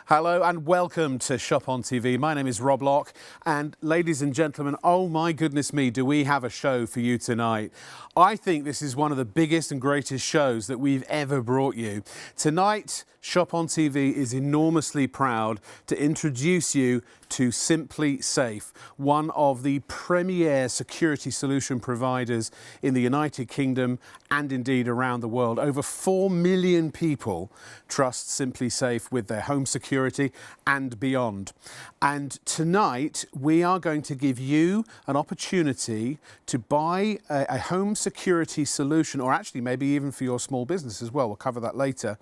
Hello and welcome to Shop on TV. My name is Rob Locke and ladies and gentlemen, oh my goodness me, do we have a show for you tonight. I think this is one of the biggest and greatest shows that we've ever brought you. Tonight, Shop on TV is enormously proud to introduce you to SimpliSafe, one of the premier security solution providers in the United Kingdom and indeed around the world. Over 4 million people trust SimpliSafe with their home security and beyond. And tonight we are going to give you an opportunity to buy a home security solution, or actually maybe even for your small business as well. We'll cover that later.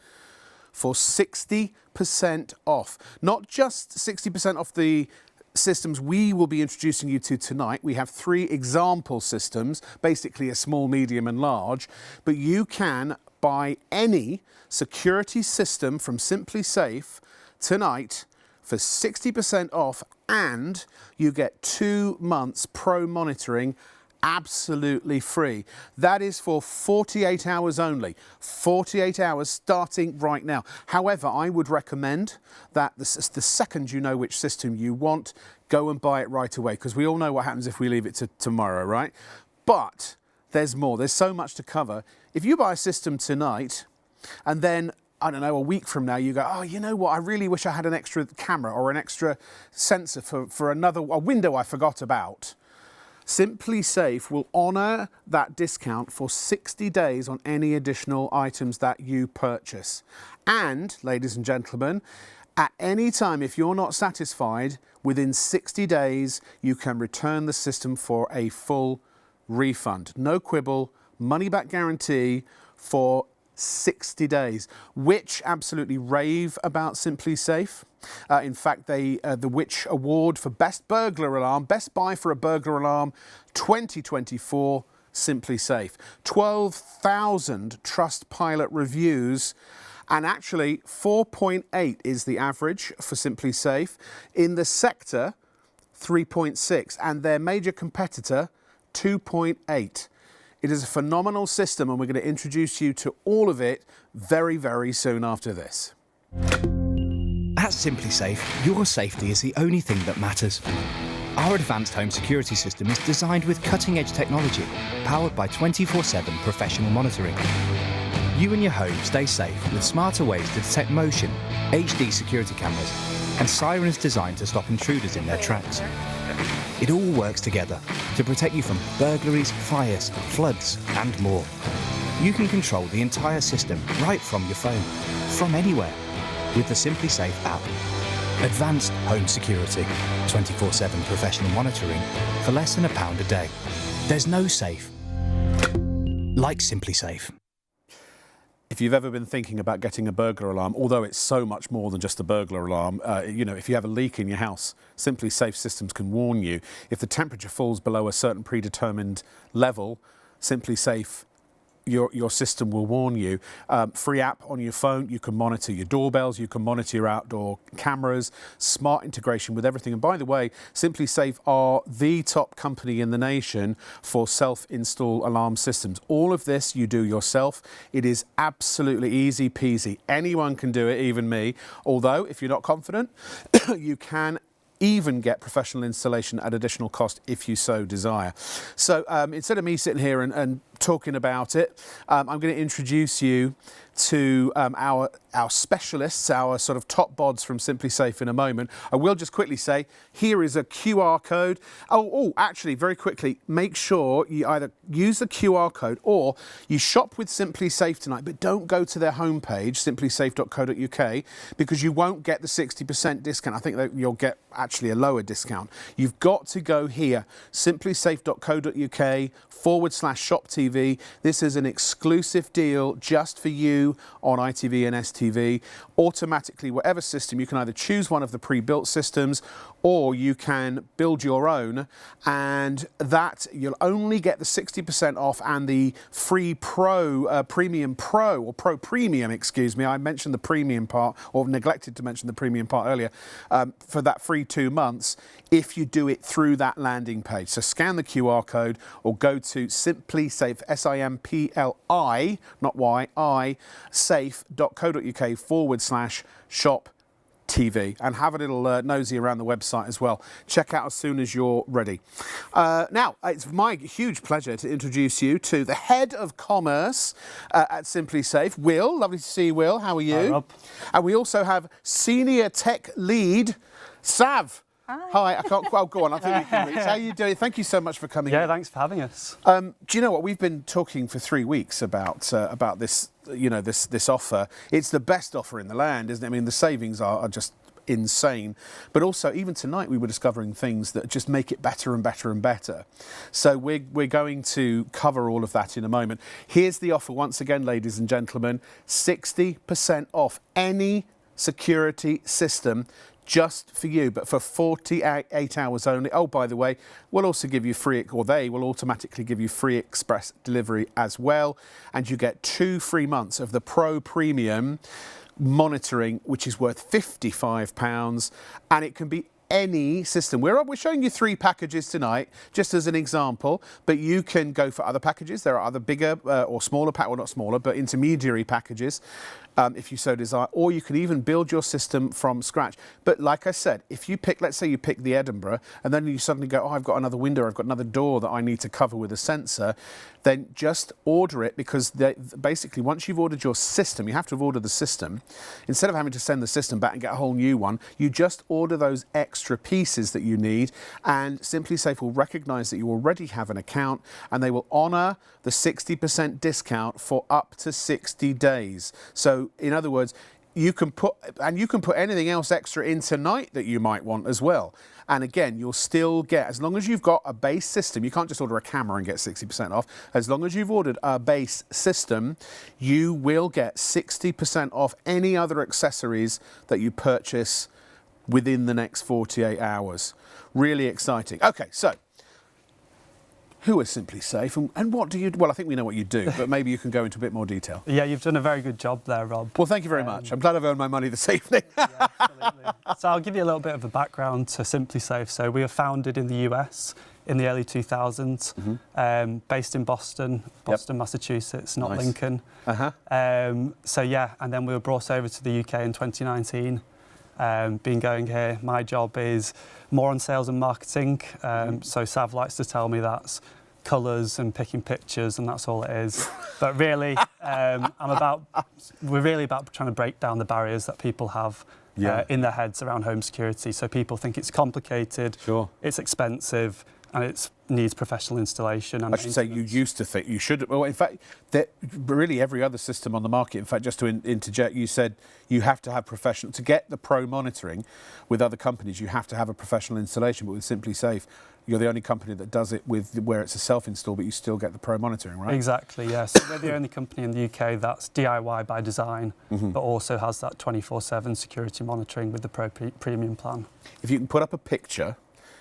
For 60% off. Not just 60% off the systems we will be introducing you to tonight. We have 3 example systems, basically a small, medium and large, but you can buy any security system from SimpliSafe tonight for 60% off, and you get 2 months pro monitoring absolutely free. That is for 48 hours only. 48 hours starting right now. However, I would recommend that the second you know which system you want, go and buy it right away, because we all know what happens if we leave it to tomorrow, right? But there's more. There's so much to cover. If you buy a system tonight and then, I don't know, a week from now you go, oh, you know what, I really wish I had an extra camera or an extra sensor for a window I forgot about. SimpliSafe will honour that discount for 60 days on any additional items that you purchase. And, ladies and gentlemen, at any time, if you're not satisfied, within 60 days, you can return the system for a full refund. No quibble, money back guarantee for 60 days. Which absolutely rave about SimpliSafe. In fact, the Which Award for Best Burglar Alarm, Best Buy for a Burglar Alarm 2024, SimpliSafe. 12,000 Trustpilot reviews, and actually 4.8 is the average for SimpliSafe. In the sector, 3.6, and their major competitor, 2.8. It is a phenomenal system, and we're going to introduce you to all of it very, very soon after this. At SimpliSafe, your safety is the only thing that matters. Our advanced home security system is designed with cutting-edge technology, powered by 24/7 professional monitoring. You and your home stay safe with smarter ways to detect motion, HD security cameras, and sirens designed to stop intruders in their tracks. It all works together to protect you from burglaries, fires, floods, and more. You can control the entire system right from your phone, from anywhere, with the SimpliSafe app. Advanced home security, 24/7 professional monitoring for less than £1 a day. There's no safe like SimpliSafe. If you've ever been thinking about getting a burglar alarm, although it's so much more than just a burglar alarm, you know, if you have a leak in your house, SimpliSafe systems can warn you. If the temperature falls below a certain predetermined level, SimpliSafe, your system will warn you. Free app on your phone, you can monitor your doorbells, you can monitor your outdoor cameras, smart integration with everything. And by the way, SimpliSafe are the top company in the nation for self-install alarm systems. All of this you do yourself. It is absolutely easy peasy. Anyone can do it, even me. Although, if you're not confident, you can even get professional installation at additional cost if you so desire. So instead of me sitting here and talking about it, I'm going to introduce you to our specialists, our sort of top bods from SimpliSafe in a moment. I will just quickly say, here is a QR code. Actually, very quickly, make sure you either use the QR code or you shop with SimpliSafe tonight, but don't go to their homepage, simplisafe.co.uk, because you won't get the 60% discount. I think that you'll get actually a lower discount. You've got to go here, simplisafe.co.uk/shop TV. This is an exclusive deal just for you on ITV and STV. Automatically, whatever system, you can either choose one of the pre-built systems or you can build your own, and that you'll only get the 60% off and the free Premium Pro, or Pro Premium, excuse me. I mentioned the premium part, or neglected to mention the premium part earlier, for that free 2 months if you do it through that landing page. So scan the QR code or go to SimpliSafe, SIMPLI, not Y, I, safe.co.uk/shop TV, and have a little nosy around the website as well. Check out as soon as you're ready. Now, it's my huge pleasure to introduce you to the Head of Commerce at SimpliSafe, Will. Lovely to see you, Will. How are you? Hi, Rob. And we also have Senior Tech Lead, Sav. Hi, I can't. Well, go on. I think we can reach. How are you doing? Thank you so much for coming. Yeah, thanks for having us. Do you know what? We've been talking for 3 weeks about this. You know, this offer. It's the best offer in the land, isn't it? I mean, the savings are just insane. But also, even tonight, we were discovering things that just make it better and better and better. So we're going to cover all of that in a moment. Here's the offer once again, ladies and gentlemen: 60% off any security system, just for you, but for 48 hours only. Oh, by the way, we'll also give you free, or they will automatically give you free express delivery as well. And you get 2 free months of the Pro Premium monitoring, which is worth £55. And it can be any system. We're showing you 3 packages tonight, just as an example, but you can go for other packages. There are other bigger or smaller, well, not smaller, but intermediary packages, if you so desire, or you can even build your system from scratch. But like I said, if you pick, let's say you pick the Edinburgh, and then you suddenly go, oh, I've got another window, I've got another door that I need to cover with a sensor, then just order it, because basically once you've ordered your system, you have to have ordered the system. Instead of having to send the system back and get a whole new one, you just order those extra pieces that you need, and SimpliSafe will recognise that you already have an account, and they will honour the 60% discount for up to 60 days. So in other words, you can put anything else extra in tonight that you might want as well. And again, you'll still get, as long as you've got a base system, you can't just order a camera and get 60% off. As long as you've ordered a base system, you will get 60% off any other accessories that you purchase within the next 48 hours. Really exciting. Okay, so who is SimpliSafe, and what do you do? Well, I think we know what you do, but maybe you can go into a bit more detail. Yeah, you've done a very good job there, Rob. Well, thank you very much. I'm glad I've earned my money this evening. Yeah, absolutely. So I'll give you a little bit of a background to SimpliSafe. So we were founded in the US in the early 2000s, based in Boston, Massachusetts, not Nice. Lincoln. So yeah, and then we were brought over to the UK in 2019. Been going here. My job is more on sales and marketing. So Sav likes to tell me that's colours and picking pictures, and that's all it is. But really, we're really about trying to break down the barriers that people have in their heads around home security. So people think it's complicated, it's expensive, and it needs professional installation. And I should say you used to think you should. Well, in fact, really every other system on the market, in fact, just to interject, you said you have to have professional, to get the pro monitoring with other companies, you have to have a professional installation, but with SimpliSafe, you're the only company that does it with where it's a self-install, but you still get the pro monitoring, right? Exactly, yes. So we're the only company in the UK that's DIY by design, but also has that 24/7 security monitoring with the Pro Premium plan. If you can put up a picture,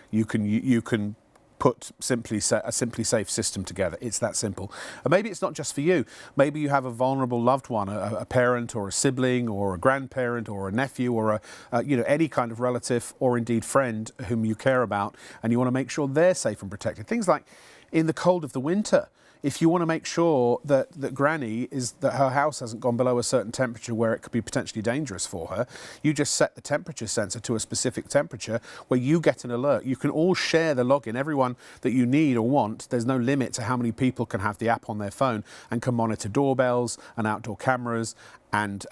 you can put a SimpliSafe system together. It's that simple. And maybe it's not just for you. Maybe you have a vulnerable loved one, a parent or a sibling or a grandparent or a nephew or any kind of relative or indeed friend whom you care about, and you want to make sure they're safe and protected. Things like in the cold of the winter, if you want to make sure that that her house hasn't gone below a certain temperature where it could be potentially dangerous for her, you just set the temperature sensor to a specific temperature where you get an alert. You can all share the login, everyone that you need or want. There's no limit to how many people can have the app on their phone and can monitor doorbells and outdoor cameras and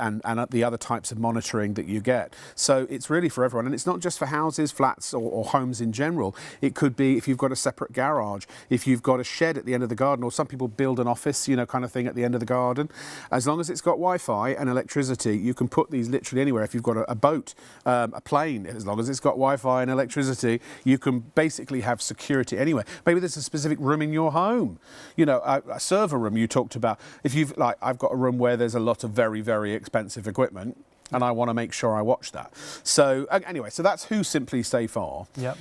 the other types of monitoring that you get. So it's really for everyone. And it's not just for houses, flats or homes in general. It could be if you've got a separate garage, if you've got a shed at the end of the garden, or some people build an office, kind of thing at the end of the garden. As long as it's got Wi-Fi and electricity, you can put these literally anywhere. If you've got a boat, a plane, as long as it's got Wi-Fi and electricity, you can basically have security anywhere. Maybe there's a specific room in your home, a server room you talked about. If you've I've got a room where there's a lot of very, very expensive equipment, and I want to make sure I watch that. So anyway, so that's who SimpliSafe are. Yep.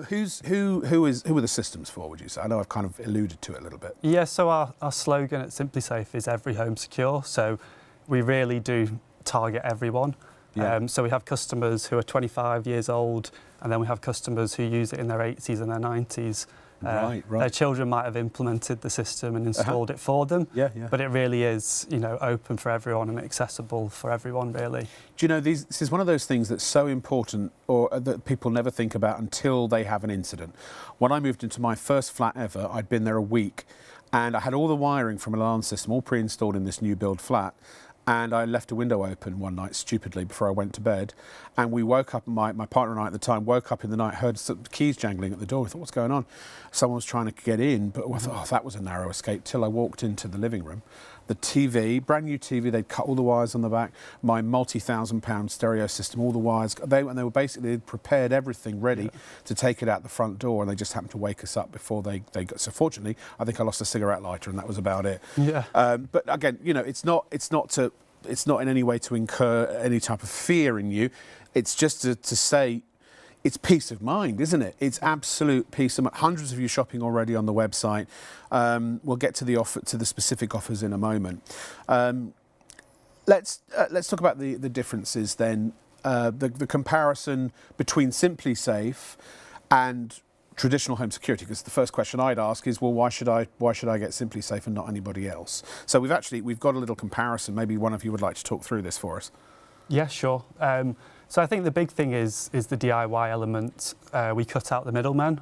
Who are the systems for, would you say? I know I've kind of alluded to it a little bit. Yeah, so our slogan at SimpliSafe is every home secure. So we really do target everyone. Yeah. So we have customers who are 25 years old, and then we have customers who use it in their 80s and their 90s. Right. Their children might have implemented the system and installed it for them. Yeah. But it really is, open for everyone and accessible for everyone, really. Do you know, this is one of those things that's so important, or that people never think about until they have an incident. When I moved into my first flat ever, I'd been there a week, and I had all the wiring from an alarm system all pre-installed in this new build flat. And I left a window open one night stupidly before I went to bed, and we woke up. My partner and I at the time woke up in the night, heard some keys jangling at the door. I thought, what's going on? Someone was trying to get in, but I thought, that was a narrow escape. Till I walked into the living room. The TV, brand new TV, they'd cut all the wires on the back. My multi-1,000-pound stereo system, all the wires. They were basically prepared everything ready to take it out the front door, and they just happened to wake us up before they got. So fortunately, I think I lost a cigarette lighter, and that was about it. Yeah. But again, it's not in any way to incur any type of fear in you. It's just to say, it's peace of mind, isn't it? It's absolute peace of mind. Hundreds of you shopping already on the website. We'll get to the specific offers in a moment. Let's talk about the differences then. The comparison between SimpliSafe and traditional home security, because the first question I'd ask is, well, why should I get SimpliSafe and not anybody else? So we've got a little comparison. Maybe one of you would like to talk through this for us. Yeah, sure. So I think the big thing is the DIY element. We cut out the middleman.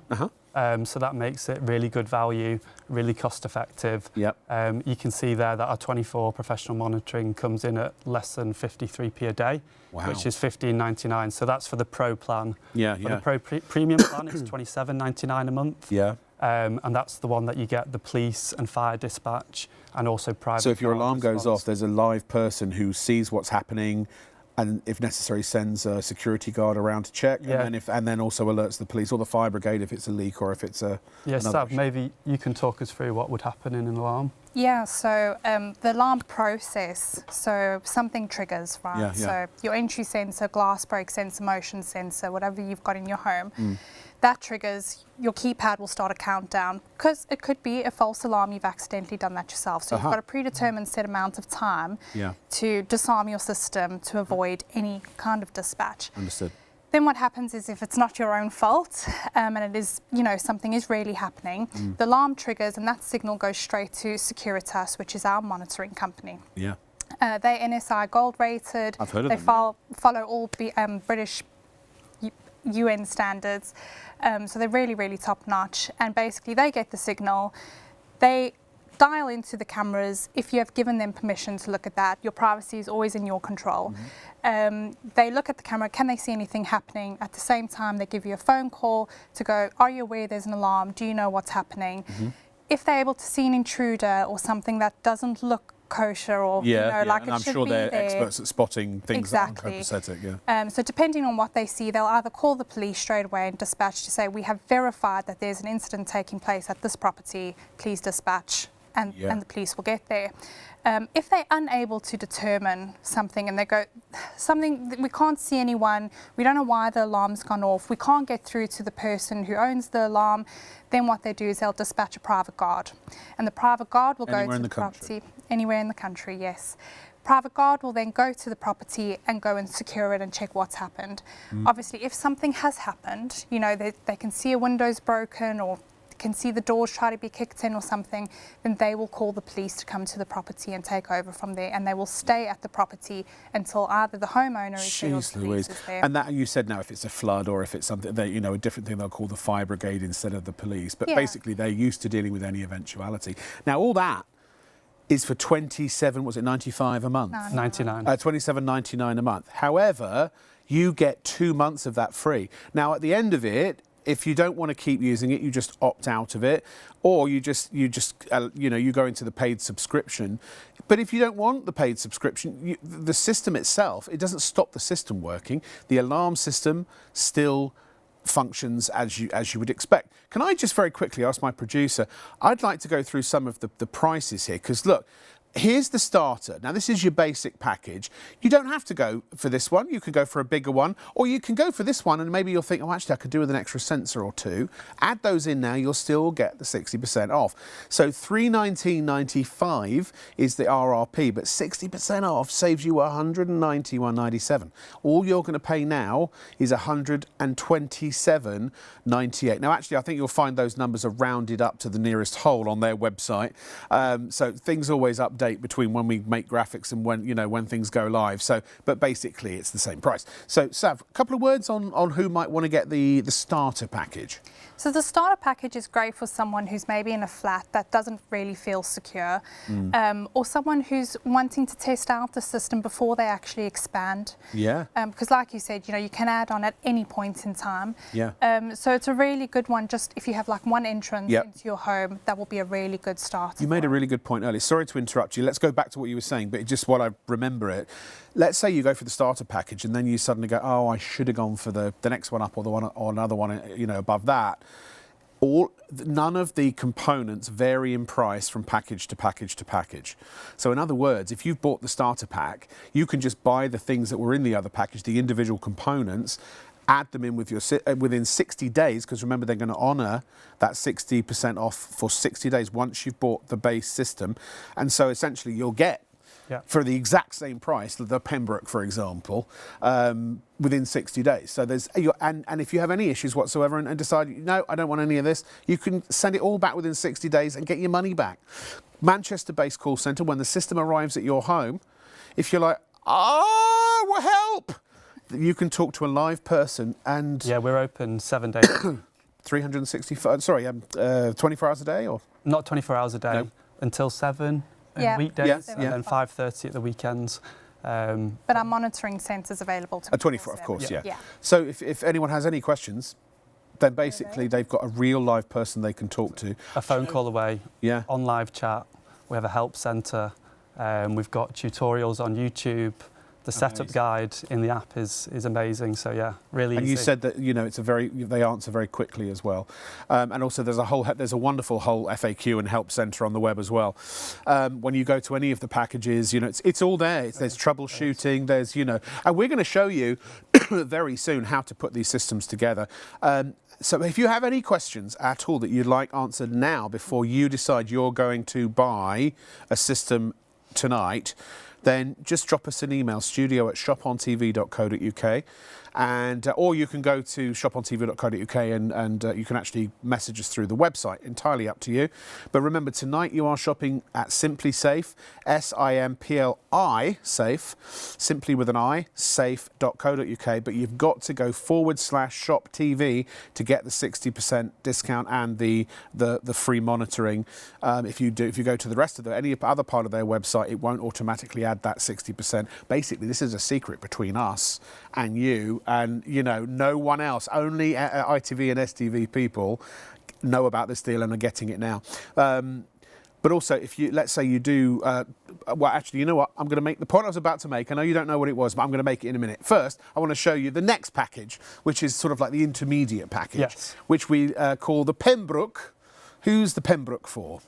So that makes it really good value, really cost effective. Yep. You can see there that our 24 professional monitoring comes in at less than 53p a day, which is $15.99. So that's for the Pro plan. Yeah. For the Pro Premium plan, it's $27.99 a month. Yeah. And that's the one that you get the police and fire dispatch and also private. So if your alarm response. goes off, there's a live person who sees what's happening, and if necessary sends a security guard around to check, and then also alerts the police or the fire brigade if it's a leak or if it's a. Yeah, Sav, maybe you can talk us through what would happen in an alarm. Yeah, so the alarm process, so something triggers, right? Yeah. So your entry sensor, glass break sensor, motion sensor, whatever you've got in your home, that triggers, your keypad will start a countdown, because it could be a false alarm, you've accidentally done that yourself. So you've got a predetermined set amount of time to disarm your system to avoid any kind of dispatch. Understood. Then what happens is, if it's not your own fault and it is, something is really happening, the alarm triggers and that signal goes straight to Securitas, which is our monitoring company. Yeah. They're NSI Gold rated. I've heard of them. They follow all British UN standards. So they're really, really top notch. And basically they get the signal. They dial into the cameras. If you have given them permission to look at that, your privacy is always in your control. They look at the camera, can they see anything happening? At the same time, they give you a phone call to go, are you aware there's an alarm? Do you know what's happening? If they're able to see an intruder or something that doesn't look kosher or like and it I'm should sure be they're there. experts at spotting things that aren't copacetic. So depending on what they see, they'll either call the police straight away and dispatch to say, we have verified that there's an incident taking place at this property, please dispatch, and the police will get there. If they're unable to determine something and they go, we can't see anyone, we don't know why the alarm's gone off, we can't get through to the person who owns the alarm, then what they do is they'll dispatch a private guard. And the private guard will go to the property. Anywhere in the country, yes. Private guard will then go to the property and go and secure it and check what's happened. Obviously, if something has happened, they can see a window's broken or can see the doors try to be kicked in or something, then they will call the police to come to the property and take over from there, and they will stay at the property until either the homeowner is there or the police is there. And that, you said, now if it's a flood or if it's something, a different thing, they'll call the fire brigade instead of the police. But basically, they're used to dealing with any eventuality. Now, all that is for $27.95 a month? 99. $27.99 a month. However, you get 2 months of that free. Now, at the end of it, if you don't want to keep using it, you just opt out of it, or you go into the paid subscription. But if you don't want the paid subscription, the system itself, it doesn't stop the system working. The alarm system still functions as you would expect. Can I just very quickly ask my producer? I'd like to go through some of the prices here, because look, Here's the starter. Now, this is your basic package. You don't have to go for this one. You could go for a bigger one, or you can go for this one, and maybe you'll think, oh, actually, I could do with an extra sensor or two. Add those in now, you'll still get the 60% off. So $319.95 is the RRP, but 60% off saves you $191.97. All you're going to pay now is $127.98. Now, actually, I think you'll find those numbers are rounded up to the nearest whole on their website. So things always update between when we make graphics and when things go live. So, but basically it's the same price. So, Sav, a couple of words on who might want to get the starter package. So the starter package is great for someone who's maybe in a flat that doesn't really feel secure, or someone who's wanting to test out the system before they actually expand. Yeah. Because like you said, you can add on at any point in time. Yeah. So it's a really good one. Just if you have like one entrance into your home, that will be a really good start. You made a really good point earlier. Sorry to interrupt you. Let's go back to what you were saying, but just while I remember it, let's say you go for the starter package and then you suddenly go, oh, I should have gone for the next one up or the one or another one, above that. None of the components vary in price from package to package to package. So in other words, if you've bought the starter pack, you can just buy the things that were in the other package, the individual components, add them in with within 60 days, because remember they're going to honour that 60% off for 60 days once you've bought the base system. And so essentially you'll get, for the exact same price, the Pembroke, for example, within 60 days. So and if you have any issues whatsoever and decide, no, I don't want any of this, you can send it all back within 60 days and get your money back. Manchester-based call centre, when the system arrives at your home, if you're like, well, help, you can talk to a live person and... Yeah, we're open 7 days. 24 hours a day, or? Not 24 hours a day, No. Until 7 weekdays, Yes, and then 5:30 at the weekends. But our monitoring centre's available to 24, of course, yeah. So if anyone has any questions, then basically they've got a real live person they can talk to. A phone call away, Yeah. on live chat. We have a help centre. We've got tutorials on YouTube. The setup guide in the app is amazing. So yeah, really easy. And you said that they answer very quickly as well. And also there's a wonderful whole FAQ and help centre on the web as well. When you go to any of the packages, it's all there. There's troubleshooting. There's and we're going to show you very soon how to put these systems together. So if you have any questions at all that you'd like answered now before you decide you're going to buy a system tonight, then just drop us an email, studio@shopontv.co.uk, or you can go to shopontv.co.uk and you can actually message us through the website, entirely up to you. But remember, tonight you are shopping at SimpliSafe, SIMPLI Safe, simply with an I, safe.co.uk, but you've got to go /shop TV to get the 60% discount and the free monitoring. If you go to the rest of any other part of their website, it won't automatically add that 60%. Basically, this is a secret between us and you, and no one else. Only ITV and STV people know about this deal and are getting it now. But also, let's say you do, well, actually, you know what? I'm going to make the point I was about to make. I know you don't know what it was, but I'm going to make it in a minute. First, I want to show you the next package, which is sort of like the intermediate package, which we call the Pembroke. Who's the Pembroke for?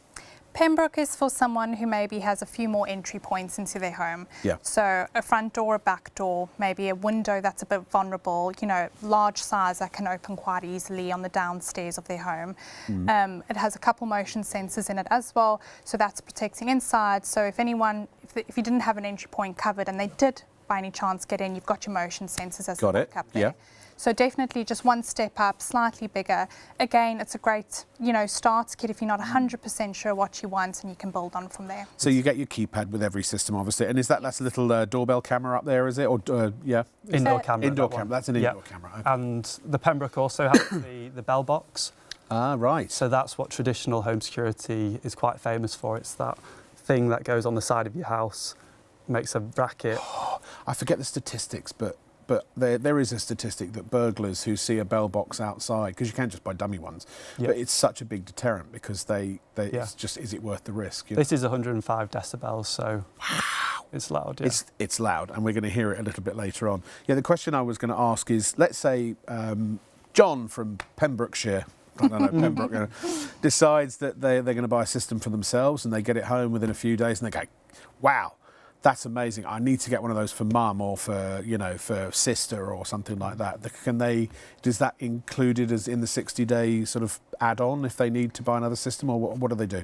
Pembroke is for someone who maybe has a few more entry points into their home. Yeah. So a front door, a back door, maybe a window that's a bit vulnerable, large size that can open quite easily on the downstairs of their home. It has a couple motion sensors in it as well, so that's protecting inside. So if you didn't have an entry point covered and they did by any chance get in, you've got your motion sensors as a backup there. Yeah. So definitely just one step up, slightly bigger. Again, it's a great, start kit if you're not 100% sure what you want, and you can build on from there. So you get your keypad with every system, obviously. And that's a little doorbell camera up there, is it? Or Indoor camera. Indoor camera. That's an indoor camera. Okay. And the Pembroke also has the bell box. Ah, right. So that's what traditional home security is quite famous for. It's that thing that goes on the side of your house, makes a bracket. I forget the statistics, but there is a statistic that burglars who see a bell box outside, because you can just buy dummy ones, but it's such a big deterrent because it's just, is it worth the risk? This is 105 decibels, so it's loud. Yeah. It's loud, and we're going to hear it a little bit later on. Yeah, the question I was going to ask is, let's say John from Pembrokeshire I don't know, Pembroke, you know, decides that they're going to buy a system for themselves, and they get it home within a few days, and they go, wow, that's amazing. I need to get one of those for mum or for, you know, for sister or something like that. Is that included as in the 60-day sort of add-on if they need to buy another system, or what do they do?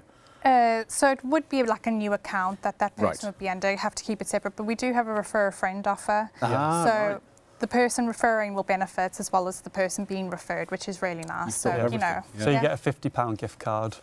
So it would be like a new account that person Right. would be under. You have to keep it separate, but we do have a refer a friend offer. Ah, So right. the person referring will benefit as well as the person being referred, which is really nice. So, thought you know. everything, So you get a £50 gift card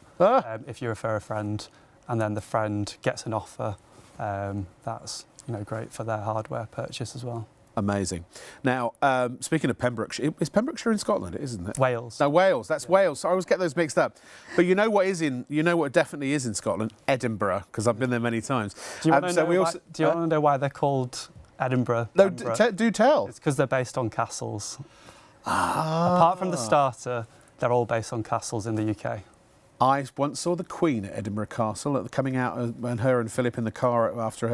if you refer a friend, and then the friend gets an offer. That's, you know, great for their hardware purchase as well. Amazing. Now, speaking of Pembrokeshire, is Pembrokeshire in Scotland, isn't it? Wales. No, Wales. That's Wales. So I always get those mixed up. But you know what definitely is in Scotland? Edinburgh, because I've been there many times. Do you want to know why they're called Edinburgh? No, Pembroke? do tell. It's because they're based on castles. Apart from the starter, they're all based on castles in the UK. I once saw the Queen at Edinburgh Castle coming out, and her and Philip in the car after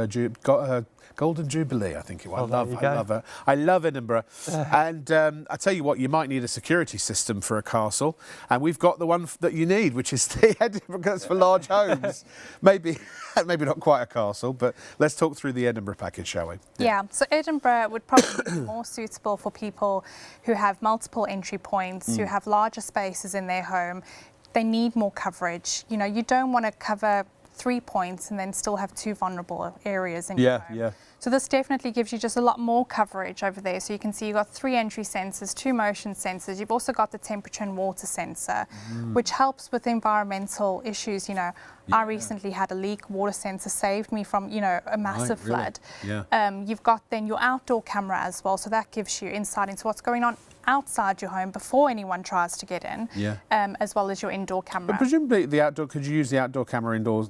got her Golden Jubilee, I think it was. Well, I love her. I love Edinburgh. And I tell you what, you might need a security system for a castle, and we've got the one that you need, which is the Edinburgh, because for large homes. Maybe not quite a castle, but let's talk through the Edinburgh package, shall we? Yeah, so Edinburgh would probably be more suitable for people who have multiple entry points, who have larger spaces in their home. They need more coverage. You know, you don't want to cover 3 points and then still have 2 vulnerable areas in your home. Yeah. So this definitely gives you just a lot more coverage over there. So you can see you've got 3 entry sensors, 2 motion sensors. You've also got the temperature and water sensor, which helps with environmental issues. You know, I recently had a leak. Water sensor saved me from, you know, a massive flood. Yeah. You've got then your outdoor camera as well. So that gives you insight into what's going on outside your home before anyone tries to get in, as well as your indoor camera. But presumably could you use the outdoor camera indoors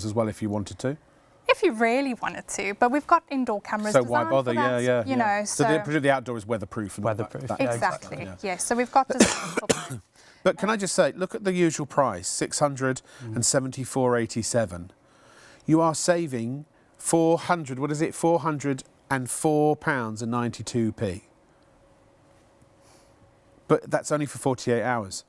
as well if you wanted to? If you really wanted to, but we've got indoor cameras. So why designed bother? for that, Yeah. You know, So the outdoor is weatherproof. And all that- Weatherproof, that- yeah, exactly. Yes. So we've got this. But can I just say, look at the usual price, £674.87. You are saving £404.92. But that's only for 48 hours.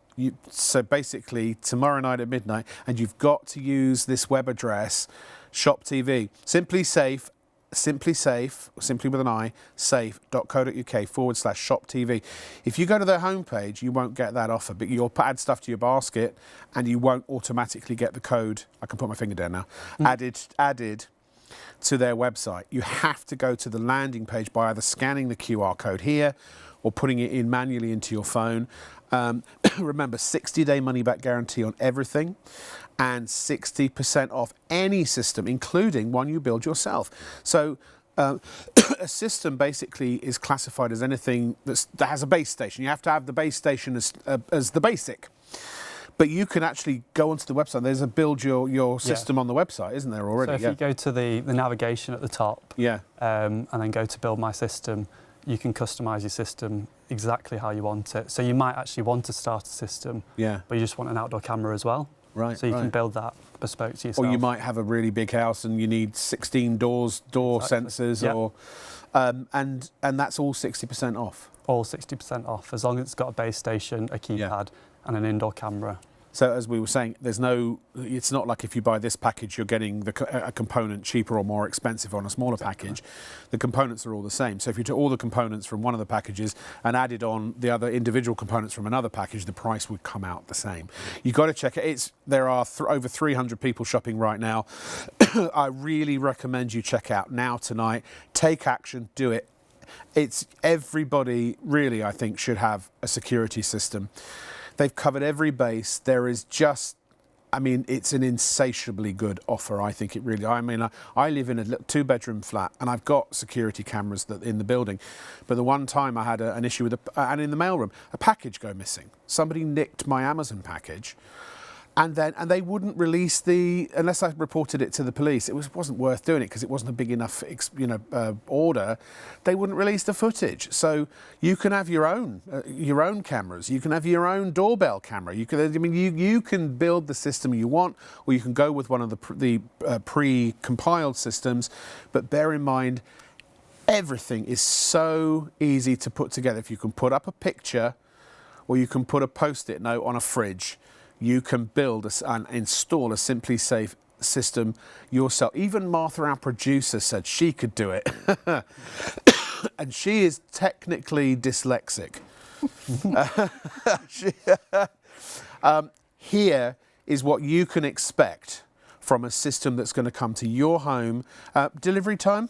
So basically, tomorrow night at midnight, and you've got to use this web address, Shop TV. SimpliSafe, simply with an I, safe.co.uk/Shop TV. If you go to their homepage, you won't get that offer, but you'll add stuff to your basket and you won't automatically get the code. I can put my finger down now. Added to their website. You have to go to the landing page by either scanning the QR code here or putting it in manually into your phone. Remember, 60-day money-back guarantee on everything and 60% off any system, including one you build yourself. So a system basically is classified as anything that has a base station. You have to have the base station as the basic. But you can actually go onto the website. There's a build your system on the website, isn't there already? So if you go to the navigation at the top, and then go to build my system, you can customise your system exactly how you want it. So you might actually want to start a system, but you just want an outdoor camera as well. Right. So you can build that bespoke to yourself. Or you might have a really big house and you need 16 door sensors, or and that's all 60% off. All 60% off, as long as it's got a base station, a keypad, and an indoor camera. So as we were saying, it's not like if you buy this package, you're getting a component cheaper or more expensive on a smaller package. The components are all the same. So if you took all the components from one of the packages and added on the other individual components from another package, the price would come out the same. You've got to check it. There are over 300 people shopping right now. I really recommend you check out now, tonight. Take action, do it. Everybody really, I think, should have a security system. They've covered every base. There is it's an insatiably good offer, I think it really. I live in a 2-bedroom flat and I've got security cameras in the building. But the one time I had an issue with and in the mailroom, a package go missing. Somebody nicked my Amazon package. And they wouldn't release unless I reported it to the police. It wasn't worth doing it because it wasn't a big enough, order. They wouldn't release the footage. So you can have your own cameras. You can have your own doorbell camera. You can build the system you want, or you can go with one of the pre-compiled systems. But bear in mind, everything is so easy to put together. If you can put up a picture or you can put a post-it note on a fridge. You can build and install a SimpliSafe system yourself. Even Martha, our producer, said she could do it. And she is technically dyslexic. Here is what you can expect from a system that's going to come to your home. Delivery time?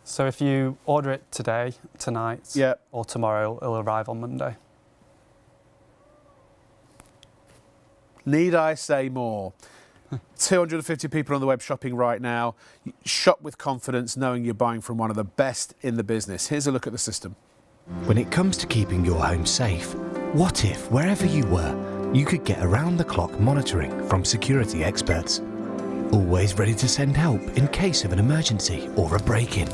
So if you order it today, tonight, or tomorrow, it'll arrive on Monday. Need I say more? 250 people on the web shopping right now. Shop with confidence, knowing you're buying from one of the best in the business. Here's a look at the system. When it comes to keeping your home safe, what if, wherever you were, you could get around-the-clock monitoring from security experts? Always ready to send help in case of an emergency or a break-in.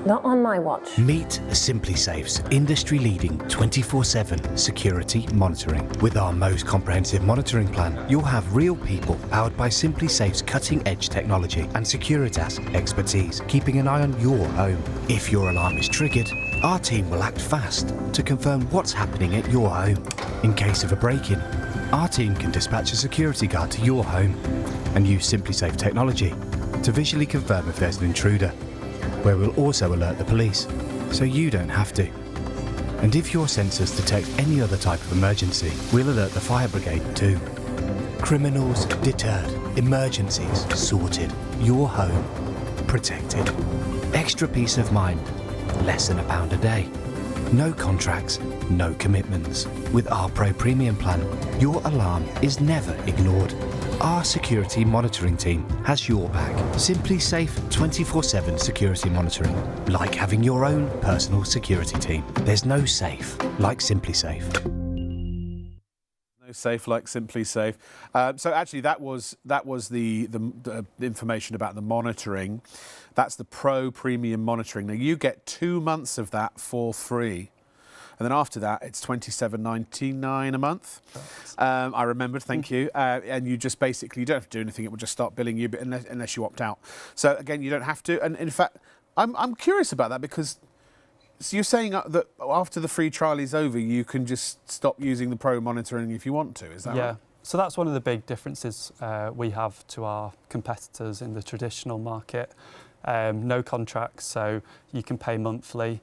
Not on my watch. Meet SimpliSafe's industry-leading 24/7 security monitoring. With our most comprehensive monitoring plan, you'll have real people powered by SimpliSafe's cutting-edge technology and Securitas expertise, keeping an eye on your home. If your alarm is triggered, our team will act fast to confirm what's happening at your home. In case of a break-in, our team can dispatch a security guard to your home and use SimpliSafe technology to visually confirm if there's an intruder, where we'll also alert the police, so you don't have to. And if your sensors detect any other type of emergency, we'll alert the fire brigade too. Criminals deterred, emergencies sorted, your home protected. Extra peace of mind, less than £1 a day. No contracts, no commitments. With our Pro Premium plan, your alarm is never ignored. Our security monitoring team has your back. SimpliSafe 24/7 security monitoring. Like having your own personal security team. There's no safe like SimpliSafe. No safe like SimpliSafe. So actually, that was the information about the monitoring. That's the Pro Premium monitoring. Now you get 2 months of that for free. And then after that, it's £27.99 a month. I remembered, thank you. And you just basically, you don't have to do anything. It will just start billing you, but unless you opt out. So again, you don't have to. And in fact, I'm curious about that because so you're saying that after the free trial is over, you can just stop using the Pro monitoring if you want to. Is that right? Yeah. So that's one of the big differences we have to our competitors in the traditional market. No contracts, so you can pay monthly.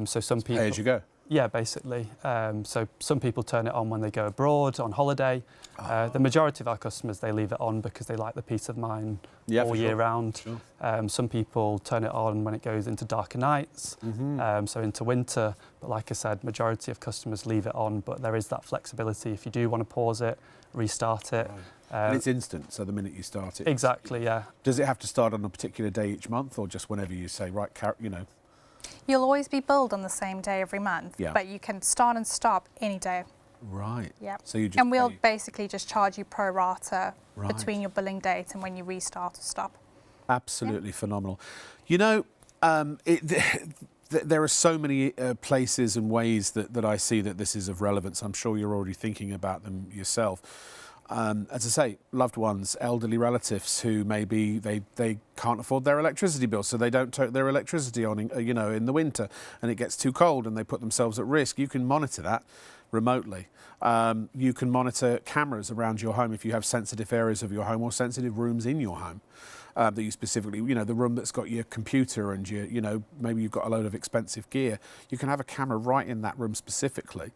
So some people pay as you go. Yeah, basically. So some people turn it on when they go abroad, on holiday. The majority of our customers, they leave it on because they like the peace of mind all year round. Sure. Some people turn it on when it goes into darker nights, so into winter. But like I said, majority of customers leave it on, but there is that flexibility if you do want to pause it, restart it. Right. And it's instant, so the minute you start it. Exactly, yeah. Does it have to start on a particular day each month or just whenever you say, right, you know? You'll always be billed on the same day every month, but you can start and stop any day. Right. Yeah. So you just and we'll basically just charge you pro rata between your billing date and when you restart or stop. Absolutely phenomenal. You know, there are so many places and ways that I see that this is of relevance. I'm sure you're already thinking about them yourself. As I say, loved ones, elderly relatives who maybe they can't afford their electricity bill, so they don't turn their electricity on, in the winter, and it gets too cold and they put themselves at risk. You can monitor that remotely. You can monitor cameras around your home if you have sensitive areas of your home or sensitive rooms in your home. That you specifically, the room that's got your computer and maybe you've got a load of expensive gear, you can have a camera right in that room specifically.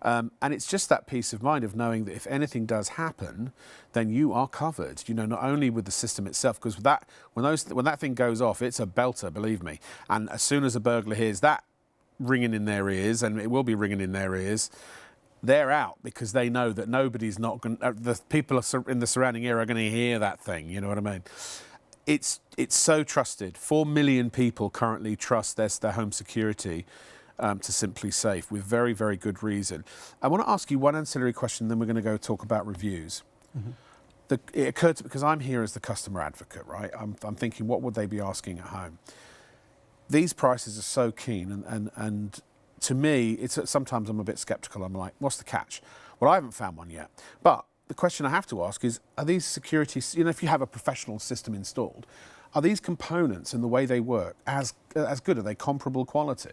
And it's just that peace of mind of knowing that if anything does happen, then you are covered, not only with the system itself, because when that thing goes off, it's a belter, believe me. And as soon as a burglar hears that ringing in their ears, and it will be ringing in their ears, they're out because they know that nobody's not going the people in the surrounding area are going to hear that thing, you know what I mean? It's so trusted. 4 million people currently trust their home security to SimpliSafe with very, very good reason. I want to ask you one ancillary question, then we're going to go talk about reviews. It occurred to me, because I'm here as the customer advocate, right? I'm thinking, what would they be asking at home? These prices are so keen, and to me, sometimes I'm a bit sceptical. I'm like, what's the catch? Well, I haven't found one yet, but the question I have to ask is, are these security, if you have a professional system installed, are these components and the way they work as good? Are they comparable quality?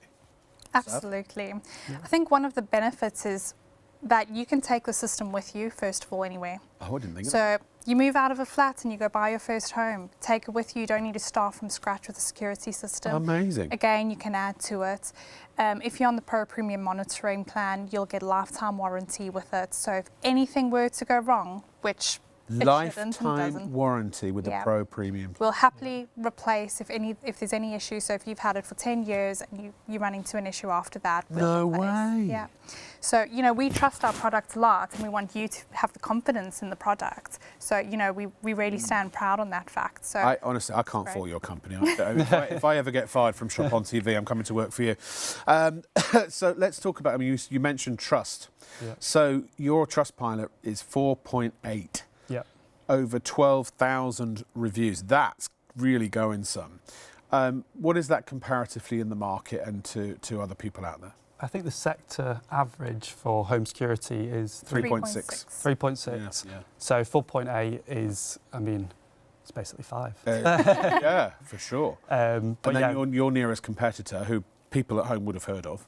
Absolutely. I think one of the benefits is that you can take the system with you, first of all, anywhere. Oh, I didn't think of that. So you move out of a flat and you go buy your first home. Take it with you. You don't need to start from scratch with a security system. Amazing. Again, you can add to it. If you're on the Pro Premium monitoring plan, you'll get lifetime warranty with it. So if anything were to go wrong, which Lifetime warranty with the Pro Premium. We'll happily replace if there's any issue. So if you've had it for 10 years and you run into an issue after that, No way. Yeah. So, you know, we trust our product a lot and we want you to have the confidence in the product. So, you know, we really stand proud on that fact. So Honestly, I can't fault your company. If I ever get fired from Shop on TV, I'm coming to work for you. So let's talk about, I mean, you mentioned trust. Yeah. So your Trustpilot is 4.8. Yeah. Over 12,000 reviews. That's really going some. What is that comparatively in the market and to other people out there? I think the sector average for home security is 3.6. 3.6. Yeah. So 4.8 is, I mean, it's basically 5. Yeah, for sure. But And then yeah, your nearest competitor, who people at home would have heard of,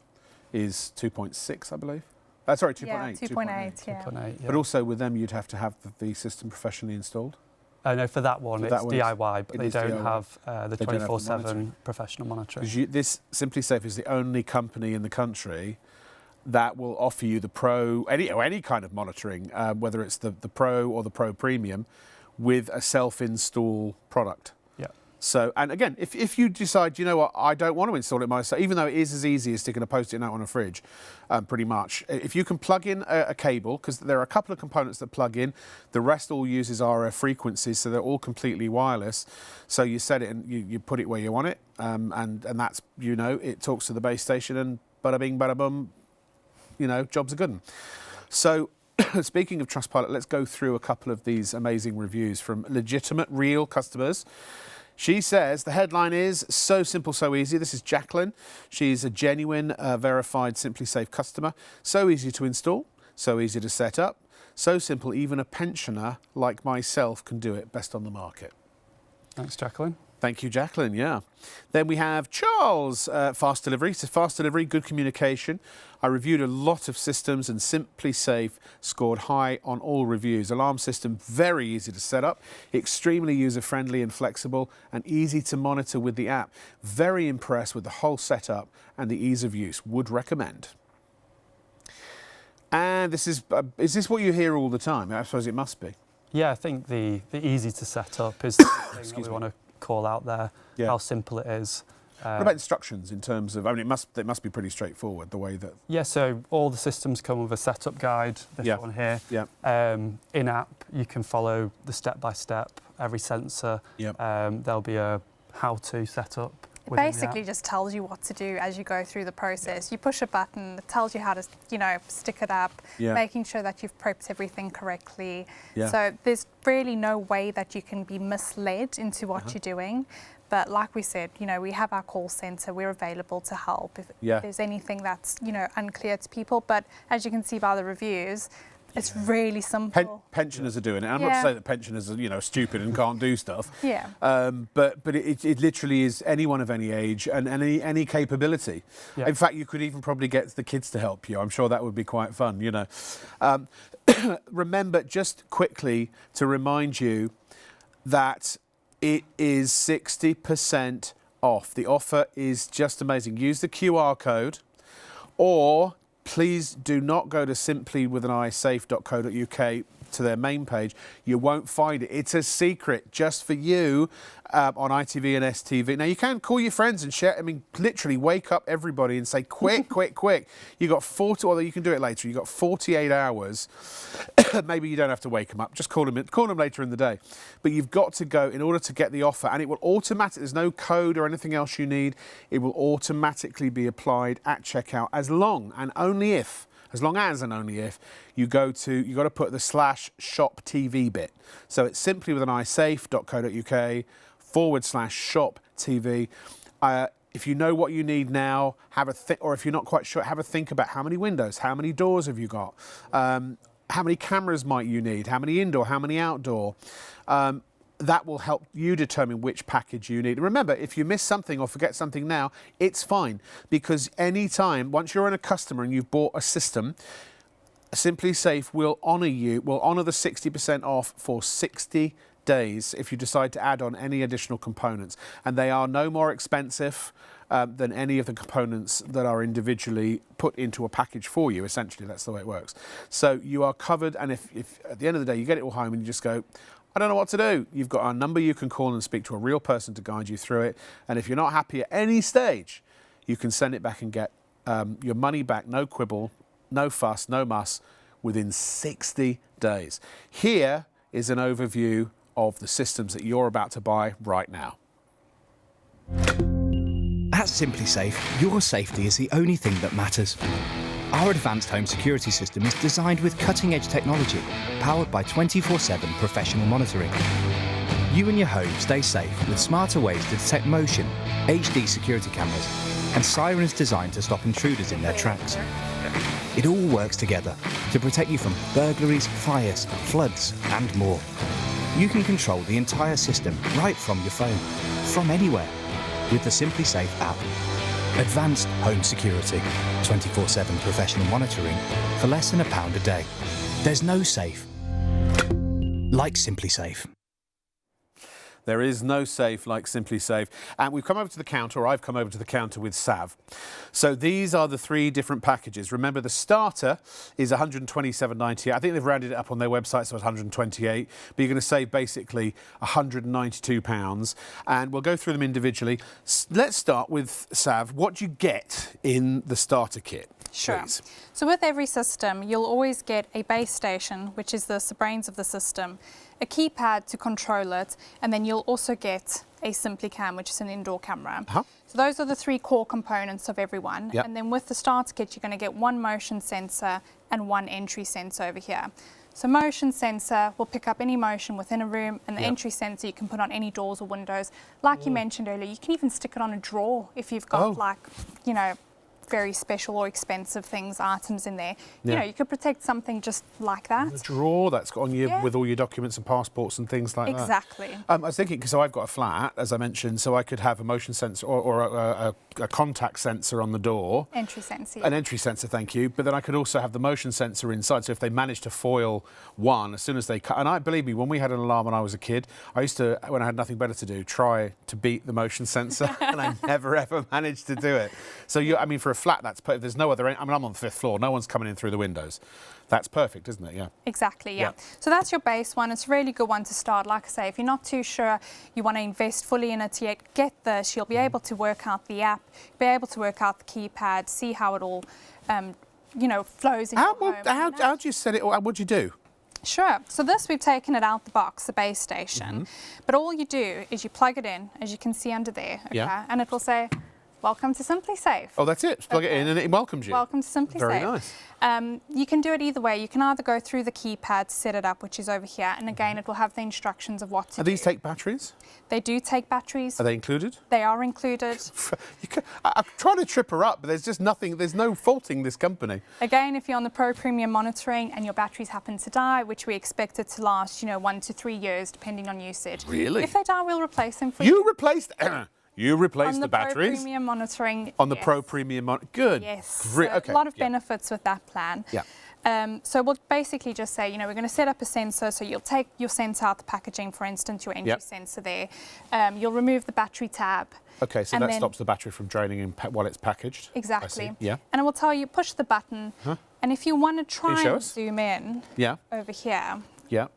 is 2.6, I believe. Sorry, 2.8. yeah, 2.8, yeah. 2.8, yeah. But also with them, you'd have to have the system professionally installed. No, for that one, For it's that one, it's- DIY, but it they is don't DIY. have the They don't have the 24/7 monitoring. professional monitoring. Because this SimpliSafe is the only company in the country that will offer you the Pro, any kind of monitoring, whether it's the Pro or the Pro Premium, with a self-install product. Yeah. So, and again, if you decide, you know what, I don't want to install it myself, even though it is as easy as sticking a Post-it note on a fridge, pretty much. If you can plug in a cable, because there are a couple of components that plug in, the rest all uses RF frequencies, so they're all completely wireless. So you set it and you put it where you want it, and that's, you know, it talks to the base station and bada bing, bada bum, you know, job's a good one. So, speaking of Trustpilot, let's go through a couple of these amazing reviews from legitimate, real customers. She says, the headline is, so simple, so easy. This is Jacqueline. She's a genuine, verified SimpliSafe customer. So easy to install, so easy to set up, so simple even a pensioner like myself can do it, best on the market. Thanks, Jacqueline. Thank you, Jacqueline, yeah. Then we have Charles, fast delivery. So fast delivery, good communication. I reviewed a lot of systems and SimpliSafe scored high on all reviews. Alarm system, very easy to set up, extremely user-friendly and flexible, and easy to monitor with the app. Very impressed with the whole setup and the ease of use. Would recommend. And this is this what you hear all the time? I suppose it must be. Yeah, I think the easy to set up is the thing that we want to call out there, Yeah. how simple it is. What about instructions in terms of, I mean, it must be pretty straightforward, the way that... Yeah, so all the systems come with a setup guide, this Yeah. one here. Yeah. In-app, you can follow the step-by-step, every sensor. Yep. There'll be a how-to setup. It within the basically app. just tells you what to do as you go through the process. You push a button, it tells you how to, you know, stick it up, Yeah. making sure that you've prepped everything correctly. Yeah. So there's really no way that you can be misled into what you're doing. But like we said, you know, we have our call centre, we're available to help if Yeah. there's anything that's, you know, unclear to people. But as you can see by the reviews, it's really simple. Pensioners are doing it. I'm not Yeah. to say that pensioners are, you know, stupid and can't do stuff. Yeah. But it literally is anyone of any age and any capability. Yeah. In fact, you could even probably get the kids to help you. I'm sure that would be quite fun, you know. Remember, just quickly to remind you that it is 60% off. The offer is just amazing. Use the QR code, or please do not go to simply.safe.co.uk to their main page. You won't find it. It's a secret just for you on ITV and STV. Now, you can call your friends and share. I mean, literally wake up everybody and say, quick, quick, quick. You got 40, although you can do it later. You got 48 hours. Maybe you don't have to wake them up. Just call them later in the day. But you've got to go in order to get the offer, and it will automatically, there's no code or anything else you need. It will automatically be applied at checkout as long and only if you got to put the /shop TV bit. So it's simply with an iSafe.co.uk/shop TV. If you know what you need now, or if you're not quite sure, have a think about how many windows, how many doors have you got, how many cameras might you need, how many indoor, how many outdoor. that will help you determine which package you need. Remember, if you miss something or forget something now, it's fine, because any time, once you're a customer and you've bought a system, SimpliSafe will honour the 60% off for 60 days if you decide to add on any additional components, and they are no more expensive than any of the components that are individually put into a package for you. Essentially, that's the way it works. So you are covered, and if at the end of the day you get it all home and you just go, I don't know what to do, you've got a number you can call and speak to a real person to guide you through it. And if you're not happy at any stage, you can send it back and get your money back, no quibble, no fuss, no muss, within 60 days. Here is an overview of the systems that you're about to buy right now. At SimpliSafe, your safety is the only thing that matters. Our advanced home security system is designed with cutting-edge technology, powered by 24/7 professional monitoring. You and your home stay safe with smarter ways to detect motion, HD security cameras, and sirens designed to stop intruders in their tracks. It all works together to protect you from burglaries, fires, floods, and more. You can control the entire system right from your phone, from anywhere, with the SimpliSafe app. Advanced home security, 24/7 professional monitoring for less than £1 a day. There's no safe like SimpliSafe. There is no safe like SimpliSafe. And we've come over to the counter, or I've come over to the counter with Sav. So these are the 3 different packages. Remember, the starter is £127.98. I think they've rounded it up on their website, so it's £128. But you're going to save basically £192. And we'll go through them individually. Let's start with Sav. What do you get in the starter kit? Sure. Please. So with every system, you'll always get a base station, which is the brains of the system, a keypad to control it, and then you'll also get a SimpliCam, which is an indoor camera. Uh-huh. So those are the 3 core components of everyone. Yep. And then with the starter kit, you're going to get 1 motion sensor and 1 entry sensor over here. So motion sensor will pick up any motion within a room, and the Yep. entry sensor you can put on any doors or windows. Like you mentioned earlier, you can even stick it on a drawer if you've got like, you know, very special or expensive things, items in there. You know, you could protect something just like that. A drawer that's got on you with all your documents and passports and things like that. Exactly. I was thinking, because I've got a flat, as I mentioned, so I could have a motion sensor or a contact sensor on the door. Entry sensor. An entry sensor, thank you. But then I could also have the motion sensor inside. So if they managed to foil one, as soon as they cut, and believe me, when we had an alarm when I was a kid, I used to, when I had nothing better to do, try to beat the motion sensor, and I never ever managed to do it. So I mean, for a flat, that's perfect. There's no other. I mean, I'm on the 5th floor. No one's coming in through the windows. That's perfect, isn't it? Yeah. Exactly, yeah. So that's your base one. It's a really good one to start. Like I say, if you're not too sure you want to invest fully in it yet, get this. You'll be able to work out the app, be able to work out the keypad, see how it all, you know, flows in your home. How do you set it? Or what do you do? Sure. So this, we've taken it out the box, the base station. But all you do is you plug it in, as you can see under there, okay? And it will say, welcome to SimpliSafe. Oh, that's it. Just plug it in and it welcomes you. Welcome to SimpliSafe. Very nice. You can do it either way. You can either go through the keypad to set it up, which is over here, and again, it will have the instructions of what to do. These take batteries? They do take batteries. Are they included? They are included. I'm trying to trip her up, but there's just nothing, there's no faulting this company. Again, if you're on the Pro Premium monitoring and your batteries happen to die, which we expect it to last, you know, 1 to 3 years, depending on usage. Really? If they die, we'll replace them for you. You replaced the batteries? On the Pro Premium monitoring. On the Pro Premium Good. Yes. Great. So Okay. a lot of benefits with that plan. Yeah. So we'll basically just say, you know, we're going to set up a sensor. So you'll take your sensor out the packaging, for instance, your entry sensor there. You'll remove the battery tab. Okay, so that stops the battery from draining in while it's packaged. Exactly. I see. Yeah. And it will tell you, push the button. And if you want to try and zoom in over here,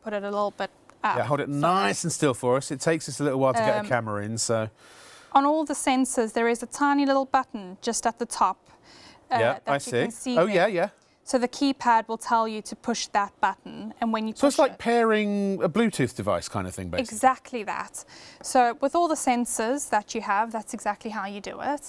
put it a little bit up. Yeah, hold it nice and still for us. It takes us a little while to get a camera in, so. On all the sensors, there is a tiny little button just at the top. Yeah, that I you see. can see Oh, there. yeah. So the keypad will tell you to push that button, and when you push So it's like it, pairing a Bluetooth device kind of thing, basically. exactly that. So with all the sensors that you have, that's exactly how you do it.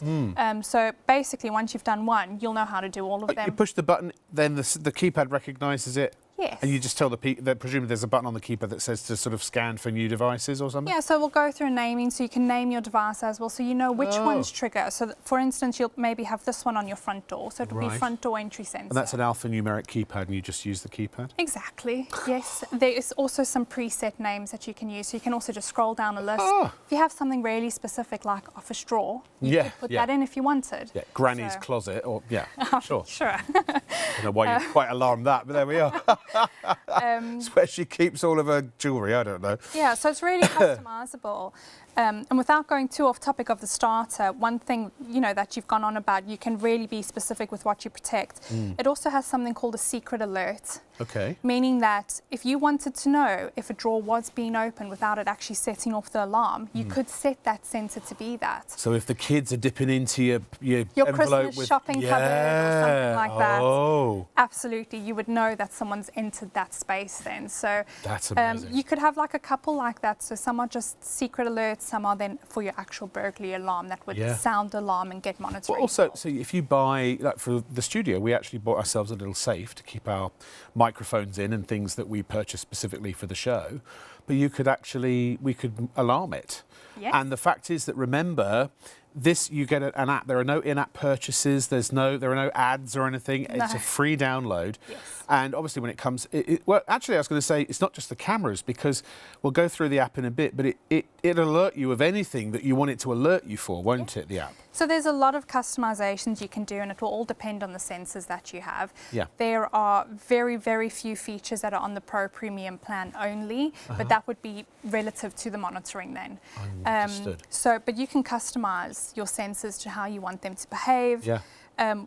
So basically, once you've done one, you'll know how to do all of them. You push the button, then the keypad recognises it. Yes. And you just tell the people that presumably there's a button on the keypad that says to sort of scan for new devices or something? Yeah, so we'll go through naming, so you can name your device as well, so you know which ones trigger. So, for instance, you'll maybe have this one on your front door, so it'll be front door entry sensor. And that's an alphanumeric keypad, and you just use the keypad? Exactly, yes. There is also some preset names that you can use, so you can also just scroll down a list. If you have something really specific, like office drawer, you could put that in if you wanted. Yeah, Granny's closet, or, sure. Sure. I don't know why you're quite alarmed that, but there we are. It's where she keeps all of her jewellery, I don't know. Yeah, so it's really customisable. And without going too off topic of the starter, one thing, that you've gone on about, you can really be specific with what you protect. It also has something called a secret alert. Okay. Meaning that if you wanted to know if a drawer was being opened without it actually setting off the alarm, you could set that sensor to be that. So if the kids are dipping into your envelope Christmas with, shopping cupboard or something like that, absolutely, you would know that someone's entered that space then. So that's amazing. You could have like a couple like that. So some are just secret alerts, some are then for your actual burglary alarm that would sound the alarm and get monitoring. Well, also, so if you buy, like for the studio, we actually bought ourselves a little safe to keep our microphones in and things that we purchased specifically for the show. But we could alarm it. Yes. And the fact is that, remember, you get an app. There are no in-app purchases. There are no ads or anything. No. It's a free download. Yes. And obviously, when it comes, well, actually, I was going to say it's not just the cameras, because we'll go through the app in a bit. But it'll alert you of anything that you want it to alert you for, won't it? The app. So there's a lot of customizations you can do, and it will all depend on the sensors that you have. Yeah. There are very, very few features that are on the Pro Premium plan only, but that would be relative to the monitoring then. Understood. But you can customize your sensors to how you want them to behave. Yeah.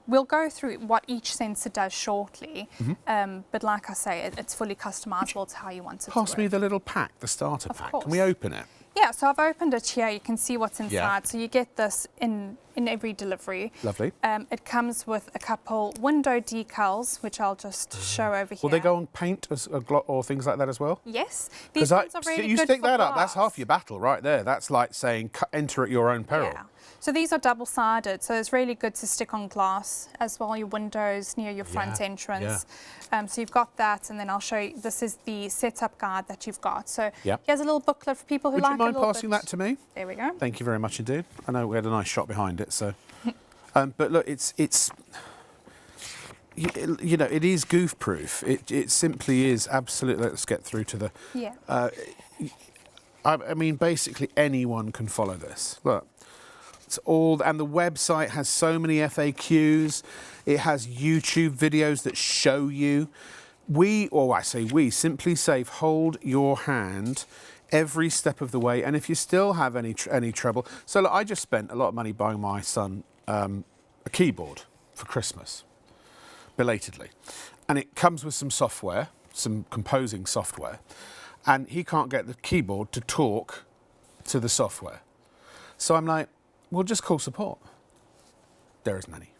We'll go through what each sensor does shortly, but like I say, it's fully customizable to how you want it to work. Pass me the little pack, the starter pack. course. Can we open it? Yeah, so I've opened it here. You can see what's inside. Yeah. So you get this in every delivery. Lovely. It comes with a couple window decals, which I'll just show over here. Will they go on paint or things like that as well? Yes. These ones are really you good stick for that up, that's glass. half your battle right there. That's like saying enter at your own peril. Yeah. So these are double-sided, so it's really good to stick on glass as well, your windows near your front entrance. So you've got that, and then I'll show you, this is the setup guide that you've got. So here's a little booklet for people who Would like you mind a little passing bit. that to me? There we go. Thank you very much indeed. I know we had a nice shot behind it, so. But look, it is goof-proof. It simply is absolutely. Let's get through to the. Yeah. I mean, basically anyone can follow this. Look. It's all, and the website has so many FAQs. It has YouTube videos that show you. SimpliSafe hold your hand every step of the way. And if you still have any trouble, so look, I just spent a lot of money buying my son a keyboard for Christmas, belatedly, and it comes with some software, some composing software, and he can't get the keyboard to talk to the software. So I'm like, we'll just call support. There isn't any.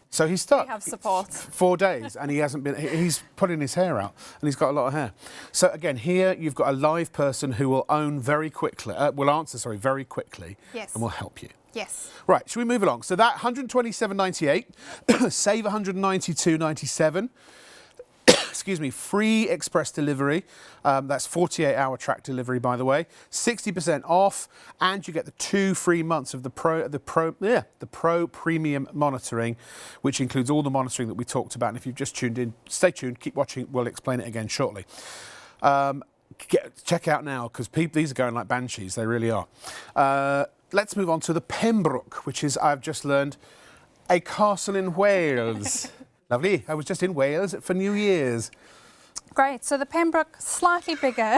So he's stuck. We have support. 4 days, and he hasn't been. He's putting his hair out, and he's got a lot of hair. So again, here you've got a live person who will answer very quickly. Yes. And will help you. Yes. Right. Should we move along? So that 127.98, save 192.97. Excuse me, free express delivery. That's 48-hour track delivery, by the way. 60% off, and you get the 2 free months of the Pro Premium monitoring, which includes all the monitoring that we talked about. And if you've just tuned in, stay tuned, keep watching. We'll explain it again shortly. Check out now, because these are going like banshees. They really are. Let's move on to the Pembroke, which is, I've just learned, a castle in Wales. Lovely. I was just in Wales for New Year's. Great. So the Pembroke, slightly bigger.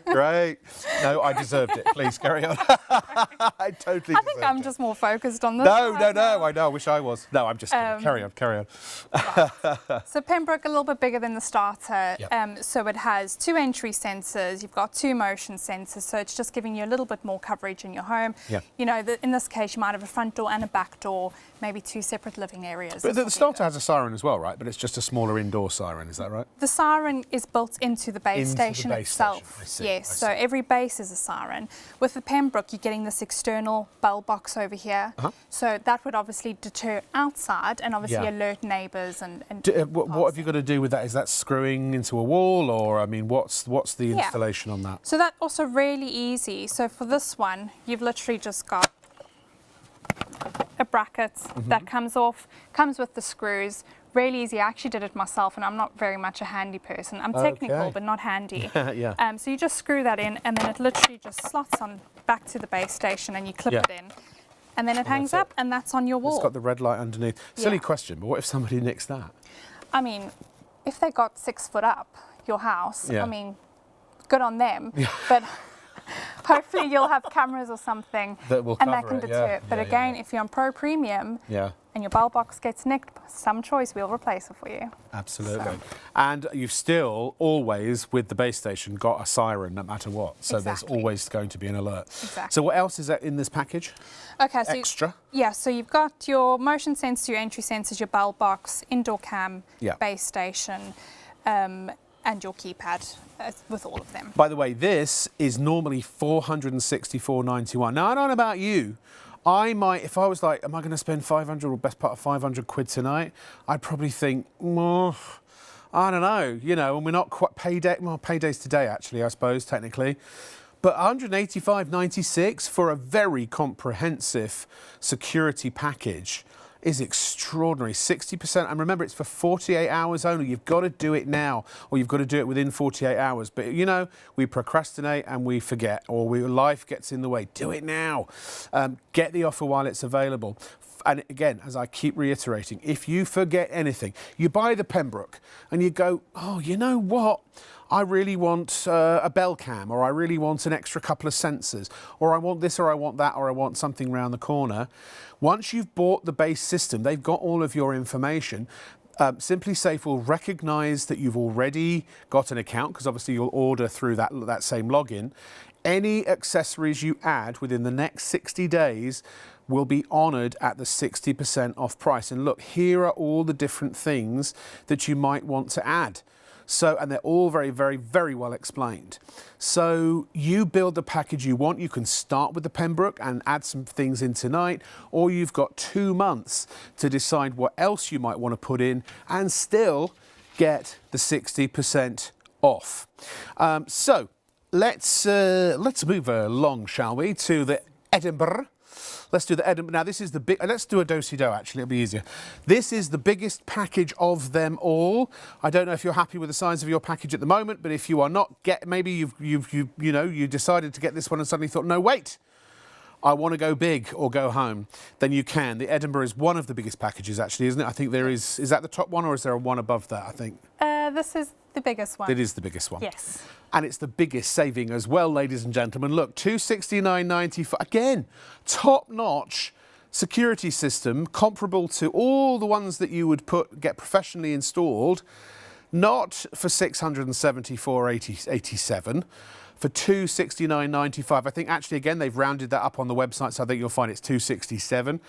Great. No, I deserved it. Please carry on. I totally. I think I'm just more focused on this. No. I know. I wish I was. No, I'm just kidding. Carry on. Right. So Pembroke, a little bit bigger than the starter. Yep. So it has 2 entry sensors. You've got 2 motion sensors. So it's just giving you a little bit more coverage in your home. Yeah. In this case, you might have a front door and a back door, maybe 2 separate living areas. But the starter has a siren as well, right? But it's just a smaller indoor siren. Is that right? The siren is built into the base station itself. I see. Yes, I so see. every base is a siren. With the Pembroke, you're getting this external bell box over here. So that would obviously deter outside and obviously alert neighbours and what have you got to do with that? Is that screwing into a wall, or I mean, what's the installation on that? So that's also really easy. So for this one, you've literally just got a bracket that comes with the screws. Really easy. I actually did it myself, and I'm not very much a handy person. I'm technical, but not handy. So you just screw that in, and then it literally just slots on back to the base station, and you clip it in, and then it hangs up, and that's on your wall. It's got the red light underneath. Silly question, but what if somebody nicks that? I mean, if they got 6 foot up your house, I mean, good on them. But hopefully you'll have cameras or something that will and that can deter it. But again, if you're on Pro Premium and your bell box gets nicked, some choice, we'll replace it for you. Absolutely. So. And you've still always, with the base station, got a siren no matter what. So there's always going to be an alert. Exactly. So what else is that in this package? Okay, so extra? So you've got your motion sensor, your entry sensors, your bell box, indoor cam, base station, and your keypad with all of them. By the way, this is normally $464.91. Now, I don't know about you. I might, if I was like, am I going to spend 500 or best part of 500 quid tonight? I'd probably think, I don't know, you know, and we're not quite payday. Well, payday's today, actually, I suppose, technically. But $185.96 for a very comprehensive security package is extraordinary. 60%, and remember, it's for 48 hours only. You've got to do it now, or you've got to do it within 48 hours. But, you know, we procrastinate and we forget, or life gets in the way. Do it now. Get the offer while it's available. And again, as I keep reiterating, if you forget anything, you buy the Pembroke and you go, oh, you know what? I really want a bell cam, or I really want an extra couple of sensors, or I want this, or I want that, or I want something round the corner. Once you've bought the base system, they've got all of your information. SimpliSafe will recognise that you've already got an account, because obviously you'll order through that same login. Any accessories you add within the next 60 days will be honoured at the 60% off price. And look, here are all the different things that you might want to add. So, and they're all very, very, very well explained. So you build the package you want. You can start with the Pembroke and add some things in tonight, or you've got 2 months to decide what else you might want to put in and still get the 60% off. So let's move along, shall we, to the Edinburgh. Let's do the Edinburgh. Now, this is the big... Let's do a do-si-do, actually. It'll be easier. This is the biggest package of them all. I don't know if you're happy with the size of your package at the moment, but if you are not, maybe you decided to get this one and suddenly thought, no, wait, I want to go big or go home, then you can. The Edinburgh is one of the biggest packages, actually, isn't it? I think there is that the top one, or is there a one above that, I think? This is the biggest one. It is the biggest one. Yes. And it's the biggest saving as well, ladies and gentlemen. Look, $269.95. Again, top-notch security system, comparable to all the ones that you would get professionally installed, not for $674.87. For $269.95. I think actually, again, they've rounded that up on the website, so I think you'll find it's $267.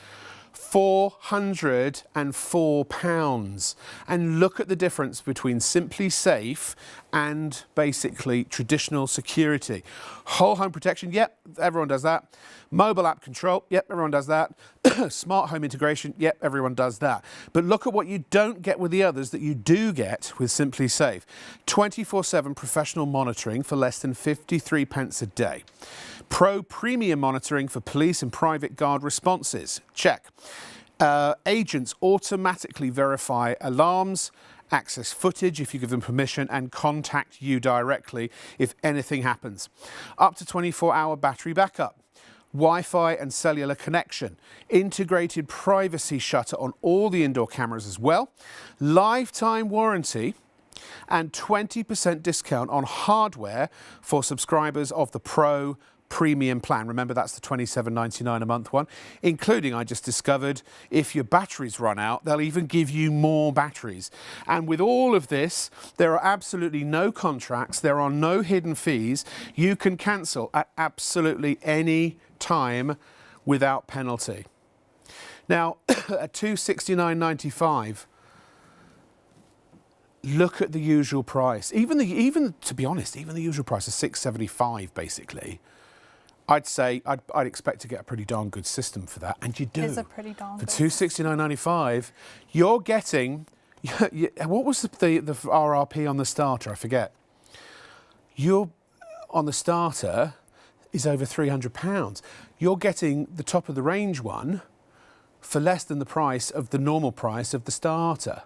£404. And look at the difference between SimpliSafe and basically traditional security. Whole home protection, yep, everyone does that. Mobile app control, yep, everyone does that. Smart home integration, yep, everyone does that. But look at what you don't get with the others that you do get with SimpliSafe. 24/7 professional monitoring for less than 53 pence a day. Pro Premium monitoring for police and private guard responses. Check. Agents automatically verify alarms, access footage if you give them permission, and contact you directly if anything happens. Up to 24-hour battery backup. Wi-Fi and cellular connection. Integrated privacy shutter on all the indoor cameras as well. Lifetime warranty. And 20% discount on hardware for subscribers of the Pro Premium plan. Remember, that's the $27.99 a month one, including, I just discovered, if your batteries run out, they'll even give you more batteries. And with all of this, there are absolutely no contracts. There are no hidden fees. You can cancel at absolutely any time without penalty. Now, at $269.95, look at the usual price. Even to be honest, even the usual price is $675 basically. I'd say I'd expect to get a pretty darn good system for that, and you do. It is a pretty darn for good $269.95, you're getting. What was the RRP on the starter? I forget. You're on the starter is over £300. You're getting the top of the range one for less than the price of the normal price of the starter.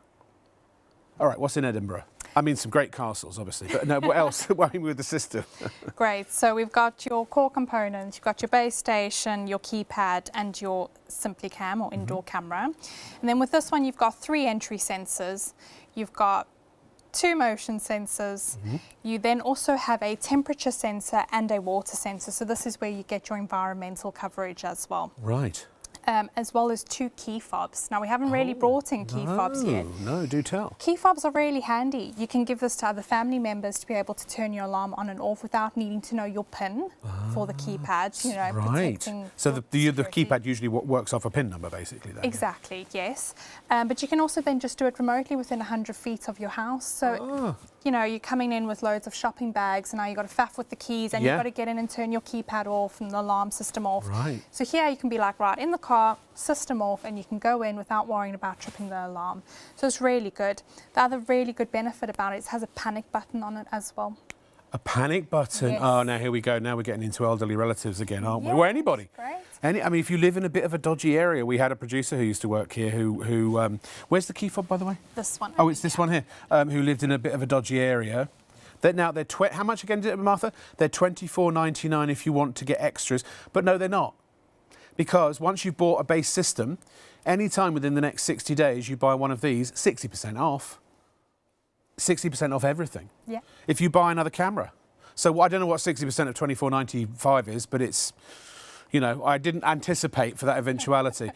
All right, what's in Edinburgh? I mean, some great castles, obviously, but no, what else? Worrying with the system. Great. So we've got your core components, you've got your base station, your keypad, and your SimpliCam or indoor camera. And then with this one, you've got 3 entry sensors. You've got 2 motion sensors. You then also have a temperature sensor and a water sensor. So this is where you get your environmental coverage as well. Right. As well as 2 key fobs. Now, we haven't really brought in key fobs yet. No, do tell. Key fobs are really handy. You can give this to other family members to be able to turn your alarm on and off without needing to know your PIN for the keypad, you know, Right. protecting So the security. keypad usually works off a PIN number, basically. Then, Exactly, yes. But you can also then just do it remotely within 100 feet of your house. So, you know, you're coming in with loads of shopping bags and now you've got to faff with the keys and Yeah. you've got to get in and turn your keypad off and the alarm system off. Right. So here you can be like, right, in the car, system off, and you can go in without worrying about tripping the alarm. So it's really good. The other really good benefit about it has a panic button on it as well. A panic button. Yes. Oh, now here we go. Now we're getting into elderly relatives again, aren't we? Yeah, Or anybody. great. I mean, if you live in a bit of a dodgy area, we had a producer who used to work here who where's the key fob, by the way? This one. Oh, it's this one here, who lived in a bit of a dodgy area. Now they're how much again, Martha? They're $24.99 if you want to get extras, but no, they're not, because once you've bought a base system, any time within the next 60 days you buy one of these, 60% off. 60% off everything. Yeah. If you buy another camera, so I don't know what 60% of $24.95 is, but it's, you know, I didn't anticipate for that eventuality.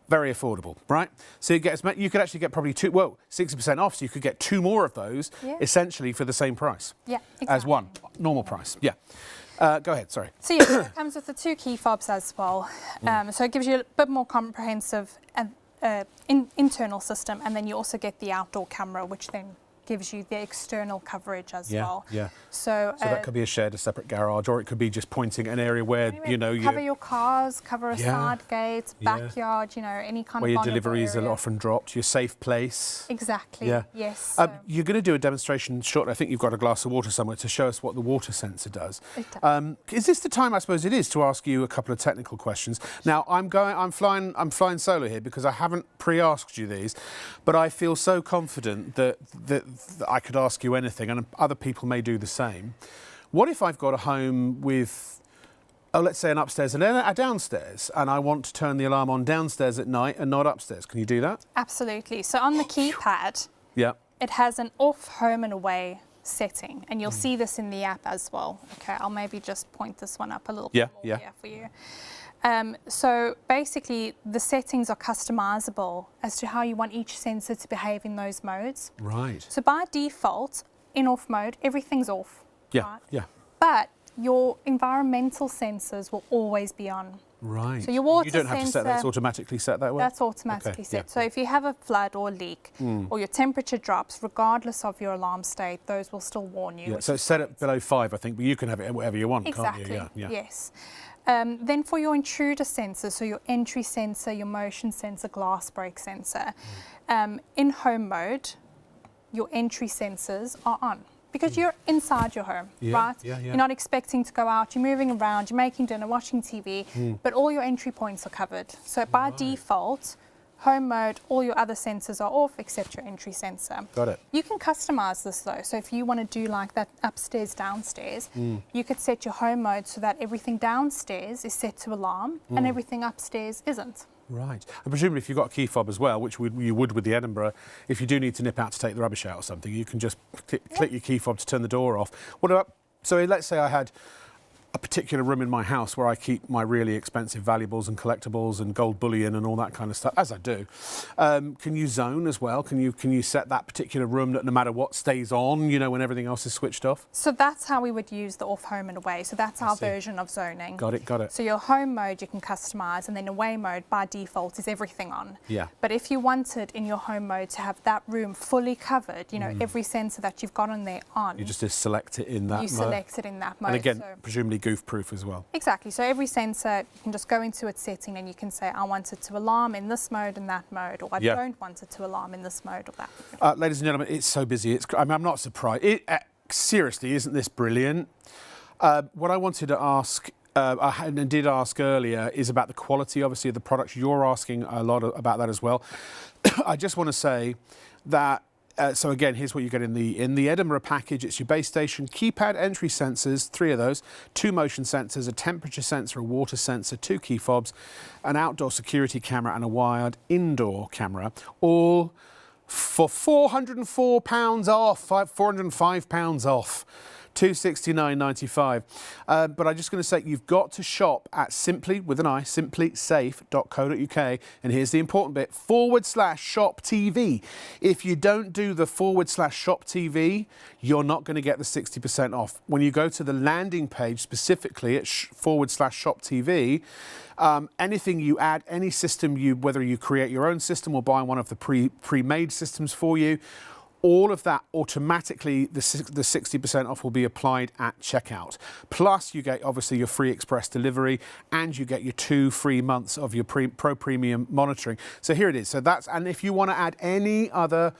Very affordable, right? So you could actually get probably 60% off, so you could get 2 more of those, essentially for the same price. Yeah, exactly. As one, normal price, yeah. Go ahead, sorry. So yeah, it comes with the 2 key fobs as well. So it gives you a bit more comprehensive internal system, and then you also get the outdoor camera, which then gives you the external coverage as well. Yeah. So that could be a separate garage, or it could be just pointing an area where, you know, cover your cars, cover a Yeah. side gate, backyard, you know, any kind where of your vulnerable deliveries area. are often dropped, your safe place. Exactly. Yeah. Yes. You're going to do a demonstration shortly. I think you've got a glass of water somewhere to show us what the water sensor does. It does. Is this the time? I suppose it is, to ask you a couple of technical questions. Now I'm flying solo here because I haven't pre-asked you these, but I feel so confident that I could ask you anything, and other people may do the same. What if I've got a home with, let's say an upstairs and a downstairs, and I want to turn the alarm on downstairs at night and not upstairs? Can you do that? Absolutely. So on the keypad, Yeah. it has an off, home and away setting, and you'll see this in the app as well. Okay, I'll maybe just point this one up a little bit more here for you. So basically, the settings are customizable as to how you want each sensor to behave in those modes. Right. So by default, in off mode, everything's off. Yeah. Right? Yeah. But your environmental sensors will always be on. Right. So your water You don't have to set that. It's sensor- automatically set that way? That's automatically Okay, set. yeah. So if you have a flood or leak or your temperature drops, regardless of your alarm state, those will still warn you. Yeah, which so is it's set great. at below 5, I think, but you can have it whatever you want, Exactly. can't you? Yeah. Yes. Then for your intruder sensor, so your entry sensor, your motion sensor, glass break sensor, in home mode, your entry sensors are on. Because you're inside your home, right? Yeah. You're not expecting to go out, you're moving around, you're making dinner, watching TV, but all your entry points are covered. So by default, home mode, all your other sensors are off except your entry sensor. Got it. You can customize this though. So if you want to do like that upstairs, downstairs, you could set your home mode so that everything downstairs is set to alarm and everything upstairs isn't. Right. And presumably if you've got a key fob as well, which you would with the Edinburgh, if you do need to nip out to take the rubbish out or something, you can just click your key fob to turn the door off. What about, so let's say I had a particular room in my house where I keep my really expensive valuables and collectibles and gold bullion and all that kind of stuff, as I do. Can you zone as well? Can you set that particular room that no matter what stays on, you know, when everything else is switched off? So that's how we would use the off, home and away. So that's our version of zoning. Got it. So your home mode you can customise, and then away mode by default is everything on. Yeah. But if you wanted in your home mode to have that room fully covered, you know, every sensor that you've got on there on. You just select it in that mode. You select it in that mode. And again, so presumably goof-proof as well. Exactly. So every sensor, you can just go into its setting and you can say, I want it to alarm in this mode and that mode, or I don't want it to alarm in this mode or that. Ladies and gentlemen, it's so busy. I'm not surprised. Seriously, isn't this brilliant? What I wanted to ask, and did ask earlier, is about the quality, obviously, of the products. You're asking a lot about that as well. I just want to say that so again, here's what you get in the Edinburgh package. It's your base station, keypad entry sensors, 3 of those, 2 motion sensors, a temperature sensor, a water sensor, 2 key fobs, an outdoor security camera and a wired indoor camera, all for £404 off, £405 off. $269.95. But I'm just going to say you've got to shop at SimpliSafe.co.uk, and here's the important bit, /shop TV. If you don't do the /shop TV, you're not going to get the 60% off. When you go to the landing page specifically at /shop TV, anything you add, any system whether you create your own system or buy one of the pre-made systems for you, all of that automatically, the 60% off will be applied at checkout. Plus, you get obviously your free express delivery, and you get your 2 free months of your Pro Premium monitoring. So here it is. So and if you want to add any other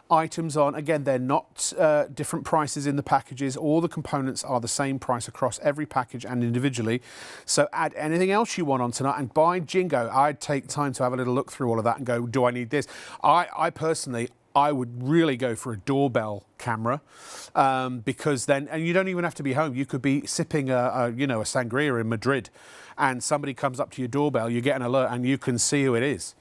items on, again, they're not different prices in the packages. All the components are the same price across every package and individually. So add anything else you want on tonight, and by jingo, I'd take time to have a little look through all of that and go, do I need this? I personally, I would really go for a doorbell camera, because then, and you don't even have to be home. You could be sipping a sangria in Madrid, and somebody comes up to your doorbell, you get an alert, and you can see who it is.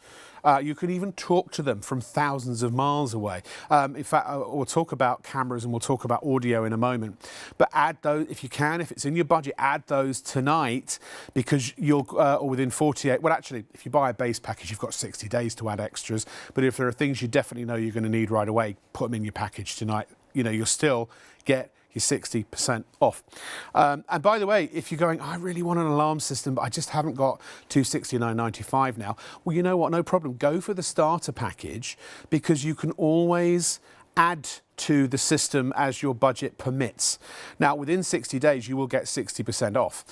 You can even talk to them from thousands of miles away. In fact, we'll talk about cameras and we'll talk about audio in a moment. But add those, if you can, if it's in your budget, add those tonight, because you'll, or within 48, well actually, if you buy a base package, you've got 60 days to add extras. But if there are things you definitely know you're going to need right away, put them in your package tonight. You know, you'll still get your 60% off. And by the way, if you're going, I really want an alarm system, but I just haven't got $269.95 now. Well, you know what? No problem. Go for the starter package, because you can always add to the system as your budget permits. Now, within 60 days, you will get 60% off.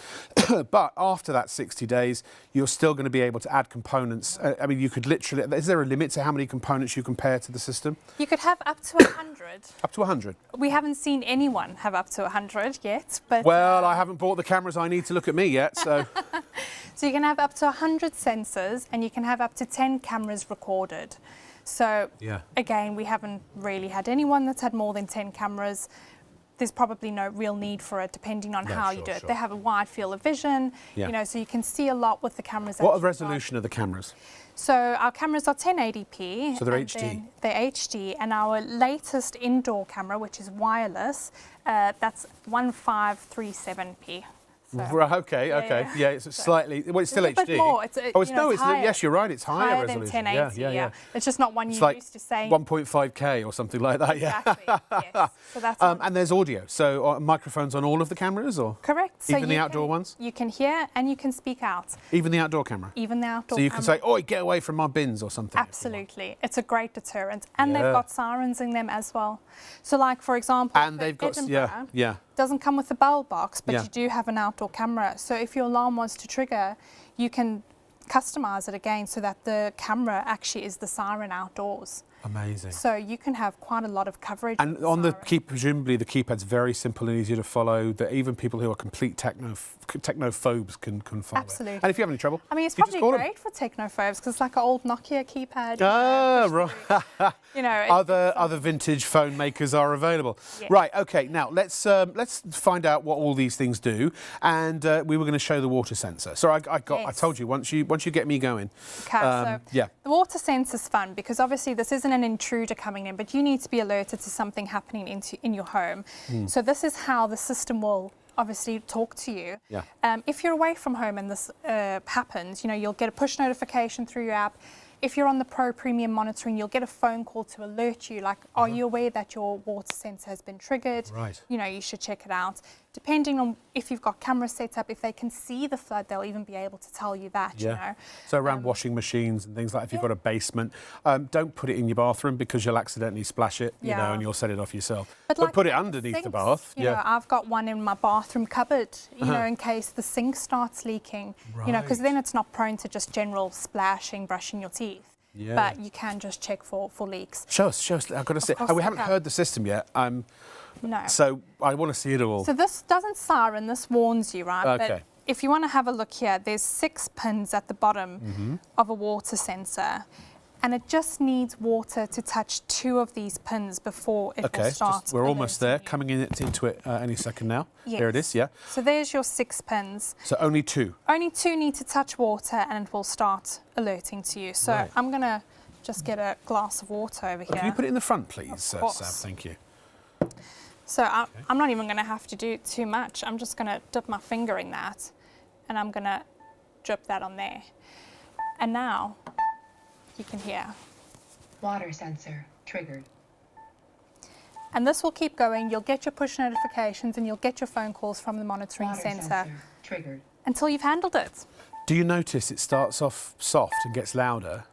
But after that 60 days, you're still going to be able to add components. I mean, you could literally, is there a limit to how many components you can pair to the system? You could have up to 100. Up to 100? We haven't seen anyone have up to 100 yet, but... Well, I haven't bought the cameras I need to look at me yet, so... So you can have up to 100 sensors, and you can have up to 10 cameras recorded. So, again, we haven't really had anyone that's had more than 10 cameras. There's probably no real need for it, depending on how you do it. They have a wide field of vision, you know, so you can see a lot with the cameras. What resolution are the cameras? So our cameras are 1080p. So they're HD? They're HD, and our latest indoor camera, which is wireless, that's 1537p. So, right, okay. Yeah, it's slightly, well, it's still HD. Bit more. It's higher. Yes, you're right, it's higher resolution. Than 1080, yeah. It's just not one you're used to saying. 1.5K or something like that, Exactly, yes. So that's and there's audio, so microphones on all of the cameras, or? Correct. So even the outdoor ones? You can hear and you can speak out. Even the outdoor camera? Even the outdoor camera. So you camera. can say, oi, get away from my bins or something. Absolutely. It's a great deterrent. And they've got sirens in them as well. So like, for example, and they've got, doesn't come with a bell box, but you do have an outdoor camera. So if your alarm wants to trigger, you can customize it again so that the camera actually is the siren outdoors. Amazing. So you can have quite a lot of coverage. And on the presumably the keypad's very simple and easy to follow, that even people who are complete technophobes can follow. Absolutely. It. And if you have any trouble, I mean, it's probably great for technophobes, because it's like an old Nokia keypad. Ah, right. You know, other vintage phone makers are available. Yeah. Right. Okay. Now let's find out what all these things do, and we were going to show the water sensor. So I told you once you get me going. Okay. So the water sensor's fun, because obviously this isn't an intruder coming in, but you need to be alerted to something happening in your home. So this is how the system will obviously talk to you. Yeah. If you're away from home and this happens, you know, you'll get a push notification through your app. If you're on the Pro Premium monitoring, you'll get a phone call to alert you, like, are you aware that your water sensor has been triggered? Right. You know, you should check it out. Depending on if you've got cameras set up, if they can see the flood, they'll even be able to tell you that, you know. So around washing machines and things like if you've got a basement, don't put it in your bathroom because you'll accidentally splash it, you know, and you'll set it off yourself. But like put it underneath the bath. You know, I've got one in my bathroom cupboard, you know, in case the sink starts leaking, you know, because then it's not prone to just general splashing, brushing your teeth. Yeah. But you can just check for leaks. Show us. I've got to see. We haven't heard the system yet. No. So I want to see it all. So this doesn't siren, this warns you, right? Okay. But if you want to have a look here, there's 6 pins at the bottom of a water sensor. And it just needs water to touch 2 of these pins before it will start. We're almost there, alerting you. coming into it any second now. Yes. There it is, yeah. So there's your 6 pins. So only 2. Only 2 need to touch water and it will start alerting to you. So Right. I'm going to just get a glass of water over here. Can you put it in the front, please, Of Sav? course. Thank you. So I'm not even going to have to do too much. I'm just going to dip my finger in that and I'm going to drip that on there. And now you can hear. Water sensor triggered. And this will keep going. You'll get your push notifications and you'll get your phone calls from the monitoring Water sensor triggered. until you've handled it. Do you notice it starts off soft and gets louder?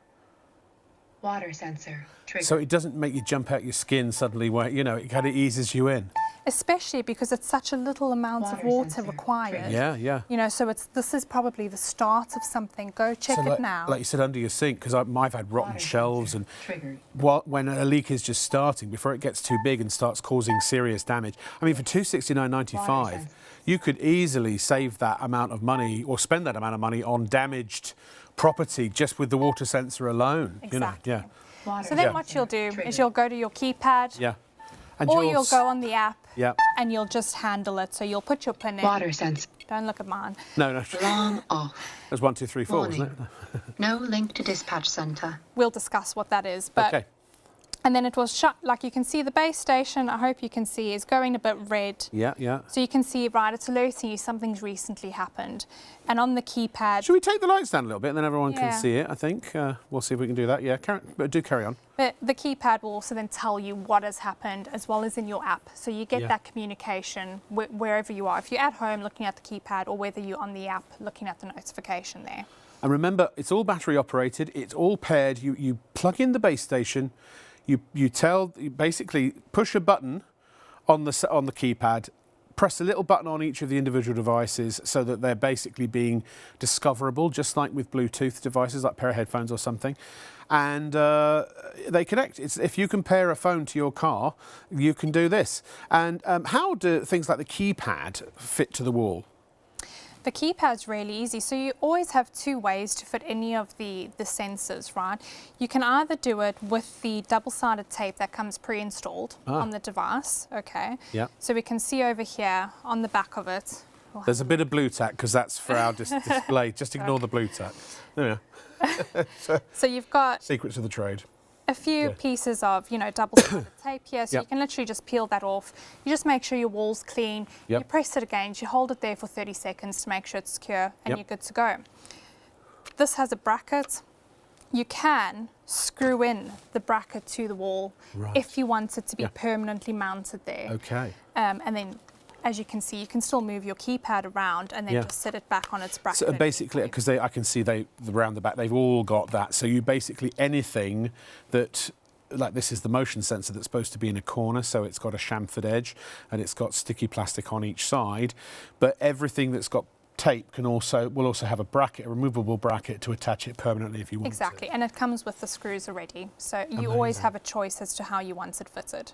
Water sensor triggered. So it doesn't make you jump out your skin suddenly, where, you know, it kind of eases you in. Especially because it's such a little amount of Water water sensor required. Yeah, yeah. You know, so this is probably the start of something. Go check So it now. like you said, under your sink, because I've had rotten Water shelves and sensor triggered. when a leak is just starting, before it gets too big and starts causing serious damage. I mean, for Water $269.95, sensor. you could easily save that amount of money or spend that amount of money on damaged property just with the water sensor alone. Exactly. You know, yeah, Water So then Yeah. what you'll do triggered. is you'll go to your keypad yeah. And or yours- you'll go on the app Yeah. and you'll just handle it. So you'll put your pin in. Water sensor Don't look at mine. No. long off. There's 1, 2, 3, 4, Warning. wasn't it? No link to dispatch center. We'll discuss what that is. But Okay. And then it was shut. Like you can see the base station, I hope you can see, is going a bit red. Yeah, yeah. So you can see, right, it's alerting you something's recently happened. And on the keypad, Should we take the lights down a little bit and then everyone can Yeah. see it, I think. We'll see if we can do that. Yeah, do carry on. the keypad will also then tell you what has happened as well as in your app. So you get Yeah. that communication wherever you are. If you're at home looking at the keypad or whether you're on the app looking at the notification there. And remember, it's all battery operated. It's all paired. You plug in the base station. You basically push a button on the keypad, press a little button on each of the individual devices so that they're basically being discoverable, just like with Bluetooth devices, like a pair of headphones or something. And they connect. If you compare a phone to your car, you can do this. And how do things like the keypad fit to the wall? The keypad's really easy. So you always have 2 ways to fit any of the sensors, right? You can either do it with the double-sided tape that comes pre-installed on the device, okay? Yeah. So we can see over here on the back of it. There's a bit of blue tack because that's for our display. Just ignore the blue tack. There we are. So you've got Secrets of the trade. a few pieces of, double-sided tape here, so Yep. you can literally just peel that off. You just make sure your wall's clean. Yep. You press it again, you hold it there for 30 seconds to make sure it's secure, and Yep. you're good to go. This has a bracket. You can screw in the bracket to the wall Right. if you want it to be Yeah. permanently mounted there. Okay. And then, as you can see, you can still move your keypad around and then Yeah. just sit it back on its bracket. So at any basically, point. because I can see around the back, they've all got that. So you basically anything that, like this is the motion sensor that's supposed to be in a corner, so it's got a chamfered edge and it's got sticky plastic on each side. But everything that's got tape will also have a bracket, a removable bracket to attach it permanently if you want Exactly, and it comes with the screws already. So you always have a choice as to how you want it fitted.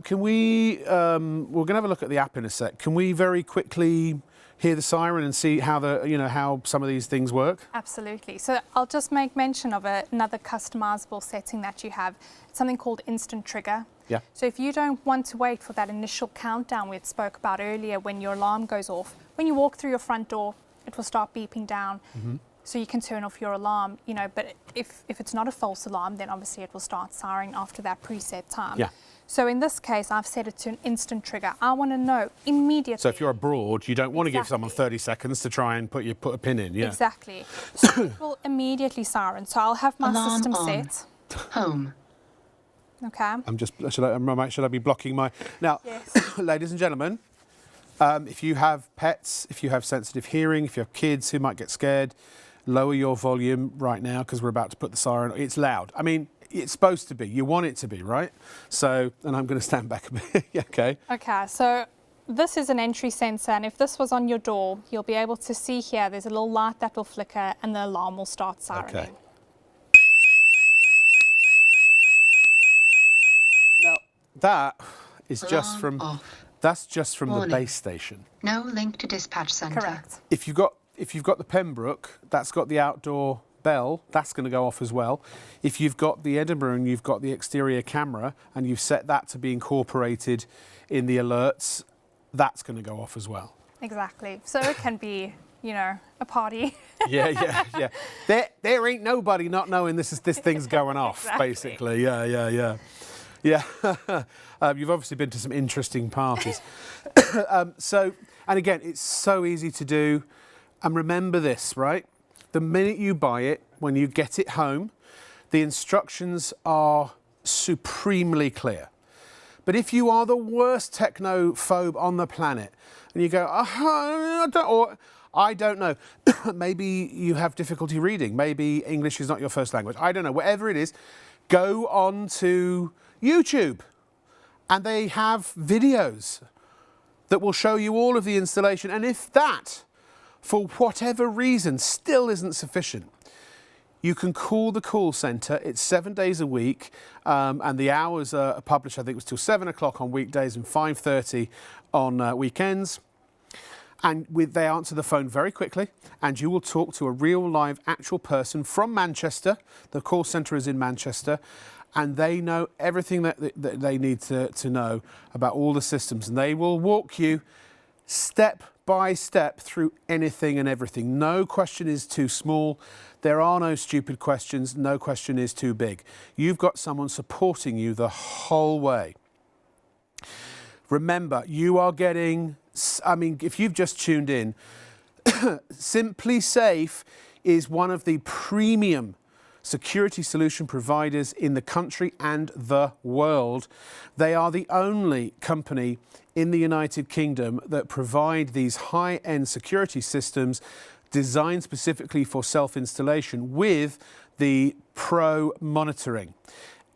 Can we? We're going to have a look at the app in a sec. Can we very quickly hear the siren and see how how some of these things work? Absolutely. So I'll just make mention of another customizable setting that you have. It's something called instant trigger. Yeah. So if you don't want to wait for that initial countdown we spoke about earlier when your alarm goes off, when you walk through your front door, it will start beeping down. So you can turn off your alarm, you know, but if it's not a false alarm, then obviously it will start sirening after that preset time. Yeah. So in this case, I've set it to an instant trigger. I want to know immediately. So if you're abroad, you don't want to give someone 30 seconds to try and put a pin in, yeah. Exactly. So it will immediately siren. So I'll have my Alarm system on. set. Home. Okay. Should I be blocking my... Now, Yes. ladies and gentlemen, if you have pets, if you have sensitive hearing, if you have kids who might get scared, lower your volume right now because we're about to put the siren. It's loud. I mean, it's supposed to be. You want it to be, right? So, and I'm going to stand back a bit. Yeah, okay. Okay, so this is an entry sensor, and if this was on your door, you'll be able to see here, there's a little light that will flicker and the alarm will start sirening. Okay. Now, that is just Alarm from... off. That's just from the Warning. base station. No link to dispatch center. Correct. If you've got the Pembroke, that's got the outdoor bell, that's going to go off as well. If you've got the Edinburgh and you've got the exterior camera and you've set that to be incorporated in the alerts, that's going to go off as well. Exactly. So it can be, you know, a party. Yeah. There ain't nobody not knowing this thing's going off, Exactly. basically. Yeah. You've obviously been to some interesting parties. And again, it's so easy to do. And remember this, right? The minute you buy it, when you get it home, the instructions are supremely clear. But if you are the worst technophobe on the planet and you go, I don't know, maybe you have difficulty reading, maybe English is not your first language, I don't know, whatever it is, go on to YouTube and they have videos that will show you all of the installation. And if that, for whatever reason, still isn't sufficient, you can call the call centre. It's 7 days a week, and the hours are published, I think it was till 7 o'clock on weekdays and 5:30 on weekends. And they answer the phone very quickly, and you will talk to a real live actual person from Manchester. The call centre is in Manchester, and they know everything that they need to know about all the systems, and they will walk you step by step through anything and everything. No question is too small. There are no stupid questions. No question is too big. You've got someone supporting you the whole way. Remember, you are getting, I mean, if you've just tuned in, SimpliSafe is one of the premium security solution providers in the country and the world. They are the only company in the United Kingdom that provide these high-end security systems designed specifically for self-installation with the pro monitoring.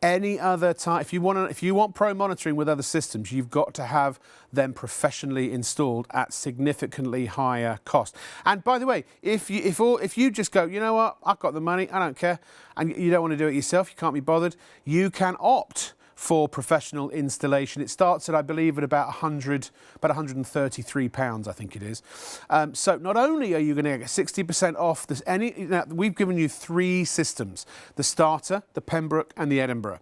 Any other time, if you want pro monitoring with other systems, you've got to have them professionally installed at significantly higher cost. And by the way, if you just go, you know what, I've got the money, I don't care, and you don't want to do it yourself, you can't be bothered, you can opt for professional installation. It starts at, I believe, at about £133, I think it is. So not only are you going to get 60% off this, we've given you 3 systems: the starter, the Pembroke, and the Edinburgh.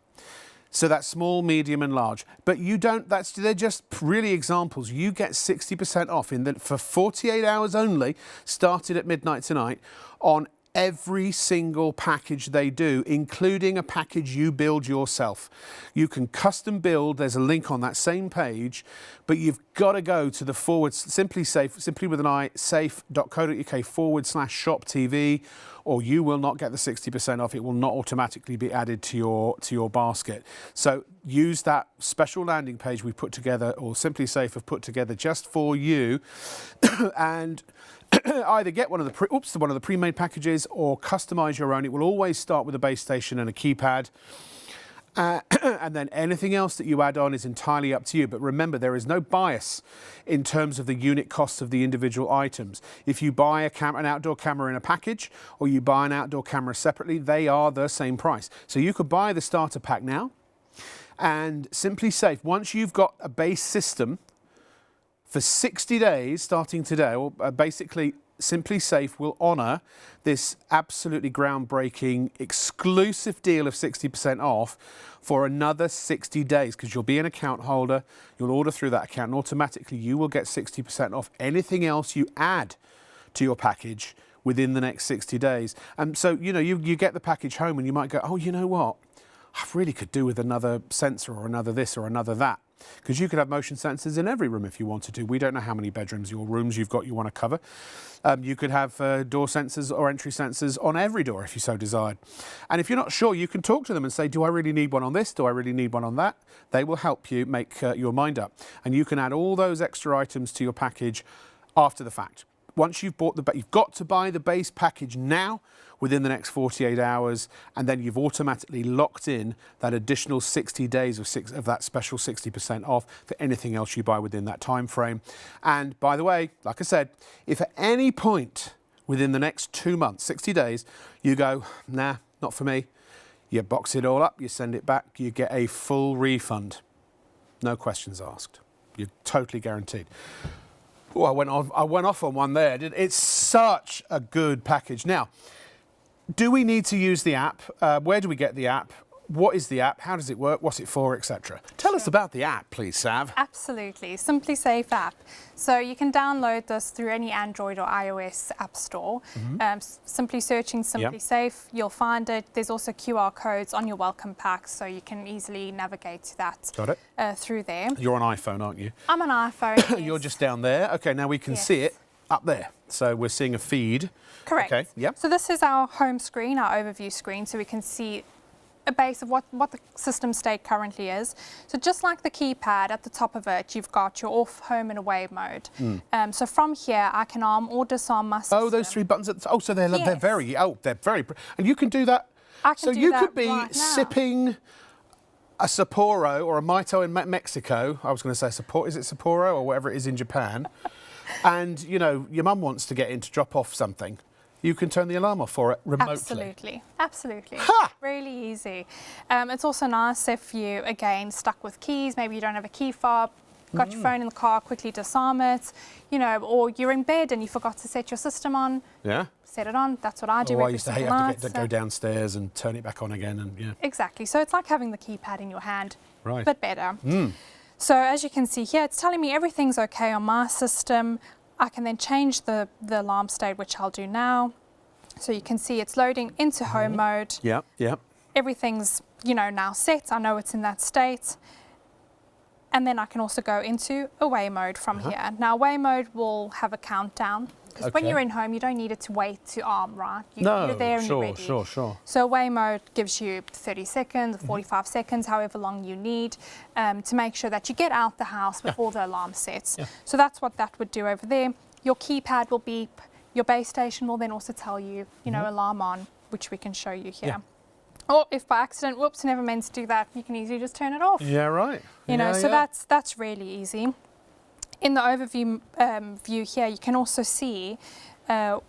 So that's small, medium, and large. But you don't. They're just really examples. You get 60% off for 48 hours only, started at midnight tonight, on every single package they do, including a package you build yourself. You can custom build, there's a link on that same page, but you've got to go to the SimpliSafe, simply with an I, safe.co.uk/shop TV, or you will not get the 60% off. It will not automatically be added to your basket. So use that special landing page we put together, or SimpliSafe have put together just for you, and either get one of the pre-made packages or customise your own. It will always start with a base station and a keypad. And then anything else that you add on is entirely up to you. But remember, there is no bias in terms of the unit costs of the individual items. If you buy an outdoor camera in a package, or you buy an outdoor camera separately, they are the same price. So you could buy the starter pack now, and SimpliSafe, once you've got a base system, for 60 days, starting today, or basically SimpliSafe will honour this absolutely groundbreaking exclusive deal of 60% off for another 60 days, because you'll be an account holder, you'll order through that account, and automatically you will get 60% off anything else you add to your package within the next 60 days. And so, you know, you get the package home and you might go, oh, you know what? I really could do with another sensor or another this or another that. Because you could have motion sensors in every room if you wanted to. We don't know how many bedrooms or rooms you've got you want to cover. You could have door sensors or entry sensors on every door if you so desired. And if you're not sure, you can talk to them and say, do I really need one on this? Do I really need one on that? They will help you make your mind up. And you can add all those extra items to your package after the fact. Once you've bought you've got to buy the base package now within the next 48 hours, and then you've automatically locked in that additional 60 days of that special 60% off for anything else you buy within that time frame. And by the way, like I said, if at any point within the next 2 months, 60 days, you go, nah, not for me, you box it all up, you send it back, you get a full refund. No questions asked. You're totally guaranteed. Oh, I went off on one there. It's such a good package. Now, do we need to use the app? Where do we get the app? What is the app? How does it work? What's it for, etc.? Tell us about the app, please, Sav. Absolutely. SimpliSafe app. So you can download this through any Android or iOS app store. Simply searching SimpliSafe, you'll find it. There's also QR codes on your welcome pack, so you can easily navigate to that. Got it. Through there. You're on iPhone, aren't you? I'm on iPhone. Yes. You're just down there. Okay, now we can see it up there. So we're seeing a feed. Correct. Okay, yep. So this is our home screen, our overview screen, so we can see a base of what the system state currently is. So just like the keypad, at the top of it, you've got your off, home and away mode. So from here, I can arm or disarm my system. Oh, those three buttons. So they're very, and you can do that. I can so do you that could be right now. sipping a Sapporo or a Mito in Mexico. I was going to say Sapporo. Is it Sapporo or whatever it is in Japan? And, you know, your mum wants to get in to drop off something. You can turn the alarm off for it remotely. Absolutely, absolutely. Ha! Really easy. It's also nice if you, again, stuck with keys, maybe you don't have a key fob, got your phone in the car, quickly disarm it, you know, or you're in bed and you forgot to set your system on. Yeah. Set it on. That's what I do. I used to hate having to go downstairs and turn it back on again, and Exactly. So it's like having the keypad in your hand, right? But better. So as you can see here, it's telling me everything's okay on my system. I can then change the alarm state, which I'll do now. So you can see it's loading into home mode. Yep, yep. Everything's, you know, now set. I know it's in that state. And then I can also go into away mode from here. Now, away mode will have a countdown. Because when you're in home, you don't need it to wait to arm, right? You're there and you're ready. Sure. So away mode gives you 30 seconds, 45 seconds, however long you need, to make sure that you get out the house before the alarm sets. So that's what that would do over there. Your keypad will beep. Your base station will then also tell you, you know, alarm on, which we can show you here. Or if by accident, whoops, never meant to do that, you can easily just turn it off. Yeah, right. You know, so that's really easy. In the overview view here, you can also see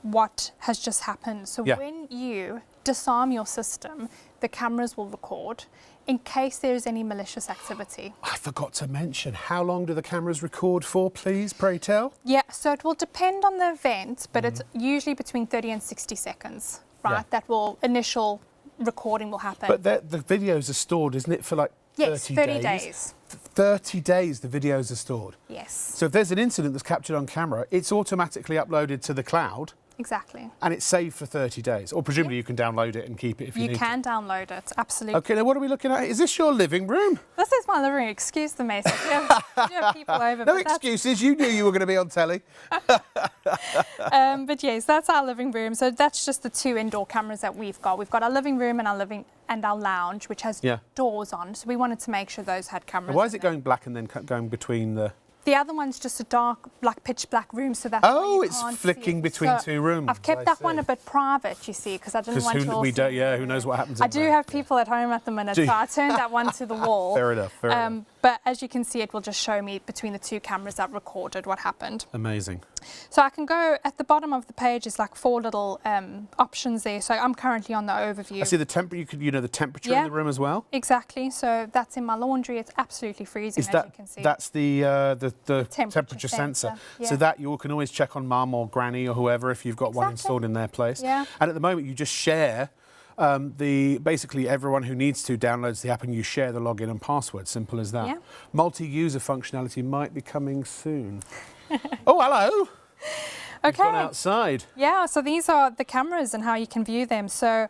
what has just happened. So when you disarm your system, the cameras will record in case there is any malicious activity. I forgot to mention, how long do the cameras record for, please, pray tell? Yeah, so it will depend on the event, but it's usually between 30 and 60 seconds, right? That initial recording will happen. But the videos are stored, isn't it, for like 30 days? 30 days the videos are stored. Yes. So if there's an incident that's captured on camera, it's automatically uploaded to the cloud. Exactly. And it's saved for 30 days. Or presumably you can download it and keep it if you need to. You can download it, absolutely. Okay, now what are we looking at? Is this your living room? This is my living room. Excuse the mess. You have people over. No excuses. You knew you were going to be on telly. But yes, that's our living room. So that's just the two indoor cameras that we've got. We've got our living room and our lounge, which has doors on. So we wanted to make sure those had cameras. And why is it going black and then going between the... The other one's just a dark, pitch black room, so that's it's flicking between two rooms. I've kept that one a bit private, you see, because I didn't want to. Who knows what happens? I do have people at home at the minute, so I turned that one to the wall. Fair enough. But as you can see, it will just show me between the two cameras that recorded what happened. Amazing. So I can go at the bottom of the page is like 4 little options there. So I'm currently on the overview. I see the temperature. You know the temperature in the room as well. Exactly. So that's in my laundry. It's absolutely freezing, as you can see. That's the temperature sensor. So that you can always check on mum or granny or whoever if you've got one installed in their place. And at the moment you just share basically everyone who needs to downloads the app and you share the login and password. Simple as that. Multi-user functionality might be coming soon. Oh, hello. You've gone outside. Yeah, so these are the cameras and how you can view them. So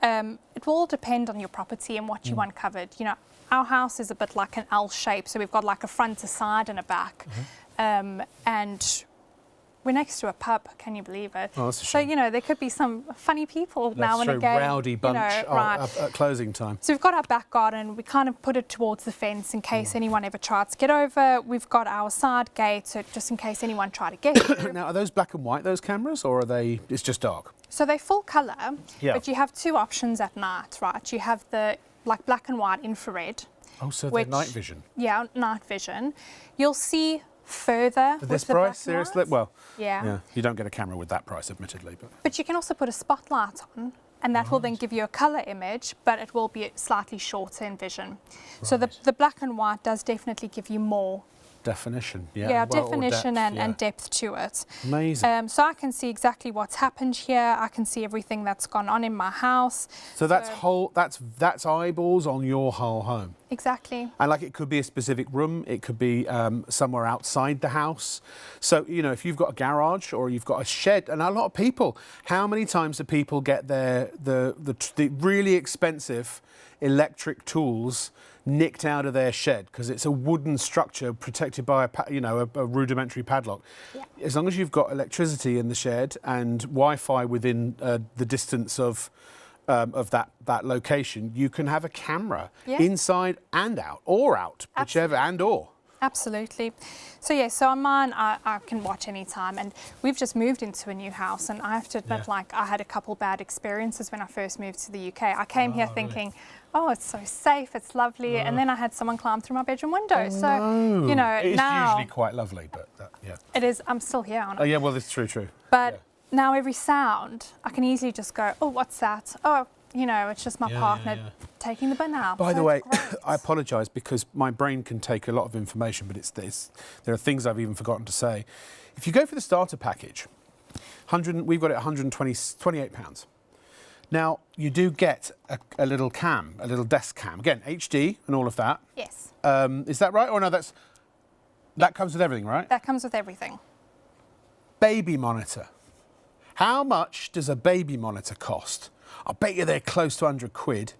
it will all depend on your property and what you want covered. You know, our house is a bit like an L shape, so we've got like a front, a side and a back. And we're next to a pub, can you believe it? Oh, that's a so, shame. you know, there could be some funny people now and again. Rowdy bunch at closing time. So we've got our back garden, we kind of put it towards the fence in case anyone ever tried to get over. We've got our side gate, so just in case anyone tried to get through. Now, are those black and white, those cameras, or are they, it's just dark? So they're full colour, Yeah. but you have two options at night, right? You have the like black and white infrared. Oh, so they're night vision. Yeah, night vision. You'll see further For with this the price, black and seriously? white. Well, Yeah. you don't get a camera with that price, admittedly. But you can also put a spotlight on, and that will then give you a colour image, but it will be slightly shorter in vision. So the black and white does definitely give you more. Definition, Yeah, well, or definition depth, and depth to it. Amazing. So I can see exactly what's happened here. I can see everything that's gone on in my house. So that's eyeballs on your whole home. Exactly. And like it could be a specific room, it could be somewhere outside the house. So, you know, if you've got a garage or you've got a shed, and a lot of people, how many times do people get the really expensive electric tools nicked out of their shed because it's a wooden structure protected by a rudimentary padlock? Yeah. As long as you've got electricity in the shed and Wi-Fi within the distance of that location, you can have a camera inside and out, or out, whichever, and or. Absolutely. So yeah, so on mine, I can watch any time, and we've just moved into a new house, and I have to admit, like, I had a couple bad experiences when I first moved to the UK. I came here thinking, oh, it's so safe, it's lovely, and then I had someone climb through my bedroom window. You know, It's now usually quite lovely, but it is. I'm still here on it. Oh yeah, well, it's true. But now every sound, I can easily just go, oh, what's that? Oh, you know, it's just my partner taking the bin out. By So the way, it's great. I apologise because my brain can take a lot of information, but there are things I've even forgotten to say. If you go for the starter package, we've got it £128. Now, you do get a little cam, a little desk cam. Again, HD and all of that. Yes. Is that right? Or no, that comes with everything, right? That comes with everything. Baby monitor. How much does a baby monitor cost? I bet you they're close to 100 quid.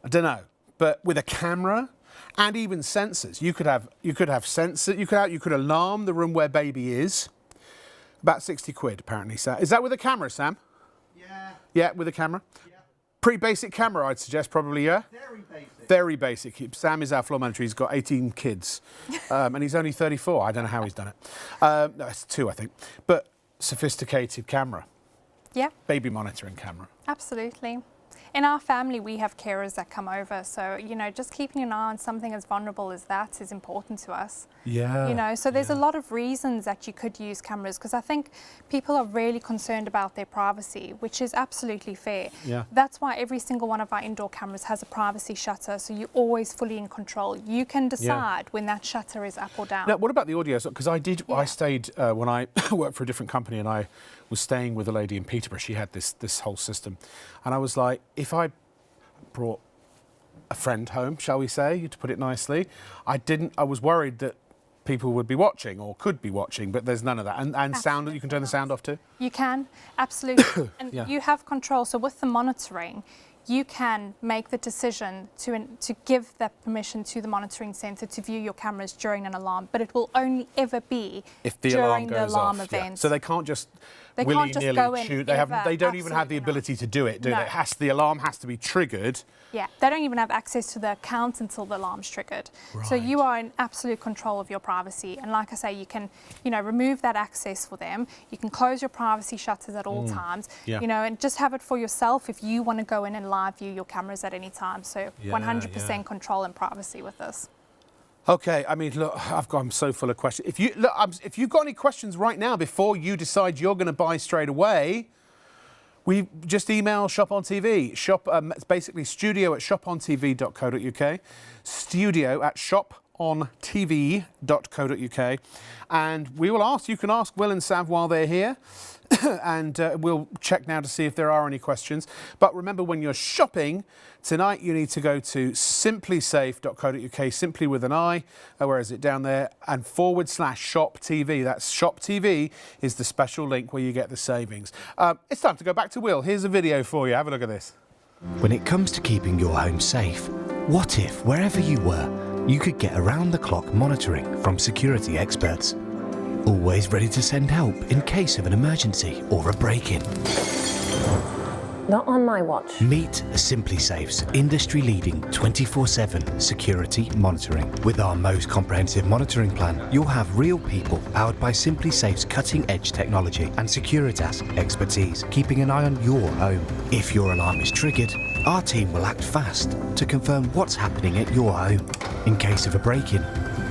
I don't know. But with a camera and even sensors, you could have sensors. You could alarm the room where baby is. About 60 quid, apparently. Sam. Is that with a camera, Sam? Yeah. Yeah, with a camera? Yeah. Pretty basic camera, I'd suggest, probably, yeah? Very basic. Very basic. Sam is our floor manager. He's got 18 kids. And he's only 34. I don't know how he's done it. No, it's 2, I think. But sophisticated camera. Yeah. Baby monitoring camera. Absolutely. In our family, we have carers that come over. So, you know, just keeping an eye on something as vulnerable as that is important to us. Yeah. You know, so there's a lot of reasons that you could use cameras, because I think people are really concerned about their privacy, which is absolutely fair. Yeah. That's why every single one of our indoor cameras has a privacy shutter, so you're always fully in control. You can decide when that shutter is up or down. Now, what about the audio? Because I stayed when I worked for a different company, and I was staying with a lady in Peterborough. She had this whole system, and I was like, if I brought a friend home, shall we say, to put it nicely, I was worried that people would be watching or could be watching, but there's none of that. And sound, you can turn the sound off too? You can, absolutely. And Yeah. you have control. So with the monitoring, you can make the decision to give that permission to the monitoring centre to view your cameras during an alarm, but it will only ever be If the alarm during goes the alarm off, yeah. event. So they can't just They can't just willy-nilly go in shoot. ever, They don't even have the absolutely not. ability to do it, do No. they? The alarm has to be triggered. Yeah, they don't even have access to the account until the alarm's triggered. So you are in absolute control of your privacy. And like I say, you can, you know, remove that access for them. You can close your privacy shutters at all times, Yeah. you know, and just have it for yourself if you want to go in and live view your cameras at any time. So 100% control and privacy with this. Okay, I mean, look, I'm so full of questions. If you've got any questions right now before you decide you're going to buy straight away, we just email Shop on TV. It's basically studio@shopontv.co.uk. Studio@shopontv.co.uk. shopontv.co.uk, and we will ask, you can ask Will and Sav while they're here, and we'll check now to see if there are any questions. But remember, when you're shopping tonight, you need to go to simplisafe.co.uk, simply with an I, where is it, down there, and /shop TV. That's Shop TV is the special link where you get the savings. It's time to go back to Will. Here's a video for you. Have a look at this. When it comes to keeping your home safe, what if, wherever you were, you could get around-the-clock monitoring from security experts? Always ready to send help in case of an emergency or a break-in. Not on my watch. Meet SimpliSafe's industry-leading 24/7 security monitoring. With our most comprehensive monitoring plan, you'll have real people powered by SimpliSafe's cutting-edge technology and Securitas expertise, keeping an eye on your home. If your alarm is triggered, our team will act fast to confirm what's happening at your home. In case of a break-in,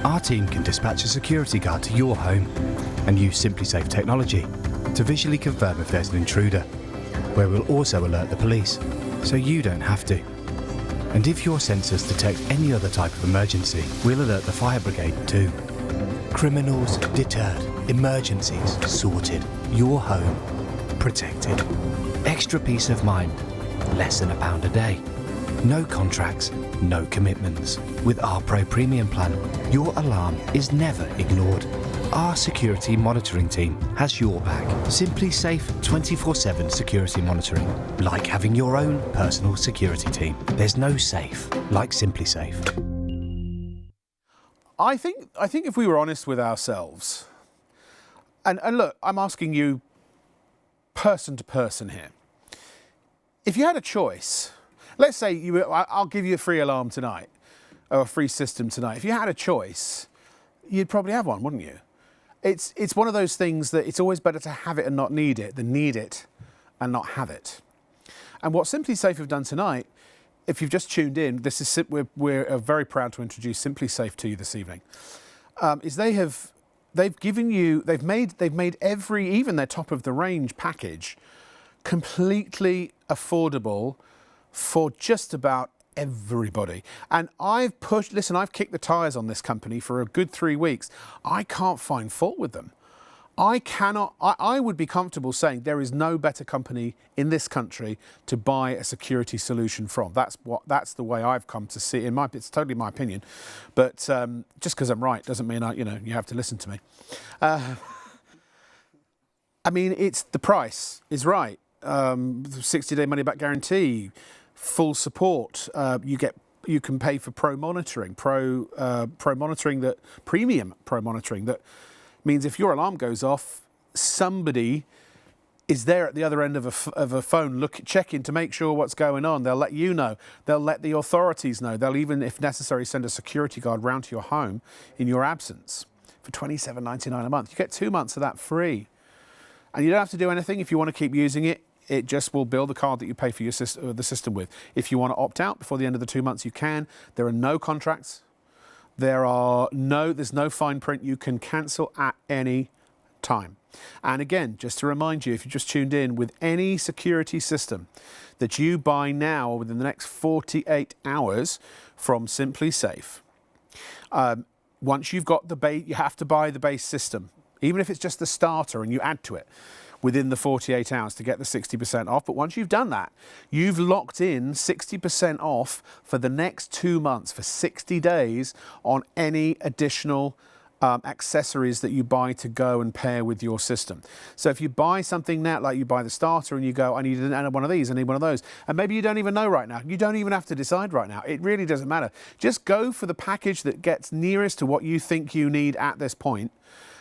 our team can dispatch a security guard to your home and use SimpliSafe technology to visually confirm if there's an intruder, where we'll also alert the police, so you don't have to. And if your sensors detect any other type of emergency, we'll alert the fire brigade too. Criminals deterred, emergencies sorted, your home protected. Extra peace of mind, less than £1 a day. No contracts, no commitments. With our Pro Premium plan, your alarm is never ignored. Our security monitoring team has your back. SimpliSafe 24/7 security monitoring. Like having your own personal security team. There's no safe like SimpliSafe. I think if we were honest with ourselves, and look, I'm asking you person to person here. If you had a choice, let's say I'll give you a free alarm tonight, or a free system tonight. If you had a choice, you'd probably have one, wouldn't you? It's one of those things that it's always better to have it and not need it than need it and not have it. And what SimpliSafe have done tonight, if you've just tuned in, we're very proud to introduce SimpliSafe to you this evening. Is they've made even their top of the range package completely affordable for just about everybody. And I've kicked the tyres on this company for a good 3 weeks. I can't find fault with them. I would be comfortable saying there is no better company in this country to buy a security solution from. That's the way I've come to see it. It's totally my opinion, but just because I'm right doesn't mean you have to listen to me. I mean, the price is right. 60-day money-back guarantee, full support. You can pay for premium pro monitoring that means if your alarm goes off, somebody is there at the other end of a phone checking to make sure what's going on. They'll let you know. They'll let the authorities know. They'll even, if necessary, send a security guard round to your home in your absence for £27.99 a month. You get 2 months of that free. And you don't have to do anything if you want to keep using it. It just will bill the card that you pay for the system with. If you want to opt out before the end of the 2 months, you can. There are no contracts. There's no fine print. You can cancel at any time. And again, just to remind you, if you just tuned in, with any security system that you buy now or within the next 48 hours from SimpliSafe, once you've got the base, you have to buy the base system, even if it's just the starter and you add to it within the 48 hours to get the 60% off. But once you've done that, you've locked in 60% off for the next 2 months, for 60 days, on any additional accessories that you buy to go and pair with your system. So if you buy something now, like you buy the starter and you go, I need one of these, I need one of those, and maybe you don't even know right now, you don't even have to decide right now. It really doesn't matter. Just go for the package that gets nearest to what you think you need at this point.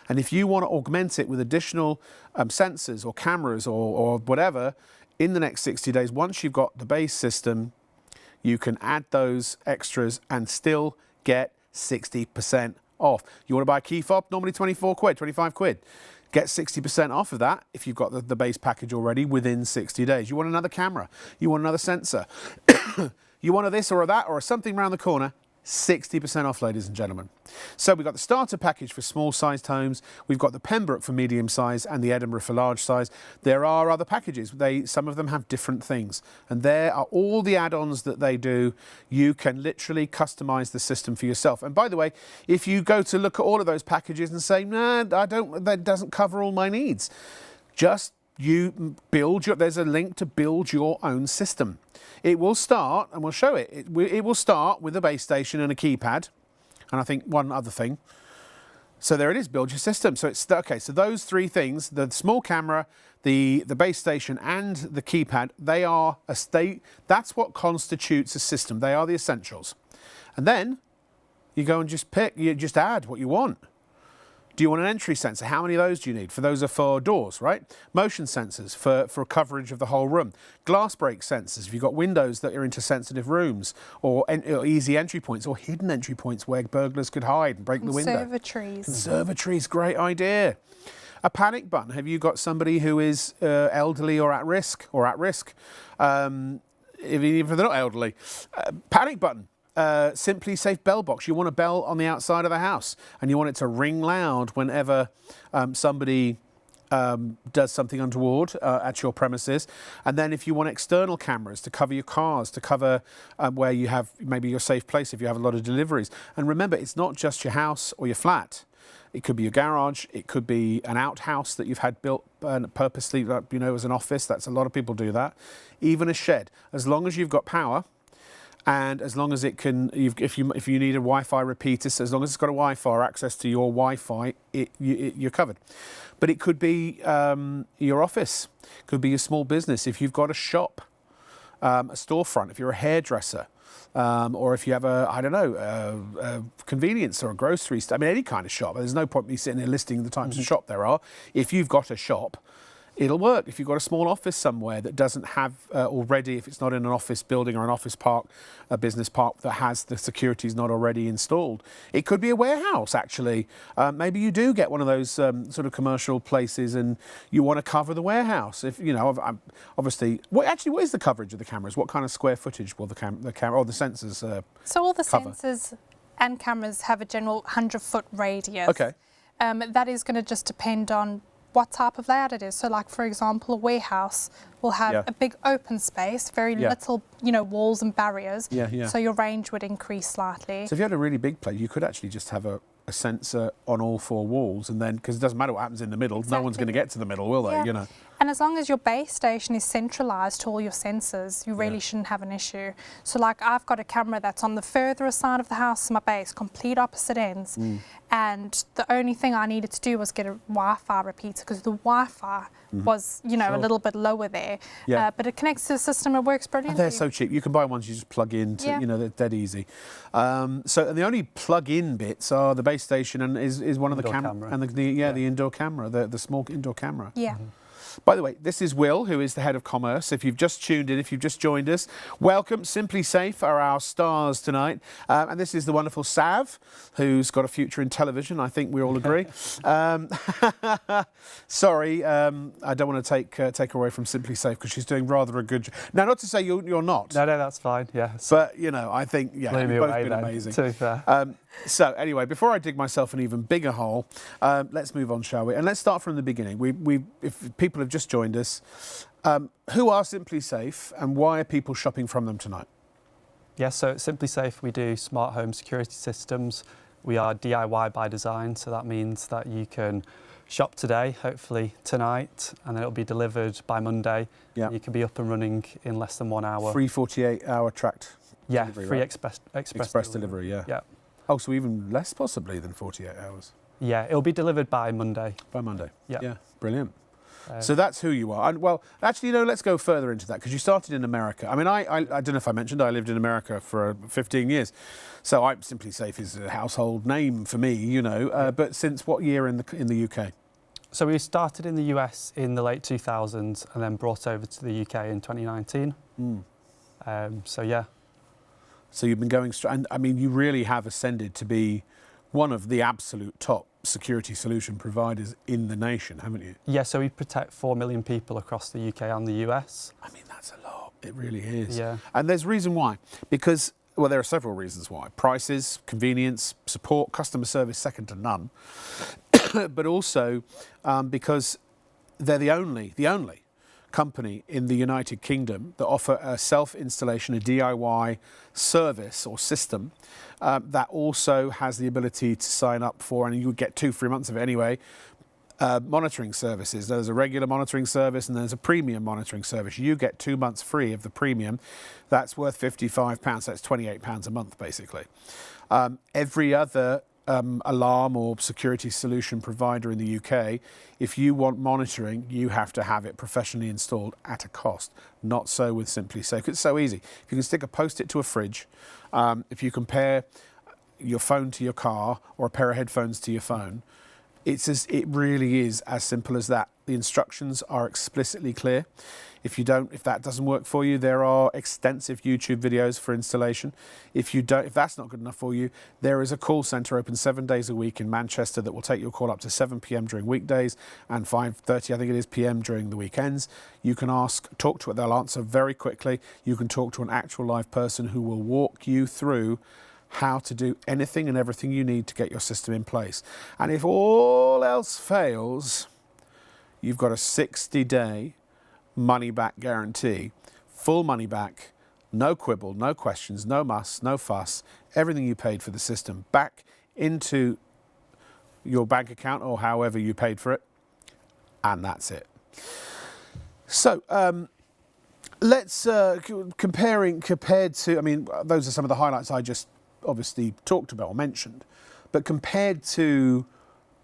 And if you want to augment it with additional sensors or cameras or whatever in the next 60 days, once you've got the base system, you can add those extras and still get 60% off. You want to buy a key fob, normally 24 quid, 25 quid. Get 60% off of that if you've got the base package already within 60 days. You want another camera, you want another sensor, you want a this or a that or something around the corner, 60% off, ladies and gentlemen. So we've got the starter package for small-sized homes. We've got the Pembroke for medium size and the Edinburgh for large size. There are other packages. Some of them have different things. And there are all the add-ons that they do. You can literally customise the system for yourself. And by the way, if you go to look at all of those packages and say, nah, that doesn't cover all my needs, just there's a link to build your own system. It will start, and we'll show it. It will start with a base station and a keypad, and I think one other thing. So there it is, build your system. So it's okay. So those three things: the small camera, the base station, and the keypad. That's what constitutes a system. They are the essentials. And then you go and you just add what you want. Do you want an entry sensor? How many of those do you need? For those are for doors, right? Motion sensors for coverage of the whole room. Glass break sensors if you've got windows that are into sensitive rooms, or easy entry points or hidden entry points where burglars could hide and break the window. Conservatories. Conservatories, great idea. A panic button. Have you got somebody who is elderly or at risk? Even if they're not elderly. Panic button. SimpliSafe bell box. You want a bell on the outside of the house and you want it to ring loud whenever somebody does something untoward at your premises. And then if you want external cameras to cover your cars, to cover where you have maybe your safe place if you have a lot of deliveries. And remember, it's not just your house or your flat. It could be your garage. It could be an outhouse that you've had built purposely, as an office. That's a lot of people do that. Even a shed. As long as you've got power, and as long as it can, if you need a Wi-Fi repeater, so as long as it's got a Wi-Fi or access to your Wi-Fi, you're covered. But it could be your office, could be your small business. If you've got a shop, a storefront, if you're a hairdresser, or if you have a convenience or a grocery store. I mean, any kind of shop. There's no point me sitting here listing the types of shop there are. If you've got a shop, it'll work. If you've got a small office somewhere that doesn't have already, if it's not in an office building or an office park, a business park that has the securities not already installed. It could be a warehouse, actually. Maybe you do get one of those sort of commercial places and you want to cover the warehouse. If obviously, what is the coverage of the cameras? What kind of square footage will the camera or the sensors So all the cover? sensors and cameras have a general 100-foot radius. Okay. That is going to just depend on what type of layout it is. So like, for example, a warehouse will have a big open space, very little, walls and barriers. So your range would increase slightly. So if you had a really big place, you could actually just have a sensor on all four walls, and then, because it doesn't matter what happens in the middle, no one's going to get to the middle, will they? And as long as your base station is centralised to all your sensors, you really shouldn't have an issue. So like, I've got a camera that's on the further side of the house to my base, complete opposite ends. And the only thing I needed to do was get a Wi-Fi repeater, because the Wi-Fi was, a little bit lower there. But it connects to the system, it works brilliantly. They're so cheap. You can buy ones you just plug in to, they're dead easy. So the only plug-in bits are the base station and is one of the camera and the indoor camera, the small indoor camera. By the way, this is Will, who is the head of commerce. If you've just tuned in, if you've just joined us, welcome. SimpliSafe are our stars tonight. And this is the wonderful Sav, who's got a future in television, I think we all agree. Sorry, I don't want to take her away from SimpliSafe because she's doing rather a good job. Now, not to say you're not. No, that's fine, yeah. But, I think, you've both been amazing. To be fair. So, anyway, before I dig myself an even bigger hole, let's move on, shall we? And let's start from the beginning. If people have just joined us, who are SimpliSafe and why are people shopping from them tonight? Yeah, so at SimpliSafe, we do smart home security systems. We are DIY by design, so that means that you can shop today, hopefully tonight, and then it'll be delivered by Monday. You can be up and running in less than 1 hour. Free 48-hour tracked delivery, free right? express delivery, yeah. Oh, so even less possibly than 48 hours? Yeah, it'll be delivered by Monday. By Monday? Yeah. Brilliant. So that's who you are. And, well, actually, let's go further into that, because you started in America. I mean, I don't know if I mentioned, I lived in America for 15 years. So SimpliSafe is a household name for me, But since what year in the UK? So we started in the US in the late 2000s and then brought over to the UK in 2019. So you've been going straight, and I mean, you really have ascended to be one of the absolute top security solution providers in the nation, haven't you? Yeah, so we protect 4 million people across the UK and the US. I mean, that's a lot. It really is. Yeah. And there's reason why. Because Well, there are several reasons why. Prices, convenience, support, customer service second to none. But also because they're the only company in the United Kingdom that offer a self-installation, a DIY service or system that also has the ability to sign up for, and you would get 2 free months of it anyway, monitoring services. There's a regular monitoring service and there's a premium monitoring service. You get 2 months free of the premium. That's worth £55. That's £28 a month, basically. Every other alarm or security solution provider in the UK, if you want monitoring, you have to have it professionally installed at a cost. Not so with SimpliSafe. It's so easy. If you can stick a post-it to a fridge, if you compare your phone to your car or a pair of headphones to your phone, it really is as simple as that. The instructions are explicitly clear. If that doesn't work for you, there are extensive YouTube videos for installation. If that's not good enough for you, there is a call centre open 7 days a week in Manchester that will take your call up to 7 p.m. during weekdays and 5:30, I think it is, p.m. during the weekends. You can talk to it, they'll answer very quickly. You can talk to an actual live person who will walk you through how to do anything and everything you need to get your system in place. And if all else fails, you've got a 60-day money-back guarantee. Full money back, no quibble, no questions, no muss, no fuss. Everything you paid for the system back into your bank account or however you paid for it, and that's it. So, let's compared to, I mean, those are some of the highlights I just obviously talked about or mentioned, but compared to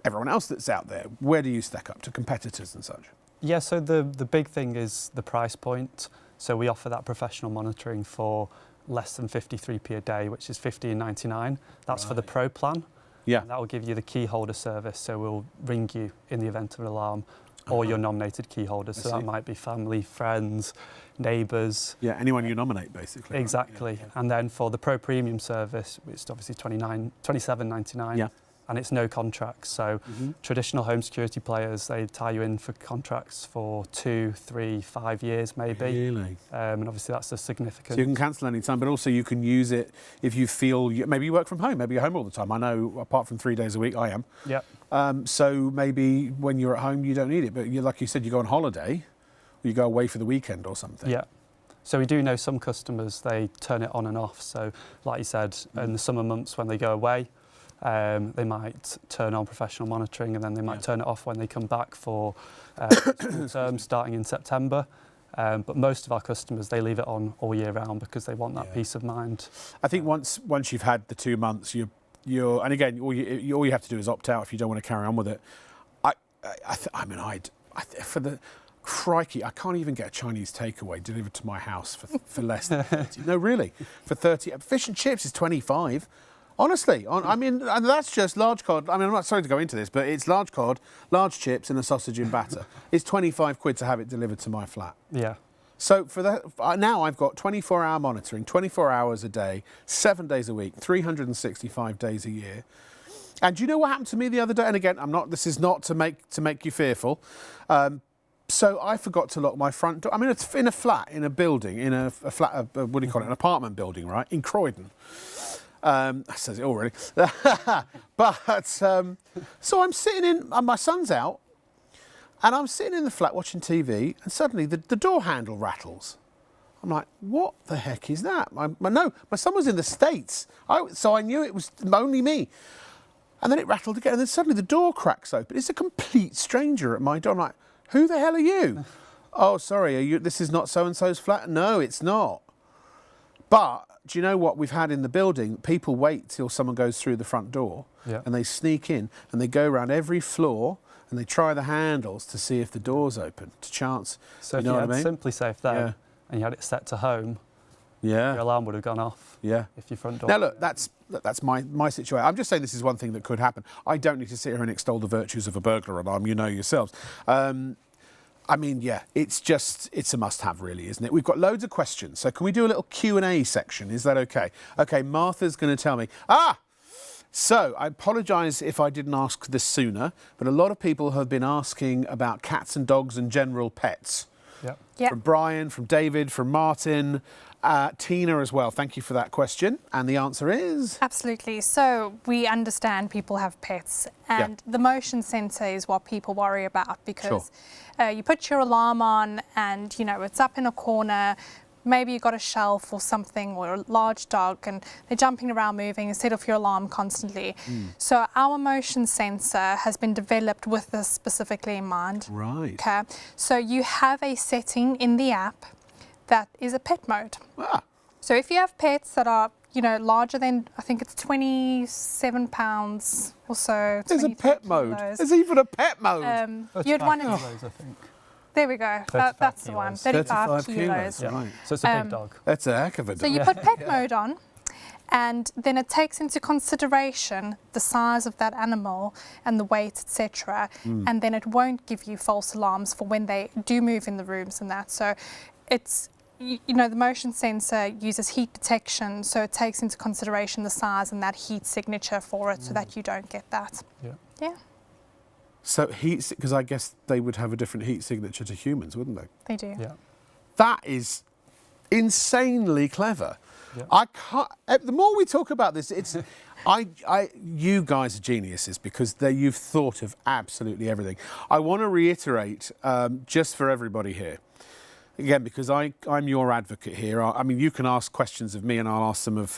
everyone else that's out there, where do you stack up to competitors and such? Yeah, so the big thing is the price point. So we offer that professional monitoring for less than 53p a day, which is £15.99. That's for the Pro plan. Yeah. And that will give you the key holder service, so we'll ring you in the event of an alarm, or your nominated key holders. So that might be family, friends, neighbours. Yeah, anyone you nominate, basically. Exactly. Right? Yeah. And then for the Pro Premium service, it's obviously £27.99. Yeah. And it's no contracts. So traditional home security players, they tie you in for contracts for 2, 3, 5 years maybe. Really? And obviously that's a significant... So you can cancel any time, but also you can use it if you feel... Maybe you work from home, maybe you're home all the time. I know, apart from 3 days a week, I am. Yeah. So maybe when you're at home, you don't need it. But like you said, you go on holiday, or you go away for the weekend or something. Yeah. So we do know some customers, they turn it on and off. So like you said, in the summer months when they go away, they might turn on professional monitoring and then they might turn it off when they come back for school term starting in September. But most of our customers, they leave it on all year round because they want that peace of mind. I think once you've had the 2 months, you're and again, all you have to do is opt out if you don't want to carry on with it. For the crikey, I can't even get a Chinese takeaway delivered to my house for less than 30. No, really, for 30. Fish and chips is 25. Honestly, I mean, and that's just large cod. I mean, I'm not sorry to go into this, but it's large cod, large chips and a sausage in batter. It's 25 quid to have it delivered to my flat. Yeah. So for that, now I've got 24-hour monitoring, 24 hours a day, 7 days a week, 365 days a year. And do you know what happened to me the other day? And again, this is not to make you fearful. So I forgot to lock my front door. I mean, it's in a flat, in a building, in a flat, what do you call it, an apartment building, right, in Croydon. That says it all, really. But, so I'm sitting in, my son's out, and I'm sitting in the flat watching TV, and suddenly the door handle rattles. I'm like, what the heck is that? No, my son was in the States, so I knew it was only me. And then it rattled again, and then suddenly the door cracks open. It's a complete stranger at my door. I'm like, who the hell are you? Oh, sorry, this is not so-and-so's flat? No, it's not. But do you know what we've had in the building? People wait till someone goes through the front door and they sneak in and they go around every floor and they try the handles to see if the door's open, to chance. So you know if you what had I mean? SimpliSafe there and you had it set to home, your alarm would have gone off if your front door... Now look, that's my situation. I'm just saying this is one thing that could happen. I don't need to sit here and extol the virtues of a burglar alarm, you know yourselves. I mean, yeah, it's a must-have, really, isn't it? We've got loads of questions, so can we do a little Q&A section? Is that okay? Okay, Martha's going to tell me. So I apologise if I didn't ask this sooner, but a lot of people have been asking about cats and dogs and general pets. Yeah. Yeah. From Brian, from David, from Martin. Tina as well, thank you for that question. And the answer is? Absolutely. So we understand people have pets, and the motion sensor is what people worry about because you put your alarm on and, you know, it's up in a corner. Maybe you've got a shelf or something or a large dog and they're jumping around moving instead of your alarm constantly. So our motion sensor has been developed with this specifically in mind. Right. Okay. So you have a setting in the app that is a pet mode. Ah. So if you have pets that are, you know, larger than, I think it's 27 pounds or so. There's a pet mode. There's even a pet mode. You'd want to. kilos, I think. There we go. That's the one. 35 kilos. Right. So it's a big dog. That's a heck of a dog. So you put pet mode on, and then it takes into consideration the size of that animal and the weight, etc. And then it won't give you false alarms for when they do move in the rooms and that. So it's, you know, the motion sensor uses heat detection, so it takes into consideration the size and that heat signature for it so that you don't get that. Yeah. So heat, because I guess they would have a different heat signature to humans, wouldn't they? They do. Yeah. That is insanely clever. Yeah. I can't. The more we talk about this, it's. You guys are geniuses because you've thought of absolutely everything. I want to reiterate, just for everybody here, again, because I'm your advocate here. I mean, you can ask questions of me and I'll ask some of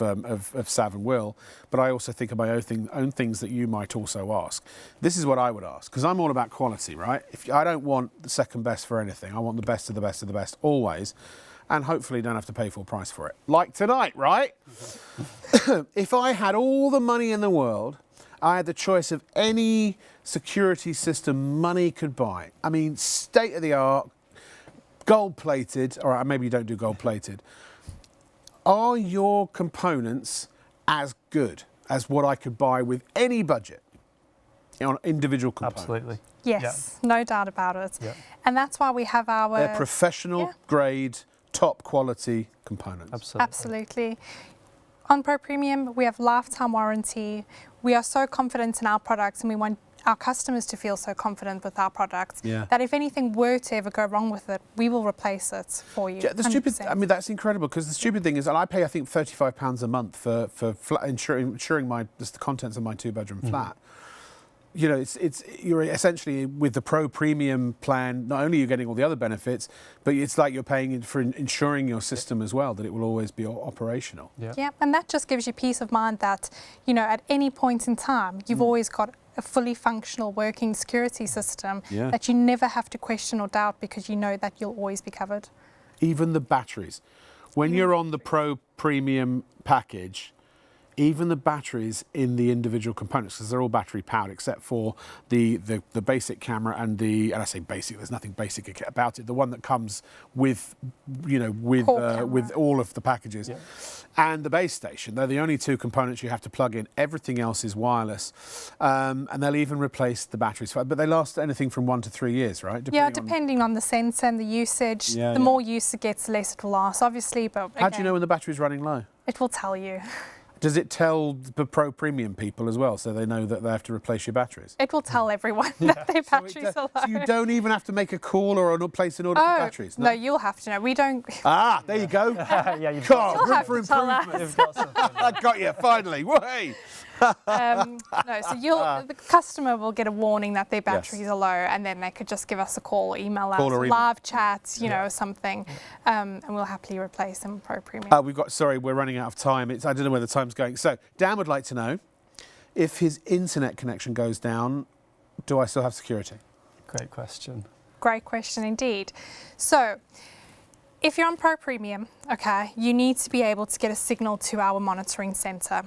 Sav and Will, but I also think of my own things that you might also ask. This is what I would ask, because I'm all about quality, right? I don't want the second best for anything. I want the best of the best of the best, always. And hopefully don't have to pay full price for it. Like tonight, right? If I had all the money in the world, I had the choice of any security system money could buy. I mean, state of the art, gold-plated, or maybe you don't do gold-plated. Are your components as good as what I could buy with any budget on individual components? Absolutely. Yes, no doubt about it. Yeah. And that's why we have our... They're professional grade, top quality components. Absolutely. Absolutely. On Pro Premium, we have lifetime warranty. We are so confident in our products, and we want our customers to feel so confident with our products that if anything were to ever go wrong with it, we will replace it for you. Yeah, I mean, that's incredible, because the stupid thing is, and I pay, I think, £35 a month for insuring the contents of my two-bedroom flat. You know, you're essentially with the Pro Premium plan. Not only are you getting all the other benefits, but it's like you're paying for insuring your system as well, that it will always be operational. Yeah, and that just gives you peace of mind that, you know, at any point in time, you've always got a fully functional working security system that you never have to question or doubt, because you know that you'll always be covered. Even the batteries. When you're on the Pro Premium package, even the batteries in the individual components, because they're all battery powered, except for the basic camera and and I say basic, there's nothing basic about it, the one that comes with, you know, with all of the packages, and the base station. They're the only two components you have to plug in. Everything else is wireless, and they'll even replace the batteries, but they last anything from 1 to 3 years, right? Depending on the sensor and the usage. The more use it gets, the less it will last, obviously. But how do you know when the battery's running low? It will tell you. Does it tell the Pro Premium people as well, so they know that they have to replace your batteries? It will tell everyone that their batteries are low. So you don't even have have to make a call or place an order for batteries? No, you'll have to know. We don't... Ah, there you go. You've God, You'll room have for to tell improvement. You've got something. I got you, finally. Way. No, so the customer will get a warning that their batteries are low, and then they could just give us a call or email us, live chats, you know, something, and we'll happily replace them Pro Premium. We're running out of time. I don't know where the time's going. So Dan would like to know, if his internet connection goes down, do I still have security? Great question. Great question indeed. So, if you're on Pro Premium, okay, you need to be able to get a signal to our monitoring centre.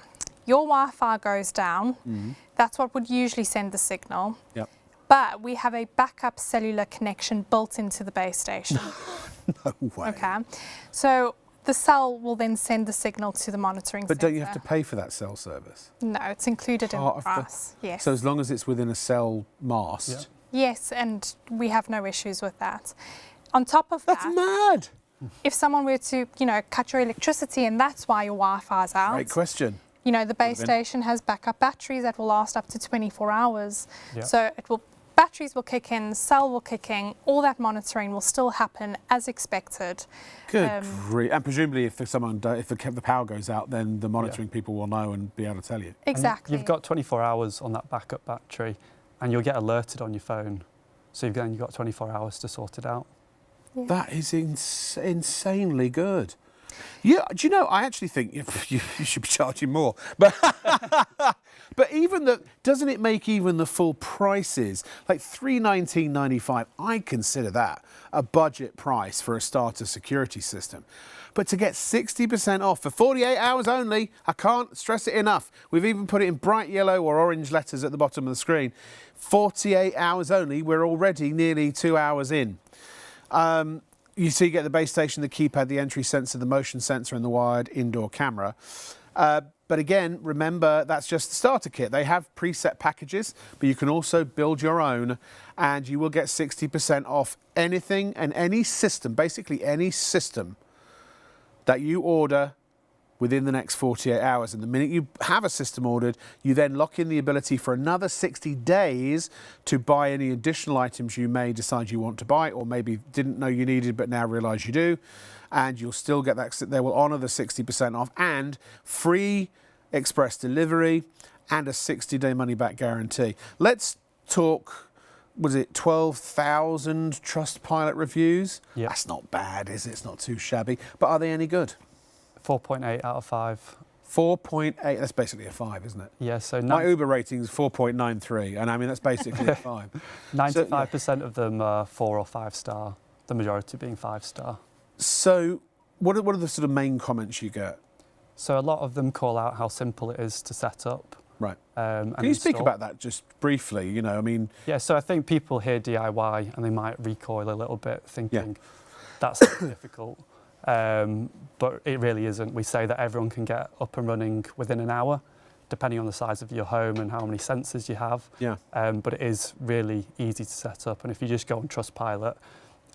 Your Wi-Fi goes down, that's what would usually send the signal. Yep. But we have a backup cellular connection built into the base station. No way. Okay. So the cell will then send the signal to the monitoring centre. But don't you have to pay for that cell service? No, it's included in the price. Yes. So as long as it's within a cell mast? Yes, and we have no issues with that. On top of that... That's mad! If someone were to, you know, cut your electricity and that's why your Wi-Fi's out... Great question. You know, the base station has backup batteries that will last up to 24 hours. So it will batteries will kick in, the cell will kick in, all that monitoring will still happen as expected. Good grief. And presumably if the power goes out, then the monitoring people will know and be able to tell you. Exactly. And you've got 24 hours on that backup battery and you'll get alerted on your phone. So you've got 24 hours to sort it out. Yeah. That is insanely good. Yeah, do you know, I actually think you should be charging more. But but doesn't it make even the full prices, like $319.95, I consider that a budget price for a starter security system. But to get 60% off for 48 hours only, I can't stress it enough. We've even put it in bright yellow or orange letters at the bottom of the screen. 48 hours only, we're already nearly 2 hours in. You see, you get the base station, the keypad, the entry sensor, the motion sensor and the wired indoor camera. But again, remember, that's just the starter kit. They have preset packages, but you can also build your own and you will get 60% off anything and any system, basically any system that you order within the next 48 hours. And the minute you have a system ordered, you then lock in the ability for another 60 days to buy any additional items you may decide you want to buy or maybe didn't know you needed but now realise you do. And you'll still get that. They will honour the 60% off and free express delivery and a 60-day money-back guarantee. Let's talk, was it 12,000 Trustpilot reviews? Yep. That's not bad, is it? It's not too shabby. But are they any good? 4.8 out of 5. 4.8, that's basically a 5, isn't it? Yeah, so my Uber rating is 4.93, and I mean, that's basically a 5. 95% of them are 4 or 5 star, the majority being 5 star. So what are the sort of main comments you get? So a lot of them call out how simple it is to set up. Right. And Can you speak install. about that just briefly? You know, I mean... Yeah, so I think people hear DIY and they might recoil a little bit thinking that's difficult. But it really isn't. We say that everyone can get up and running within an hour, depending on the size of your home and how many sensors you have. Yeah. But it is really easy to set up. And if you just go on Trustpilot,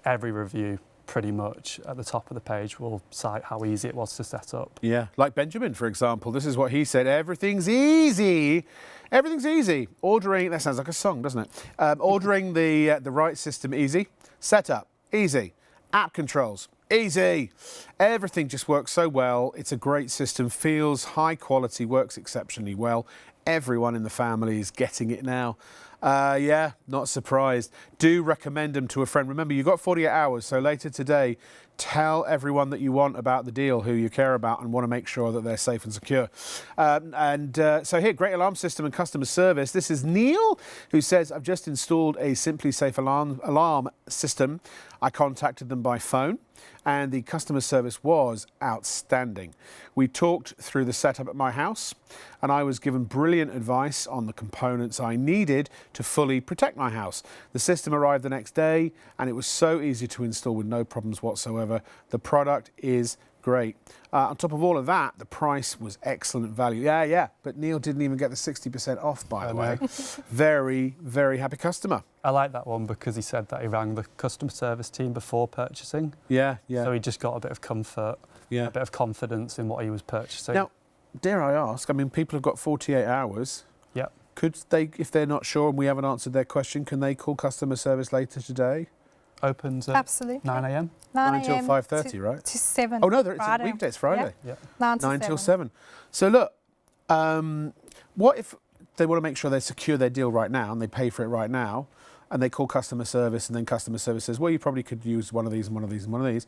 every review pretty much at the top of the page will cite how easy it was to set up. Yeah, like Benjamin, for example. This is what he said: everything's easy. Everything's easy. Ordering, that sounds like a song, doesn't it? Ordering the right system, easy. Setup, easy. App controls, easy. Everything just works so well. It's a great system, feels high quality, works exceptionally well. Everyone in the family is getting it now. Yeah, not surprised. Do recommend them to a friend. Remember, you've got 48 hours, so later today, tell everyone that you want about the deal, who you care about, and want to make sure that they're safe and secure. So here, great alarm system and customer service. This is Neil, who says, I've just installed a SimpliSafe alarm system. I contacted them by phone, and the customer service was outstanding. We talked through the setup at my house, and I was given brilliant advice on the components I needed to fully protect my house. The system arrived the next day, and it was so easy to install with no problems whatsoever. The product is great. On top of all of that, the price was excellent value. Yeah, but Neil didn't even get the 60% off, by the way. Very, very happy customer. I like that one because he said that he rang the customer service team before purchasing. Yeah. So he just got a bit of comfort, a bit of confidence in what he was purchasing. Now, dare I ask, I mean, people have got 48 hours. Yeah. Could they, if they're not sure and we haven't answered their question, can they call customer service later today? Opens at Absolutely. 9 a.m. 9 till 5:30, right? To 7. Oh, no, it's a weekday, it's Friday. Yeah. 9 till 7. So look, what if they want to make sure they secure their deal right now and they pay for it right now, and they call customer service and then customer service says, well, you probably could use one of these and one of these and one of these.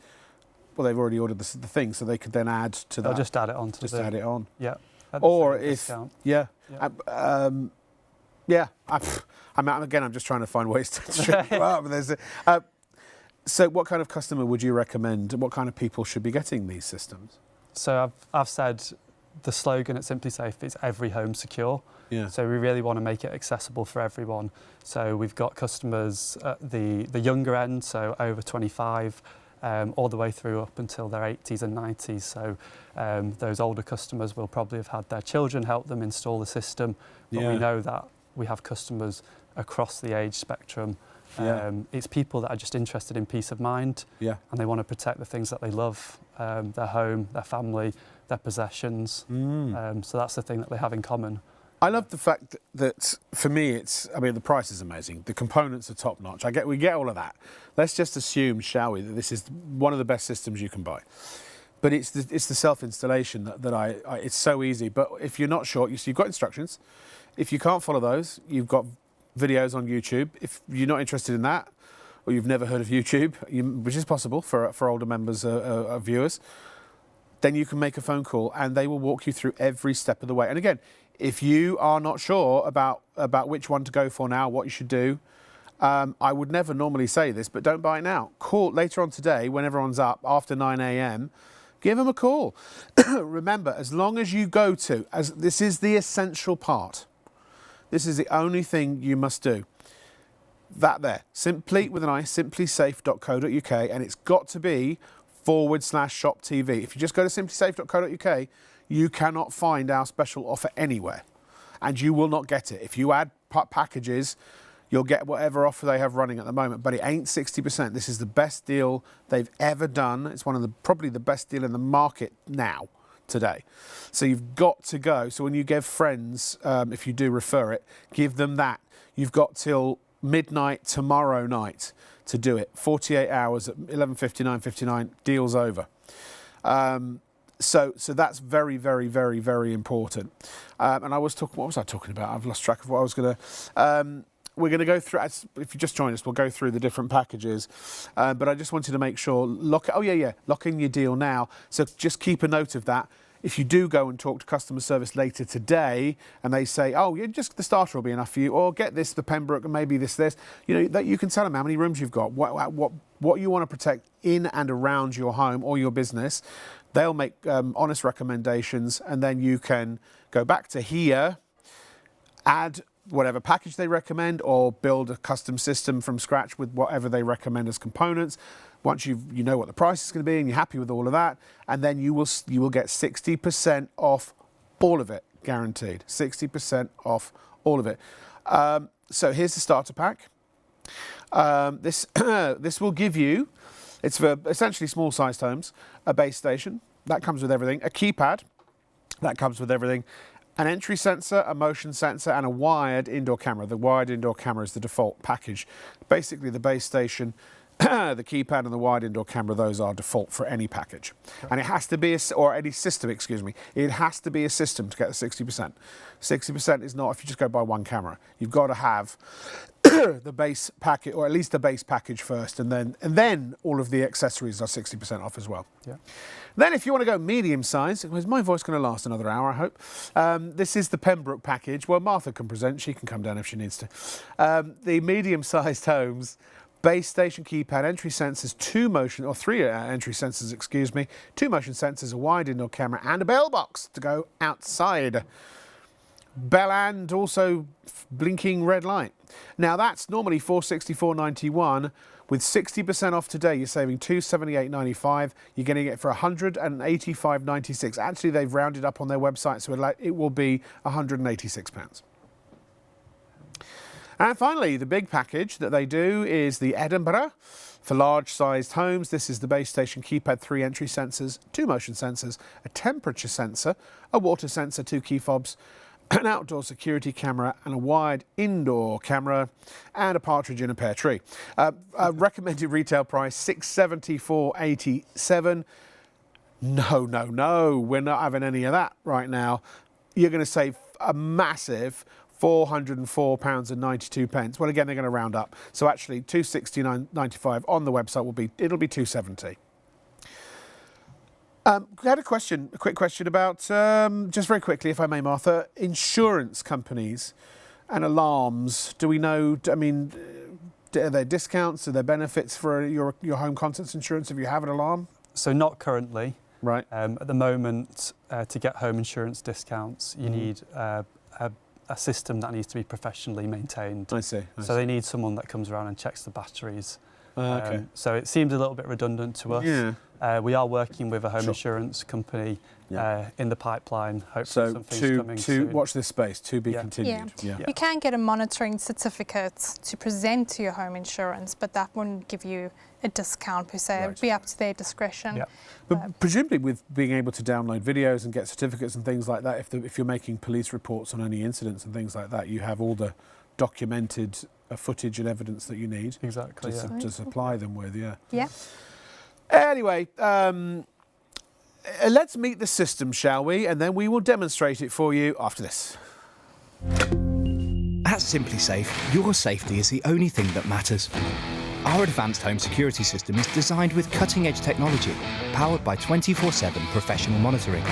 Well, they've already ordered the thing, so they could then add to that. They'll just add it on to just add it on. Yeah. Or if, discount. I'm again, I'm just trying to find ways to strip you up. So what kind of customer would you recommend? What kind of people should be getting these systems? So I've said the slogan at SimpliSafe is every home secure. Yeah. So we really want to make it accessible for everyone. So we've got customers at the younger end, so over 25, all the way through up until their 80s and 90s. So those older customers will probably have had their children help them install the system. But we know that we have customers across the age spectrum. It's people that are just interested in peace of mind, and they want to protect the things that they love, their home, their family, their possessions. So that's the thing that they have in common. I love the fact that for me, the price is amazing. The components are top notch. We get all of that. Let's just assume, shall we, that this is one of the best systems you can buy. But it's the self-installation that it's so easy. But if you're not sure, you've got instructions. If you can't follow those, you've got videos on YouTube. If you're not interested in that, or you've never heard of YouTube, which is possible for older members of viewers, then you can make a phone call and they will walk you through every step of the way. And again, if you are not sure about which one to go for now, what you should do, I would never normally say this, but don't buy it now. Call later on today when everyone's up after 9 a.m. Give them a call. Remember, as long as you go to, as this is the essential part, this is the only thing you must do. That there, simply with an I, simplisafe.co.uk, and it's got to be /shop TV. If you just go to simplisafe.co.uk, you cannot find our special offer anywhere, and you will not get it. If you add packages, you'll get whatever offer they have running at the moment, but it ain't 60%. This is the best deal they've ever done. It's probably the best deal in the market now, today. So you've got to go. So when you give friends, if you do refer it, give them that. You've got till midnight tomorrow night to do it. 48 hours at 11:59:59, deal's over. So that's very, very, very, very important. And what was I talking about? I've lost track of what I was going to... we're going to go through, if you just join us, we'll go through the different packages. But I just wanted to make sure, lock in your deal now. So just keep a note of that. If you do go and talk to customer service later today and they say, oh, yeah, just the starter will be enough for you, or get this, the Pembroke, and maybe this, you know, that you can tell them how many rooms you've got, what you want to protect in and around your home or your business. They'll make honest recommendations, and then you can go back to here, add whatever package they recommend, or build a custom system from scratch with whatever they recommend as components. Once you know what the price is going to be and you're happy with all of that, and then you will get 60% off all of it, guaranteed. 60% off all of it. So here's the starter pack. This will give you, it's for essentially small-sized homes, a base station that comes with everything, a keypad that comes with everything, an entry sensor, a motion sensor, and a wired indoor camera. The wired indoor camera is the default package. Basically, the base station, the keypad, and the wired indoor camera, those are default for any package. Okay. And it has to be, or any system, excuse me, it has to be a system to get the 60%. 60% is not if you just go buy one camera. You've got to have the base package, or at least the base package first, and then all of the accessories are 60% off as well. Yeah. Then if you want to go medium size, is my voice going to last another hour, I hope? This is the Pembroke package. Well, Martha can present, she can come down if she needs to. The medium sized homes, base station, keypad, entry sensors, three entry sensors, excuse me, 2 motion sensors, a wide indoor camera, and a bell box to go outside. Bell and also blinking red light. Now that's normally $464.91. With 60% off today, you're saving $278.95. You're getting it for $185.96. Actually, they've rounded up on their website, so it will be £186. And finally, the big package that they do is the Edinburgh for large-sized homes. This is the base station, keypad, 3 entry sensors, 2 motion sensors, a temperature sensor, a water sensor, 2 key fobs, an outdoor security camera, and a wired indoor camera, and a partridge in a pear tree. Recommended retail price $674.87. No, we're not having any of that right now. You're going to save a massive £404.92. Well, again, they're going to round up. So actually, $269.95 on the website it'll be $270. I had a quick question about, just very quickly, if I may, Martha, insurance companies and alarms. Do we know, are there discounts? Are there benefits for your home contents insurance if you have an alarm? So not currently. Right. At the moment, to get home insurance discounts, you need a system that needs to be professionally maintained. I see. So they need someone that comes around and checks the batteries Okay. So it seemed a little bit redundant to us. Yeah. We are working with a home insurance company in the pipeline. Hopefully So something's coming soon. watch this space, to be continued. Yeah. You can get a monitoring certificate to present to your home insurance, but that wouldn't give you a discount per se. It would be up to their discretion. Yeah. But presumably with being able to download videos and get certificates and things like that, if you're making police reports on any incidents and things like that, you have all the documented footage and evidence that you need Exactly, to supply them with, Yeah. Anyway, let's meet the system, shall we? And then we will demonstrate it for you after this. At SimpliSafe, your safety is the only thing that matters. Our advanced home security system is designed with cutting-edge technology, powered by 24/7 professional monitoring.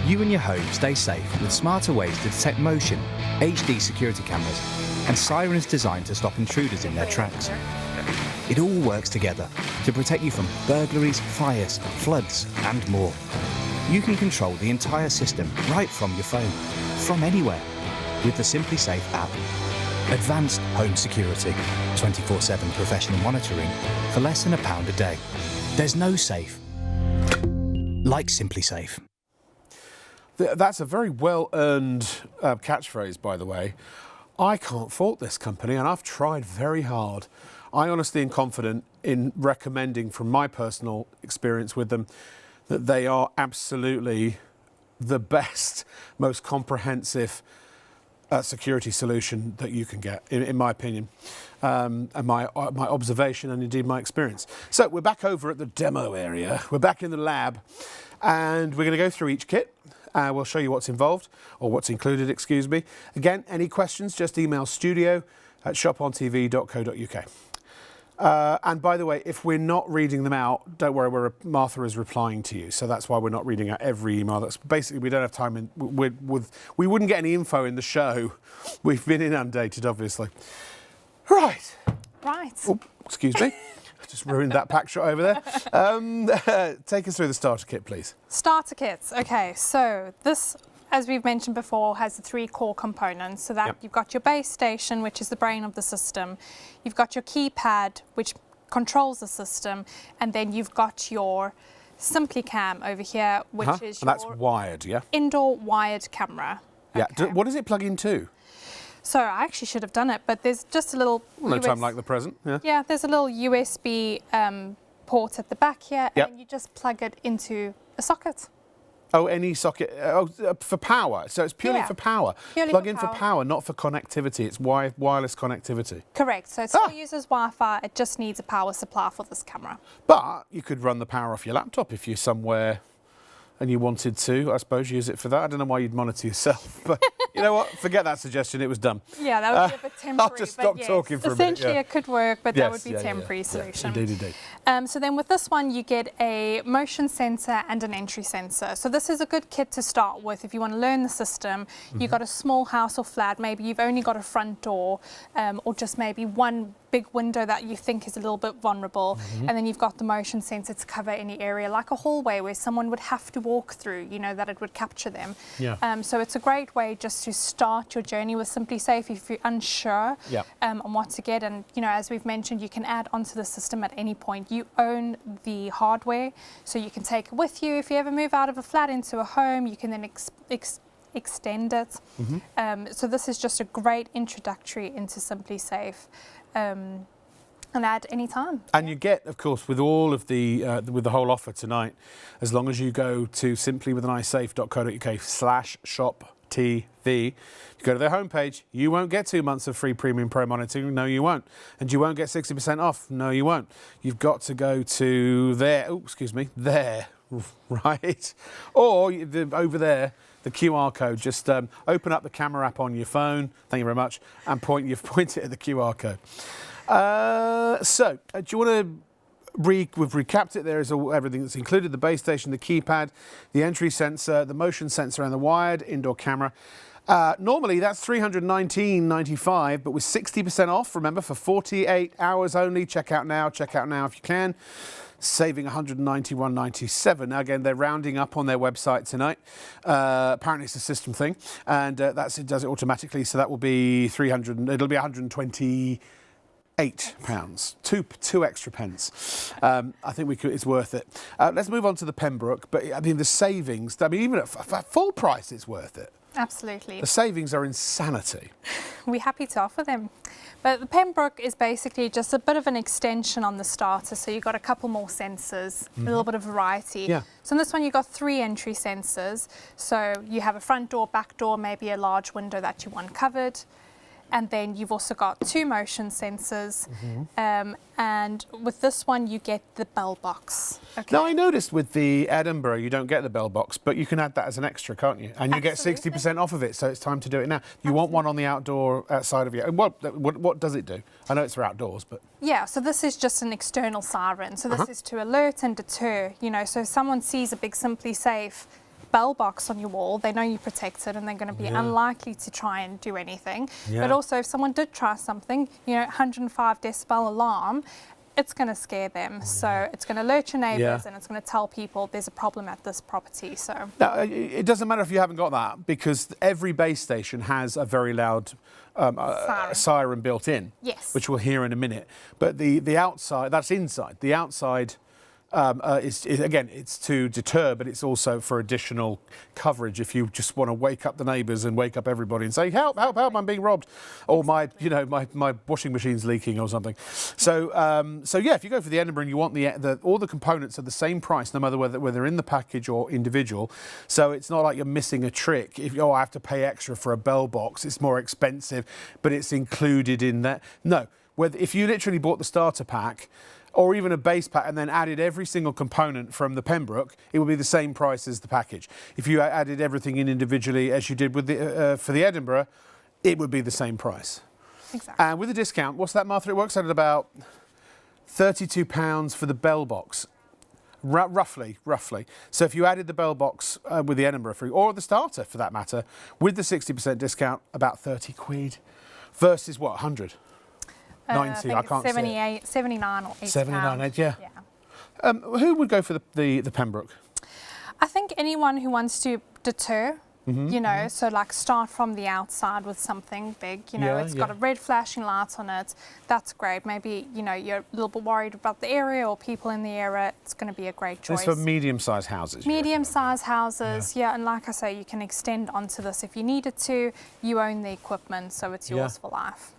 You and your home stay safe with smarter ways to detect motion, HD security cameras, and sirens designed to stop intruders in their tracks. It all works together to protect you from burglaries, fires, floods, and more. You can control the entire system right from your phone, from anywhere, with the SimpliSafe app. Advanced home security, 24/7 professional monitoring for less than £1 a day. There's no safe like SimpliSafe. That's a very well-earned catchphrase, by the way. I can't fault this company, and I've tried very hard. I honestly am confident in recommending, from my personal experience with them, that they are absolutely the best, most comprehensive security solution that you can get, in my opinion, and my observation and indeed my experience. So we're back over at the demo area. We're back in the lab, and we're going to go through each kit. We'll show you what's involved, or what's included, excuse me. Again, any questions, just email studio@shopontv.co.uk. And by the way, if we're not reading them out, don't worry, Martha is replying to you. So that's why we're not reading out every email. That's basically, we don't have time. We wouldn't get any info in the show. We've been inundated, obviously. Right. Right. Excuse me. Just ruined that pack shot over there. Take us through the starter kit, please. Starter kits. Okay, so this, as we've mentioned before, has the 3 core components. So that you've got your base station, which is the brain of the system. You've got your keypad, which controls the system, and then you've got your SimpliCam over here, which is and that's wired, yeah? Indoor wired camera. Yeah. Okay. What does it plug into? So I actually should have done it, but there's just a little... No time like the present, yeah. Yeah, there's a little USB port at the back here, and you just plug it into a socket. Oh, any socket, for power. So it's purely for power. Plug in for power, not for connectivity. It's wireless connectivity. Correct. So it still uses Wi-Fi. It just needs a power supply for this camera. But you could run the power off your laptop if you're somewhere and you wanted to, I suppose, use it for that. I don't know why you'd monitor yourself, but you know what? Forget that suggestion. It was dumb. Yeah, that would be a bit temporary. I'll just stop talking for a minute. Essentially, it could work, but that would be a temporary solution. Indeed. So then with this one, you get a motion sensor and an entry sensor. So this is a good kit to start with if you want to learn the system. You've got a small house or flat, maybe you've only got a front door, or just maybe one big window that you think is a little bit vulnerable, and then you've got the motion sensor to cover any area like a hallway where someone would have to walk through, you know, that it would capture them. So it's a great way just to start your journey with SimpliSafe if you're unsure on what to get. And you know, as we've mentioned, you can add onto the system at any point. You own the hardware, so you can take it with you. If you ever move out of a flat into a home, you can then extend it. So this is just a great introductory into SimpliSafe. And add any time. And you get, of course, with all of the with the whole offer tonight, as long as you go to simplywithanisafe.co.uk/shop-TV, you go to their homepage, you won't get 2 months of free premium pro monitoring. No, you won't. And you won't get 60% off. No, you won't. You've got to go to there. Oh, excuse me. There, right? Or over there. The QR code, just open up the camera app on your phone, thank you very much, and point it at the QR code. So, do you want to, we've recapped it, there is everything that's included, the base station, the keypad, the entry sensor, the motion sensor and the wired indoor camera. Normally that's $319.95, but with 60% off, remember, for 48 hours only. Check out now if you can. Saving $191.97. Now again, they're rounding up on their website tonight. Apparently it's a system thing, and it does it automatically. So that will be it'll be $128 £8, two extra pence. I think it's worth it. Let's move on to the Pembroke. But I mean, the savings. I mean, even at full price, it's worth it. Absolutely. The savings are insanity. We're happy to offer them. But the Pembroke is basically just a bit of an extension on the starter. So you've got a couple more sensors, a little bit of variety. Yeah. So in this one, you've got 3 entry sensors. So you have a front door, back door, maybe a large window that you want covered. And then you've also got 2 motion sensors. And with this one, you get the bell box. Okay. Now, I noticed with the Edinburgh, you don't get the bell box, but you can add that as an extra, can't you? And you get 60% off of it, so it's time to do it now. You want one on the outdoor side of you. What does it do? I know it's for outdoors, but... Yeah, so this is just an external siren. So this is to alert and deter, you know, so if someone sees a big SimpliSafe bell box on your wall, they know you're protected and they're going to be unlikely to try and do anything. But also if someone did try something, you know, 105 decibel alarm, it's going to scare them. So it's going to alert your neighbours and it's going to tell people there's a problem at this property. So now, it doesn't matter if you haven't got that, because every base station has a very loud siren built in, which we'll hear in a minute. But the outside, that's inside. The outside is again, it's to deter, but it's also for additional coverage if you just want to wake up the neighbours and wake up everybody and say, help, help, help, I'm being robbed, or my washing machine's leaking or something. So yeah, if you go for the Edinburgh and you want all the components are the same price, no matter whether in the package or individual. So it's not like you're missing a trick. If I have to pay extra for a bell box, it's more expensive, but it's included in that. No, if you literally bought the starter pack, or even a base pack, and then added every single component from the Pembroke, it would be the same price as the package. If you added everything in individually, as you did with for the Edinburgh, it would be the same price. Exactly. And with a discount, what's that, Martha? It works out at about £32 for the bell box, roughly. So if you added the bell box with the Edinburgh free, or the starter for that matter, with the 60% discount, about 30 quid, versus what, 100? 90, I can't 78, 79 or 80 79, yeah. Who would go for the Pembroke? I think anyone who wants to deter, you know, so like start from the outside with something big, you know, it's got a red flashing light on it. That's great. Maybe, you know, you're a little bit worried about the area or people in the area. It's going to be a great choice. It's for medium-sized houses. Medium-sized houses, and like I say, you can extend onto this if you needed to. You own the equipment, so it's yours for life.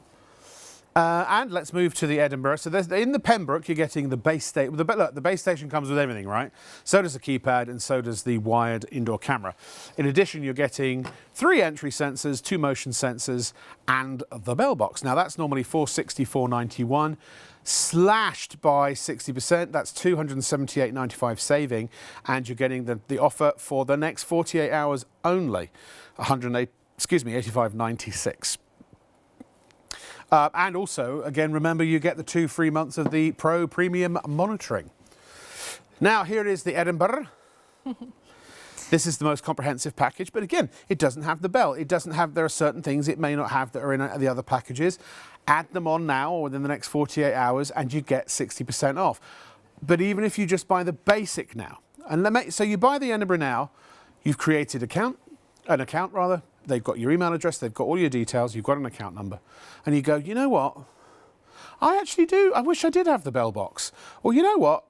And let's move to the Edinburgh. So in the Pembroke, you're getting the base station. Look, the base station comes with everything, right? So does the keypad, and so does the wired indoor camera. In addition, you're getting 3 entry sensors, 2 motion sensors, and the bell box. Now, that's normally $464.91, slashed by 60%. That's $278.95 saving, and you're getting the offer for the next 48 hours only, $85.96. And also, again, remember, you get the 2 free months of the Pro Premium monitoring. Now, here is the Edinburgh. This is the most comprehensive package, but again, it doesn't have the bell. It doesn't have, there are certain things it may not have that are in the other packages. Add them on now or within the next 48 hours and you get 60% off. But even if you just buy the basic now, so you buy the Edinburgh now, you've created an account rather. They've got your email address, they've got all your details, you've got an account number. And you go, you know what? I actually do. I wish I did have the bell box. Or you know what?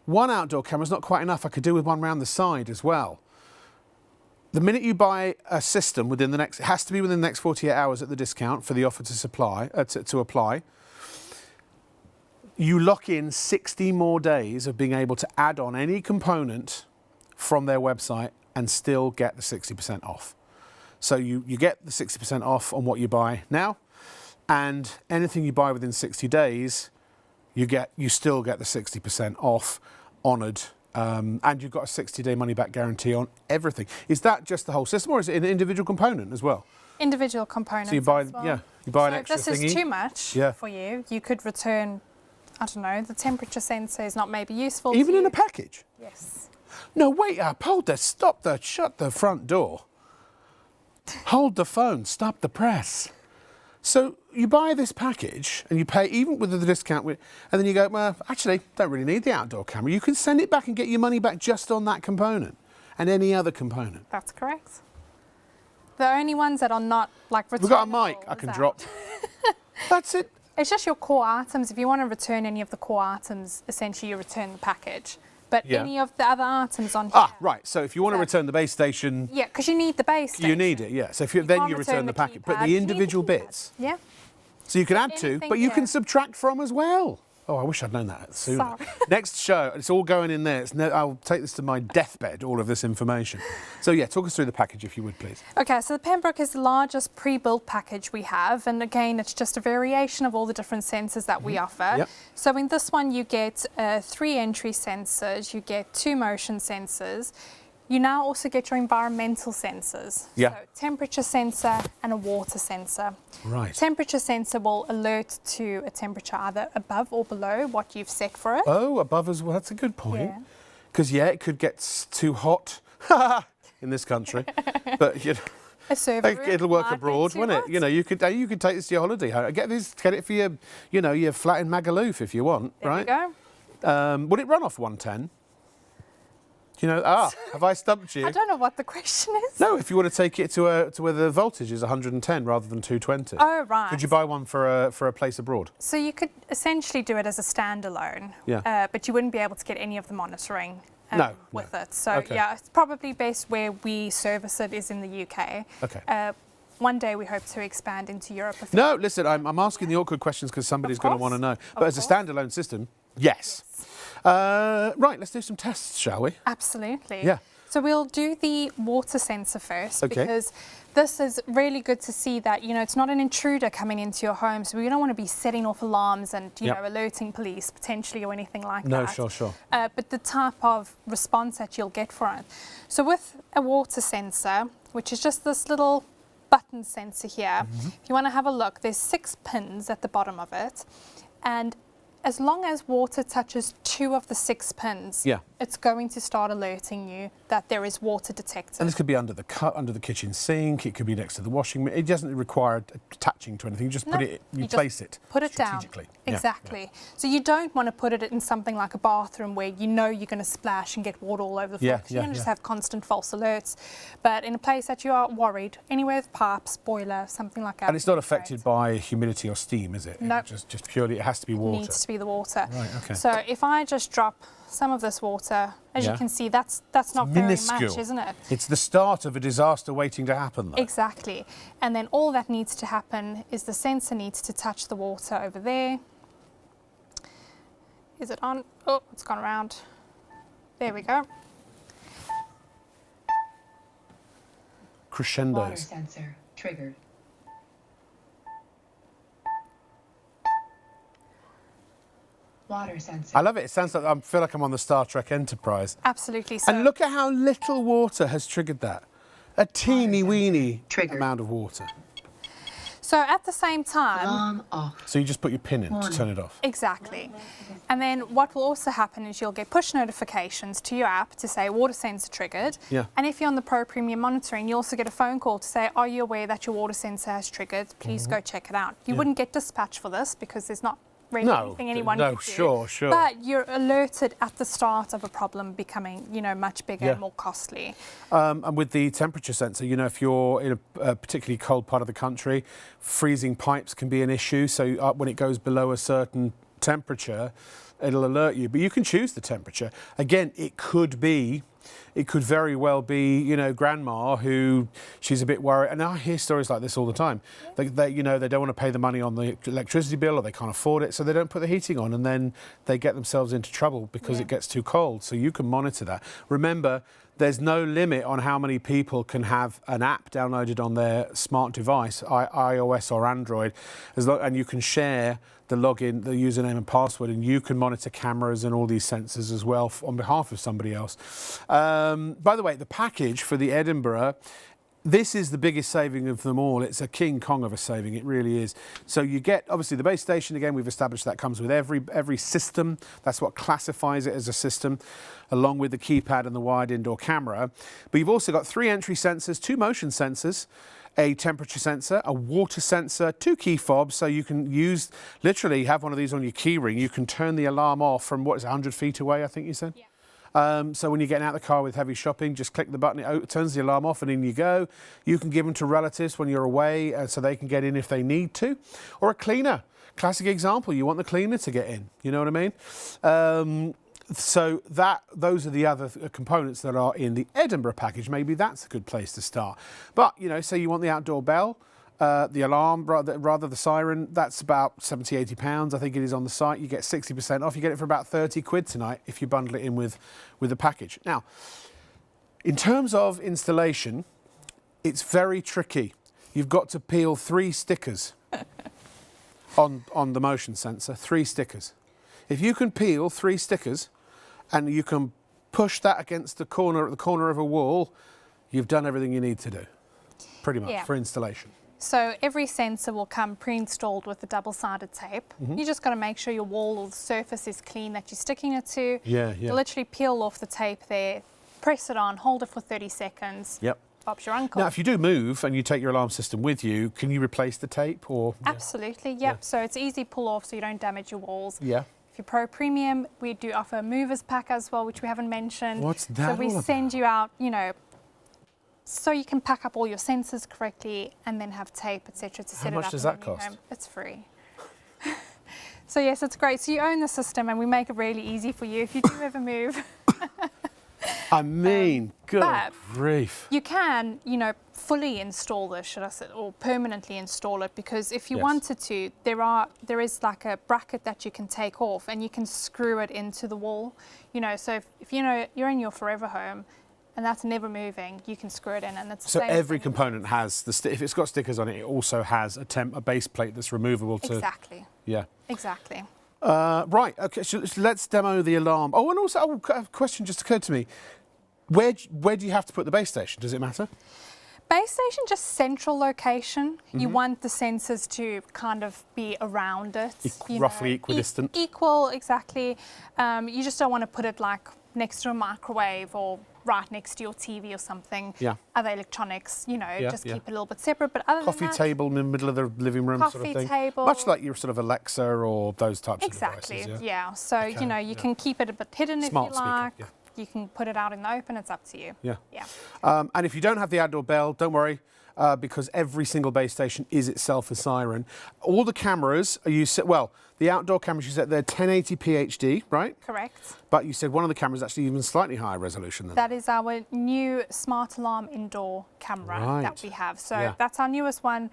1 outdoor camera's not quite enough. I could do with one round the side as well. The minute you buy a system it has to be within the next 48 hours at the discount for the offer to apply. You lock in 60 more days of being able to add on any component from their website and still get the 60% off. So you get the 60% off on what you buy now, and anything you buy within 60 days, you still get the 60% off, honoured, and you've got a 60-day money-back guarantee on everything. Is that just the whole system, or is it an individual component as well? Individual components. So you buy, as well. you buy an extra thingy. This is too much for you. You could return, I don't know, the temperature sensor is not maybe useful. Even in a package? Yes. No, wait up, shut the front door. Hold the phone, stop the press. So you buy this package and you pay even with the discount, and then you go, well, actually, don't really need the outdoor camera. You can send it back and get your money back just on that component and any other component. That's correct. The only ones that are not like returnable. We've got a mic I can drop. That's it. It's just your core items. If you want to return any of the core items, essentially you return the package. But any of the other items on here... Ah, right. So if you want to return the base station... Yeah, because you need the base station. You need it, yeah. So if you, then you return the packet. But the individual bits... Yeah. So you can add to, but you can subtract from as well. Oh, I wish I'd known that sooner. Sorry. Next show, it's all going in there. I'll take this to my deathbed, all of this information. So yeah, talk us through the package if you would, please. Okay, so the Pembroke is the largest pre-built package we have. And again, it's just a variation of all the different sensors that we offer. Yep. So in this one, you get 3 entry sensors, you get 2 motion sensors. You now also get your environmental sensors. Yeah. So temperature sensor and a water sensor. Right. Temperature sensor will alert to a temperature either above or below what you've set for it. Oh, above as well. That's a good point. Yeah. Because, yeah, it could get too hot in this country. But, you know, A server room it'll work might be abroad, too won't it? hot. You know, you could take this to your holiday. Get it for your, you know, your flat in Magaluf if you want, There right? you go. Would it run off 110? You know, have I stumped you? I don't know what the question is. No, if you want to take it to where the voltage is 110 rather than 220. Oh, right. Could you buy one for a place abroad? So you could essentially do it as a standalone, Yeah. but you wouldn't be able to get any of the monitoring with it. So Okay. yeah, it's probably best where we service it is in the UK. Okay. One day we hope to expand into Europe. No, listen, I'm asking the awkward questions because somebody's going to want to know. But as a standalone system, yes. Right, let's do some tests, shall we? Absolutely. Yeah. So we'll do the water sensor first Okay. because this is really good to see that, you know, it's not an intruder coming into your home. So we don't want to be setting off alarms and, you know, alerting police potentially or anything like No, that. sure. But the type of response that you'll get for it. So with a water sensor, which is just this little button sensor here, if you want to have a look, there's 6 pins at the bottom of it. And as long as water touches 2 of the 6 pins, it's going to start alerting you that there is water detected. And this could be under the kitchen sink. It could be next to the washing machine. It doesn't require attaching to anything. You just put it. You place it. Put it down. Strategically. Exactly. So you don't want to put it in something like a bathroom where you know you're going to splash and get water all over the floor. You don't just have constant false alerts. But in a place that you are worried, anywhere with pipes, boiler, something like that. And it's not affected by humidity or steam, is it? No. Just purely, it has to be water. It needs to be the water. Right, okay. So if I just drop some of this water, as you can see, that's not minuscule. very much, isn't it? It's the start of a disaster waiting to happen, though. Exactly. And then all that needs to happen is the sensor needs to touch the water over there. Is it on? Oh, it's gone around. There we go. Water Crescendos. sensor triggered. Water sensor. I love it. It sounds like I feel like I'm on the Star Trek Enterprise. Absolutely. So And look at how little water has triggered that. A teeny weeny Triggered. amount of water. So at the same time, Alarm off. So you just put your pin in to turn it off. exactly. And then what will also happen is you'll get push notifications to your app to say water sensor triggered. Yeah. And if you're on the Pro Premium monitoring, you also get a phone call to say, are you aware that your water sensor has triggered? Please go check it out. You wouldn't get dispatch for this because there's not really anything anyone can do. Sure. But you're alerted at the start of a problem becoming, you know, much bigger and more costly. And with the temperature sensor, you know, if you're in a particularly cold part of the country, freezing pipes can be an issue. So when it goes below a certain temperature, it'll alert you. But you can choose the temperature. Again, it could very well be, you know, grandma who she's a bit worried. And I hear stories like this all the time. They you know, they don't want to pay the money on the electricity bill or they can't afford it, so they don't put the heating on, and then they get themselves into trouble because it gets too cold. So you can monitor that. Remember, there's no limit on how many people can have an app downloaded on their smart device, iOS or Android, and you can share the login, the username and password, and you can monitor cameras and all these sensors as well on behalf of somebody else. By the way, the package for the Edinburgh, this is the biggest saving of them all. It's a King Kong of a saving, it really is. So you get, obviously, the base station, again, we've established that comes with every system. That's what classifies it as a system, along with the keypad and the wide indoor camera. But you've also got 3 entry sensors, 2 motion sensors, a temperature sensor, a water sensor, 2 key fobs, so you can literally have one of these on your key ring. You can turn the alarm off from, 100 feet away, I think you said? Yeah. So when you're getting out of the car with heavy shopping, just click the button, it turns the alarm off and in you go. You can give them to relatives when you're away so they can get in if they need to. Or a cleaner. classic example, you want the cleaner to get in, you know what I mean? So those are the other components that are in the Edinburgh package. Maybe that's a good place to start. But, you know, say you want the outdoor bell, the alarm, rather the siren, that's about £70, £80, I think it is on the site. You get 60% off. You get it for about 30 quid tonight if you bundle it in with the package. Now, in terms of installation, it's very tricky. You've got to peel 3 stickers on the motion sensor, 3 stickers. If you can peel 3 stickers and you can push that against the corner of a wall, you've done everything you need to do, pretty much, for installation. So every sensor will come pre-installed with the double-sided tape. You just got to make sure your wall or the surface is clean that you're sticking it to. Yeah. You literally peel off the tape there, press it on, hold it for 30 seconds. Yep. Bob's your uncle. Now, if you do move and you take your alarm system with you, can you replace the tape or? Absolutely, yep. Yeah. So it's easy pull off so you don't damage your walls. Yeah. If you're Pro Premium, we do offer a movers pack as well, which we haven't mentioned. What's that So we all send you out, you know, so you can pack up all your sensors correctly and then have tape, etc. to set it up. How much does that cost? Home. It's free. So yes, it's great. So you own the system and we make it really easy for you if you do ever move. I mean, good grief. You can, you know, fully install this, should I say, or permanently install it, because if you wanted to, there is like a bracket that you can take off and you can screw it into the wall. You know, so if you know you're in your forever home and that's never moving, you can screw it in, and it's So the same every thing. component has if it's got stickers on it, it also has a base plate that's removable to. Exactly. Yeah. Exactly. Right. Okay. So let's demo the alarm. Oh, and also, a question just occurred to me. Where do you have to put the base station? Does it matter? Base station, just central location. You want the sensors to kind of be around it. Roughly equidistant. Equal, exactly. You just don't want to put it like next to a microwave or right next to your TV or something. Yeah. Other electronics, you know, just yeah. keep it a little bit separate. But other Coffee than that, table in the middle of the living room sort of coffee thing. table. Much like your sort of Alexa or those types exactly, of devices. yeah. So, Okay, you know, you can keep it a bit hidden Smart if you speaker, like. yeah. You can put it out in the open, it's up to you. Yeah. Yeah. And if you don't have the outdoor bell, don't worry, because every single base station is itself a siren. All the cameras are the outdoor cameras, you said they're 1080p HD, right? Correct. But you said one of the cameras actually even slightly higher resolution than that. That is our new smart alarm indoor camera that we have. So that's our newest one.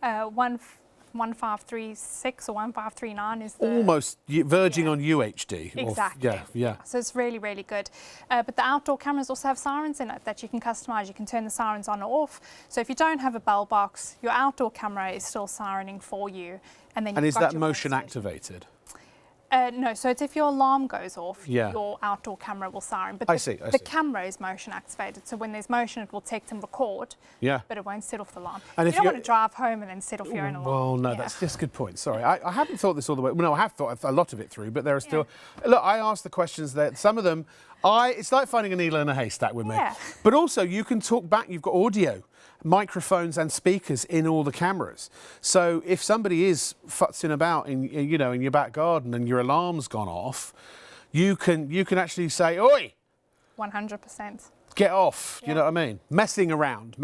1536 or 1539 is the... Almost verging on UHD. Exactly. Yeah. So it's really, really good. But the outdoor cameras also have sirens in it that you can customise. You can turn the sirens on or off. So if you don't have a bell box, your outdoor camera is still sirening for you. And then is that motion activated? No, so it's if your alarm goes off, Yeah. your outdoor camera will siren. But I see. the camera is motion activated, so when there's motion, it will detect and record, Yeah. but it won't set off the alarm. And You if don't you- want to drive home and then set off your own alarm. Well, no, Yeah. that's just a good point. Sorry, I haven't thought this all the way. Well, no, I have thought a lot of it through, but there are still. Look, I asked the questions that some of them. It's like finding a needle in a haystack with me. Yeah. But also, you can talk back. You've got audio, microphones, and speakers in all the cameras. So if somebody is futzing about in your back garden and your alarm's gone off, you can actually say, "Oi, 100%. get off." You Yeah. know what I mean? Messing around.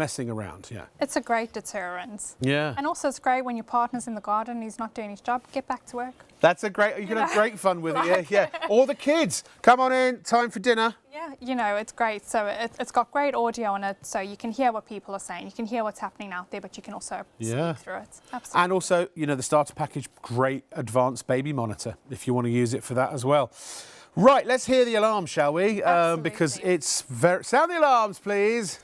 Yeah. It's a great deterrent. Yeah. And also it's great when your partner's in the garden and he's not doing his job, get back to work. That's you can have great fun with it, yeah. Or the kids, come on in, time for dinner. Yeah, you know, it's great. So it's got great audio on it, so you can hear what people are saying. You can hear what's happening out there, but you can also speak through it. Absolutely. And also, the starter package, great advanced baby monitor, if you want to use it for that as well. Right, let's hear the alarm, shall we? Because it's sound the alarms, please.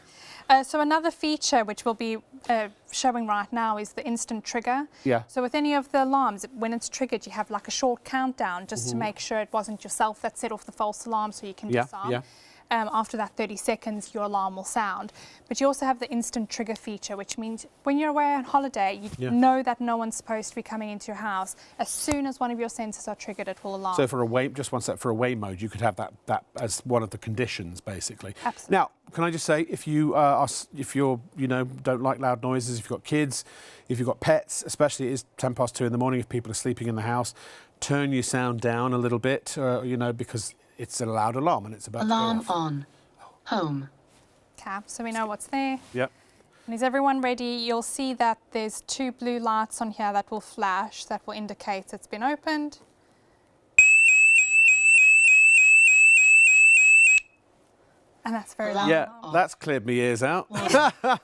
So another feature which we'll be showing right now is the instant trigger. Yeah. So with any of the alarms, when it's triggered, you have like a short countdown just to make sure it wasn't yourself that set off the false alarm, so you can disarm. Yeah. After that 30 seconds, your alarm will sound. But you also have the instant trigger feature, which means when you're away on holiday, you know that no one's supposed to be coming into your house. As soon as one of your sensors are triggered, it will alarm. So for away mode, you could have that as one of the conditions, basically. Absolutely. Now, can I just say, if you're don't like loud noises, if you've got kids, if you've got pets, especially it is 2:10 in the morning, if people are sleeping in the house, turn your sound down a little bit, because it's a loud alarm and it's about Alarm to go off. on. Home. Okay, so we know what's there. Yep. And is everyone ready? You'll see that there's 2 blue lights on here that will flash, that will indicate it's been opened. And that's very loud. Yeah, that's cleared my ears out. No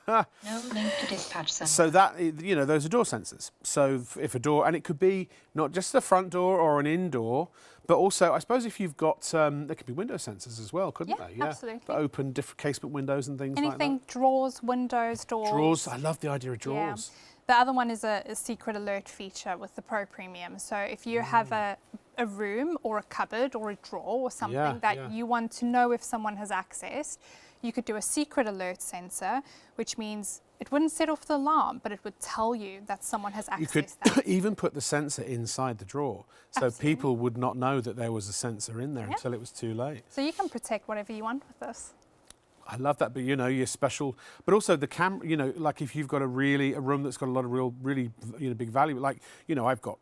link to dispatch center. So that, you know, those are door sensors. So if a door, and it could be not just a front door or an indoor, but also, I suppose if you've got, there could be window sensors as well, couldn't Yeah, they? Yeah, absolutely. that open different casement windows and things like Anything, that. drawers, windows, doors. Drawers, I love the idea of drawers. Yeah. The other one is a secret alert feature with the Pro Premium. So if you have a room or a cupboard or a drawer or something that you want to know if someone has accessed, you could do a secret alert sensor, which means it wouldn't set off the alarm, but it would tell you that someone has accessed You could that. even put the sensor inside the drawer, so Absolutely. people would not know that there was a sensor in there Yeah. until it was too late. So you can protect whatever you want with this. I love that, but you know, you're special. But also the camera, you know, like if you've got a room that's got a lot of really, you know, big value. Like, you know, I've got,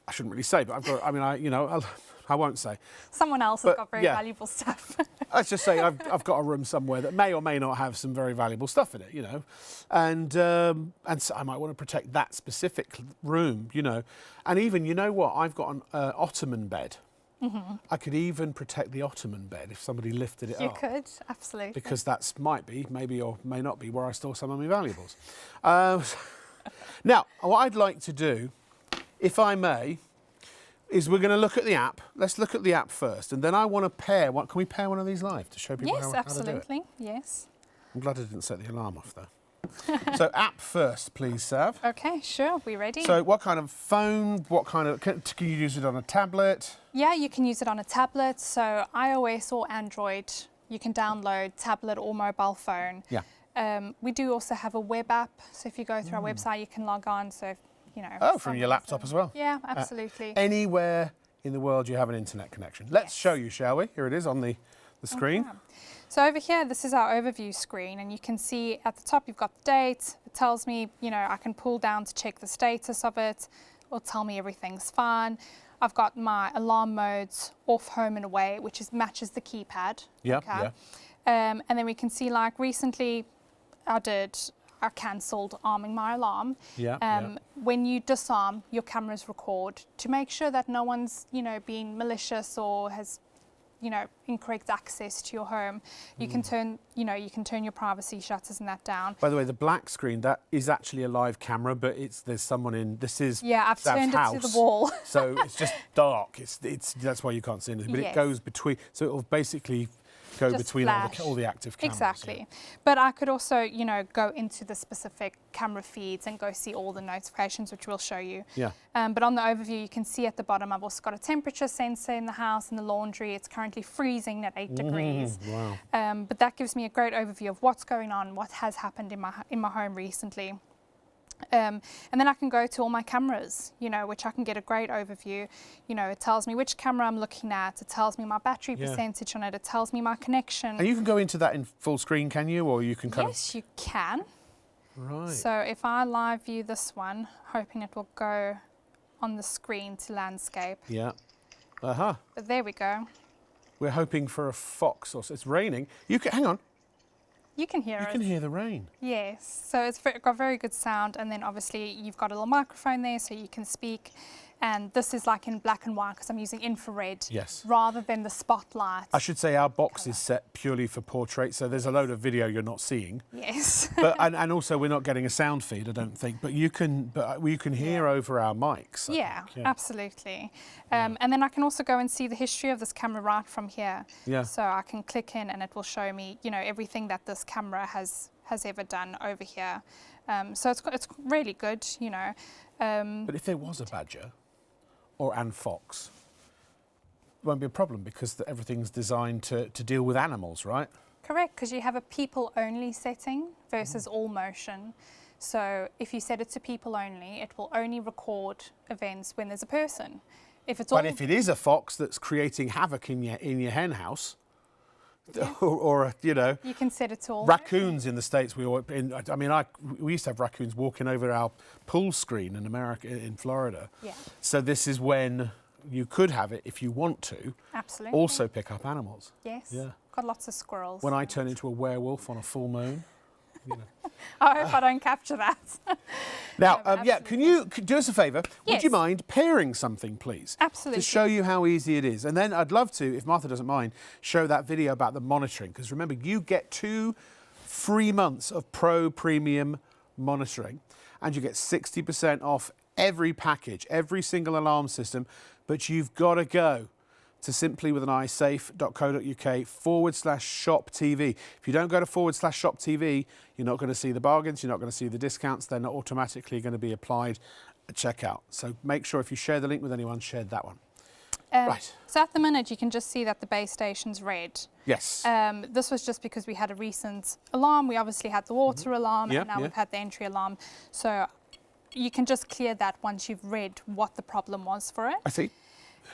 I shouldn't really say, but I've got, I mean, you know, I won't say. Someone else has But, got very yeah. valuable stuff. Let's just say I've got a room somewhere that may or may not have some very valuable stuff in it, you know, and so I might want to protect that specific room, you know, and even, you know what, I've got an ottoman bed. Mm-hmm. I could even protect the ottoman bed if somebody lifted it You up. could, absolutely. Because that's might be, maybe or may not be where I store some of my valuables. Now, what I'd like to do, if I may, is we're going to look at the app. Let's look at the app first, and then I want to pair. Can we pair one of these live to show people Yes, how to do it? absolutely. Yes. I'm glad I didn't set the alarm off though. So app first, please, Sav. Okay, sure. We ready? So what kind of phone? What kind of? Can you use it on a tablet? Yeah, you can use it on a tablet. So iOS or Android, you can download tablet or mobile phone. Yeah. We do also have a web app. So if you go through our website, you can log on. So, if, you know. Oh, from your laptop as well. Yeah, absolutely. Anywhere in the world you have an internet connection. Let's show you, shall we? Here it is on the screen. Okay. So over here, this is our overview screen, and you can see at the top you've got the date. It tells me, you know, I can pull down to check the status of it, or tell me everything's fine. I've got my alarm modes off, home, and away, which matches the keypad. Yeah, okay. yeah. And then we can see, like recently, I cancelled arming my alarm. Yeah, When you disarm, your cameras record to make sure that no one's, you know, being malicious or has, you know, incorrect access to your home. You can turn, you know, you can turn your privacy shutters and that down. By the way, the black screen, that is actually a live camera, but there's someone in. This is I've Sav's turned house, it to the wall. so it's just dark. That's why you can't see anything. But Yes. it goes between. So it'll basically go Just between flash. all the active cameras. Exactly. But I could also, you know, go into the specific camera feeds and go see all the notifications, which we'll show you. Yeah. But on the overview, you can see at the bottom, I've also got a temperature sensor in the house and the laundry. It's currently freezing at 8 degrees. Wow. But that gives me a great overview of what's going on, what has happened in my home recently. And then I can go to all my cameras, you know, which I can get a great overview. You know, it tells me which camera I'm looking at. It tells me my battery percentage on it. It tells me my connection. And you can go into that in full screen, can you? Or you can kind Yes, you can. of. Right. So if I live view this one, hoping it will go on the screen to landscape. Yeah. But there we go. We're hoping for a fox, or it's raining. You can hang on. You can hear You it. can hear the rain. Yes, so it's got very good sound, and then obviously you've got a little microphone there so you can speak, and this is like in black and white because I'm using infrared rather than the spotlight. I should say our box is set purely for portrait, so there's a load of video you're not seeing. Yes. But and also we're not getting a sound feed, I don't think. But you can hear over our mics. I think, absolutely. And then I can also go and see the history of this camera right from here. Yeah. So I can click in and it will show me, you know, everything that this camera has ever done over here. So it's really good, you know. But if there was a badger and fox, it won't be a problem because everything's designed to deal with animals, right? Correct, because you have a people-only setting versus all motion. So if you set it to people only, it will only record events when there's a person. If it's But if it is a fox that's creating havoc in your hen house, or you know, you can set it to all. raccoons in the States. We used to have raccoons walking over our pool screen in America, in Florida. Yeah. So this is when you could have it if you want to. Absolutely. Also pick up animals. Yes. Yeah. Got lots of squirrels. When I turn into a werewolf on a full moon, You know. I hope I don't capture that. Now, No, yeah, can you do us a favour? Would you Yes. mind pairing something, please? Absolutely. To show you how easy it is. And then I'd love to, if Martha doesn't mind, show that video about the monitoring. Because remember, you get 2 free months of Pro Premium monitoring. And you get 60% off every package, every single alarm system. But you've got to go to simply.co.uk/shop TV. If you don't go to /shop TV, you're not going to see the bargains, you're not going to see the discounts, they're not automatically going to be applied at checkout. So make sure if you share the link with anyone, share that one. Right. So at the minute, you can just see that the base station's red. Yes. This was just because we had a recent alarm. We obviously had the water alarm, Yeah, and now yeah. we've had the entry alarm. So you can just clear that once you've read what the problem was for it. I see.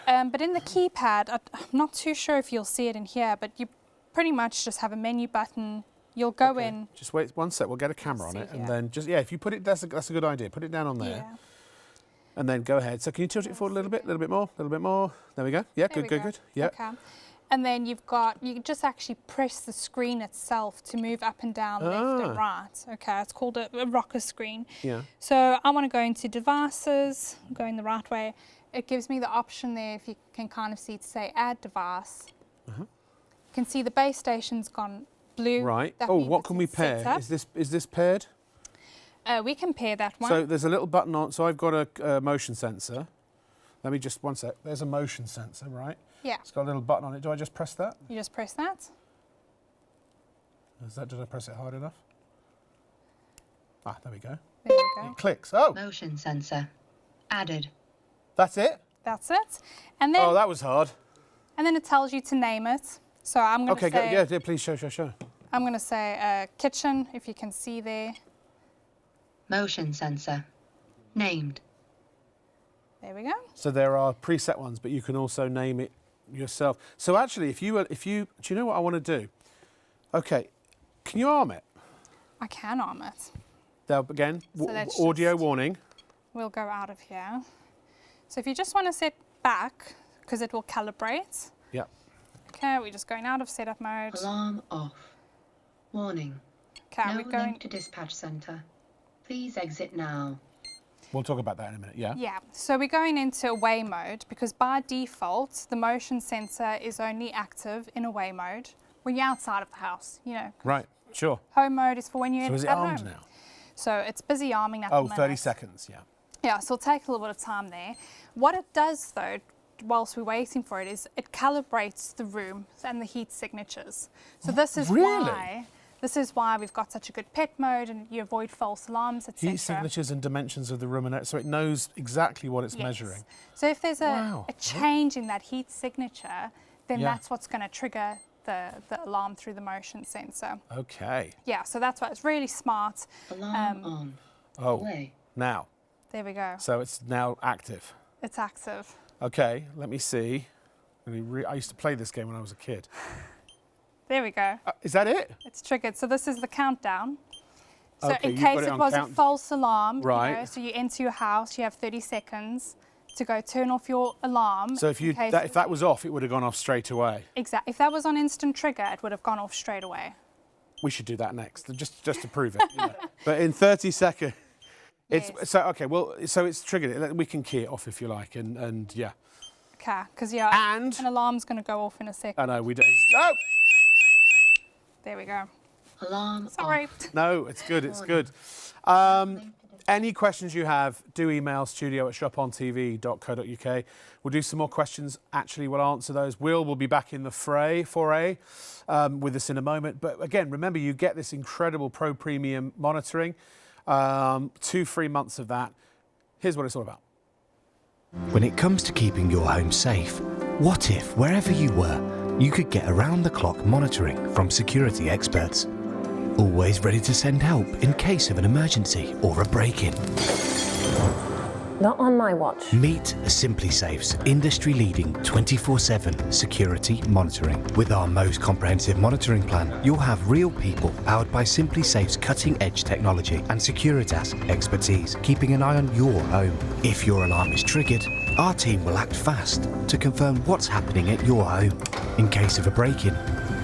But in the keypad, I'm not too sure if you'll see it in here, but you pretty much just have a menu button. You'll go in. Just wait 1 sec, we'll get a camera on See it. And here. then just, yeah, if you put it, that's a good idea. Put it down on there. Yeah. And then go ahead. So can you tilt it forward a little bit more, a little bit more? There we go. Yeah, There we good, go. good. Yeah. Okay. And then you can just actually press the screen itself to move up and down, left and right. Okay, it's called a rocker screen. Yeah. So I want to go into devices, going the right way. It gives me the option there, if you can kind of see, to say add device. You can see the base station's gone blue. Right. That Oh, means what it's can we set pair? up. Is this paired? We can pair that one. So there's a little button on. So I've got a motion sensor. Let me just 1 sec. There's a motion sensor, right? Yeah. It's got a little button on it. Do I just press that? You just press that. Did I press it hard enough? Ah, there we go. There you go. It clicks. Oh, Motion sensor. Added. that's it. That's it. And then Oh, that was hard. and then it tells you to name it. So I'm going to Okay, say yeah, please show. I'm going to say kitchen, if you can see there. Motion sensor. Named. There we go. So there are preset ones, but you can also name it yourself. So actually, if you, do you know what I want to do? Okay, can you arm it? I can arm it. There again, So that's audio just- warning. We'll go out of here. So if you just want to set back, because it will calibrate. Yeah. Okay, we're just going out of setup mode. Alarm off. Warning. Okay, No we're going. link to dispatch center. Please exit now. We'll talk about that in a minute. Yeah. Yeah, so we're going into away mode because by default, the motion sensor is only active in away mode when you're outside of the house, you know. Right. Sure. Home mode is for when you're So is it at armed home. now? So it's busy arming at Oh, the minute. 30 seconds. Yeah. Yeah, so it'll take a little bit of time there. What it does though, whilst we're waiting for it, is it calibrates the room and the heat signatures. So this is Really? why we've got such a good pet mode and you avoid false alarms, etc. Heat signatures and dimensions of the room, and so it knows exactly what it's Yes. measuring. So if there's Wow. a change in that heat signature, then Yeah. that's what's going to trigger the alarm through the motion sensor. Okay. Yeah, so that's why it's really smart. Alarm on. Oh, Play. now. There we go. So it's now active. It's active. Okay, let me see. I used to play this game when I was a kid. There we go. Is that it? It's triggered. So this is the countdown. So Okay, in you've got case it it on was a count- false alarm, Right. you know, so you enter your house, you have 30 seconds to go turn off your alarm. So if in case if that was off, it would have gone off straight away. Exactly. If that was on instant trigger, it would have gone off straight away. We should do that next, just to prove it. You know. But in 30 seconds, it's Yes. so okay. Well, so it's triggered. We can key it off if you like, and yeah. Okay, because yeah, And an alarm's going to go off in a second. I know we do. Oh There we go. Alarm Sorry. off. no, it's good. It's good. Any questions you have, do email studio@shopontv.co.uk. We'll do some more questions. Actually, we'll answer those. Will be back in the foray with us in a moment. But again, remember, you get this incredible Pro Premium monitoring. 2 free months of that. Here's what it's all about. When it comes to keeping your home safe, what if, wherever you were, you could get around-the-clock monitoring from security experts? Always ready to send help in case of an emergency or a break-in. Not on my watch. Meet SimpliSafe's industry-leading 24/7 security monitoring. With our most comprehensive monitoring plan, you'll have real people powered by SimpliSafe's cutting-edge technology and Securitas expertise, keeping an eye on your home. If your alarm is triggered, our team will act fast to confirm what's happening at your home. In case of a break-in,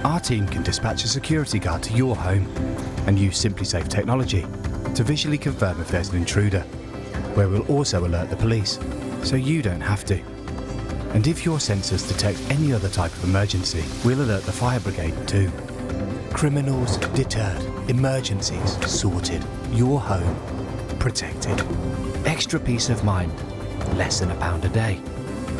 our team can dispatch a security guard to your home. and use SimpliSafe technology to visually confirm if there's an intruder, where we'll also alert the police, so you don't have to. And if your sensors detect any other type of emergency, we'll alert the fire brigade too. Criminals deterred, emergencies sorted, your home protected. Extra peace of mind, less than £1 a day.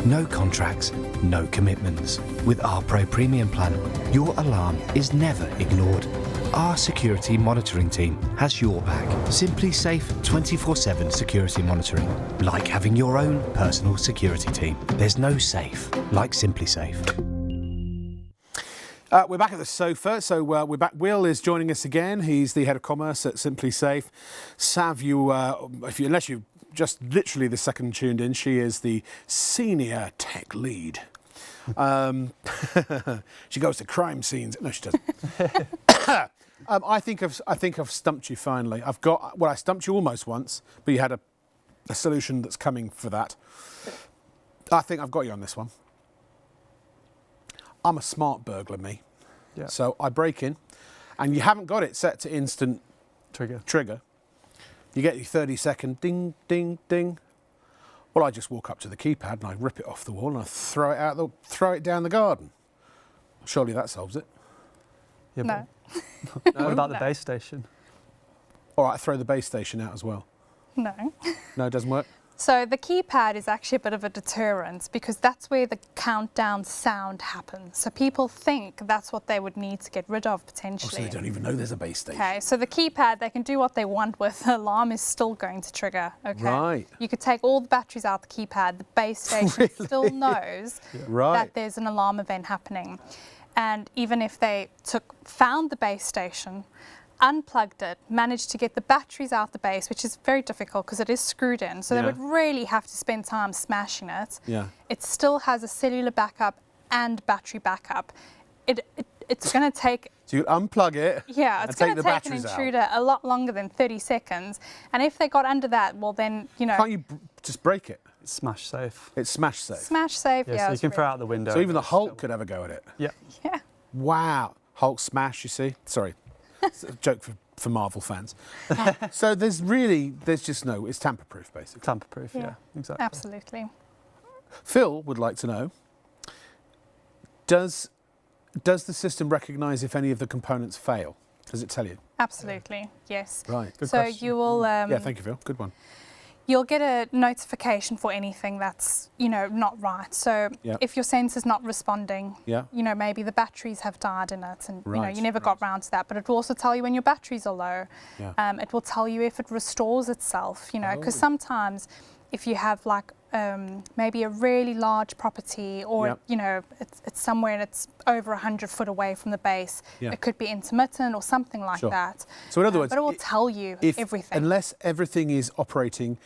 No contracts, no commitments. With our Pro Premium plan, your alarm is never ignored. Our security monitoring team has your back. SimpliSafe 24/7 security monitoring, like having your own personal security team. There's no safe like SimpliSafe. We're back at the sofa, so we're back. Will is joining us again. He's the head of commerce at SimpliSafe. Sav, unless you've just literally the second tuned in, she is the senior tech lead. She goes to crime scenes. No, she doesn't. I think I've stumped you finally. I stumped you almost once, but you had a solution that's coming for that. I think I've got you on this one. I'm a smart burglar, me. Yeah. So I break in, and you haven't got it set to instant trigger. You get your 30-second ding, ding, ding. Well, I just walk up to the keypad and I rip it off the wall and I throw it down the garden. Surely that solves it. Yeah, No. What about the base station? All right, I throw the base station out as well. No. No, it doesn't work. So the keypad is actually a bit of a deterrent because that's where the countdown sound happens. So people think that's what they would need to get rid of potentially. Oh, so they don't even know there's a base station. Okay, so the keypad, they can do what they want with. The alarm is still going to trigger, okay? Right. You could take all the batteries out the keypad, the base station still knows Right. that there's an alarm event happening. And even if they found the base station, unplugged it, managed to get the batteries out the base, which is very difficult because it is screwed in, so they would really have to spend time smashing it. Yeah. It still has a cellular backup and battery backup. It's going to take... So you unplug it Yeah, it's going to take an intruder a lot longer than 30 seconds. And if they got under that, well then, Can't you just break it? It's smash safe. It's smash safe. Smash safe, Yeah, so you can throw it out the window. So even the Hulk could have a go at it. Yeah. Yeah. Wow. Hulk smash, you see? Sorry. It's a joke for Marvel fans. So it's tamper-proof, basically. Tamper-proof, yeah, exactly. Absolutely. Phil would like to know, does the system recognise if any of the components fail? Does it tell you? Absolutely, yes. Right, good so question. you will... Yeah, thank you, Phil. Good one. You'll get a notification for anything that's, not right. So if your sensor's not responding, maybe the batteries have died in it and, you never got round to that. But it will also tell you when your batteries are low. Yeah. It will tell you if it restores itself, because sometimes if you have like maybe a really large property or, it's somewhere and it's over 100 foot away from the base, it could be intermittent or something like that. So in other words, but it will tell you everything. Unless everything is operating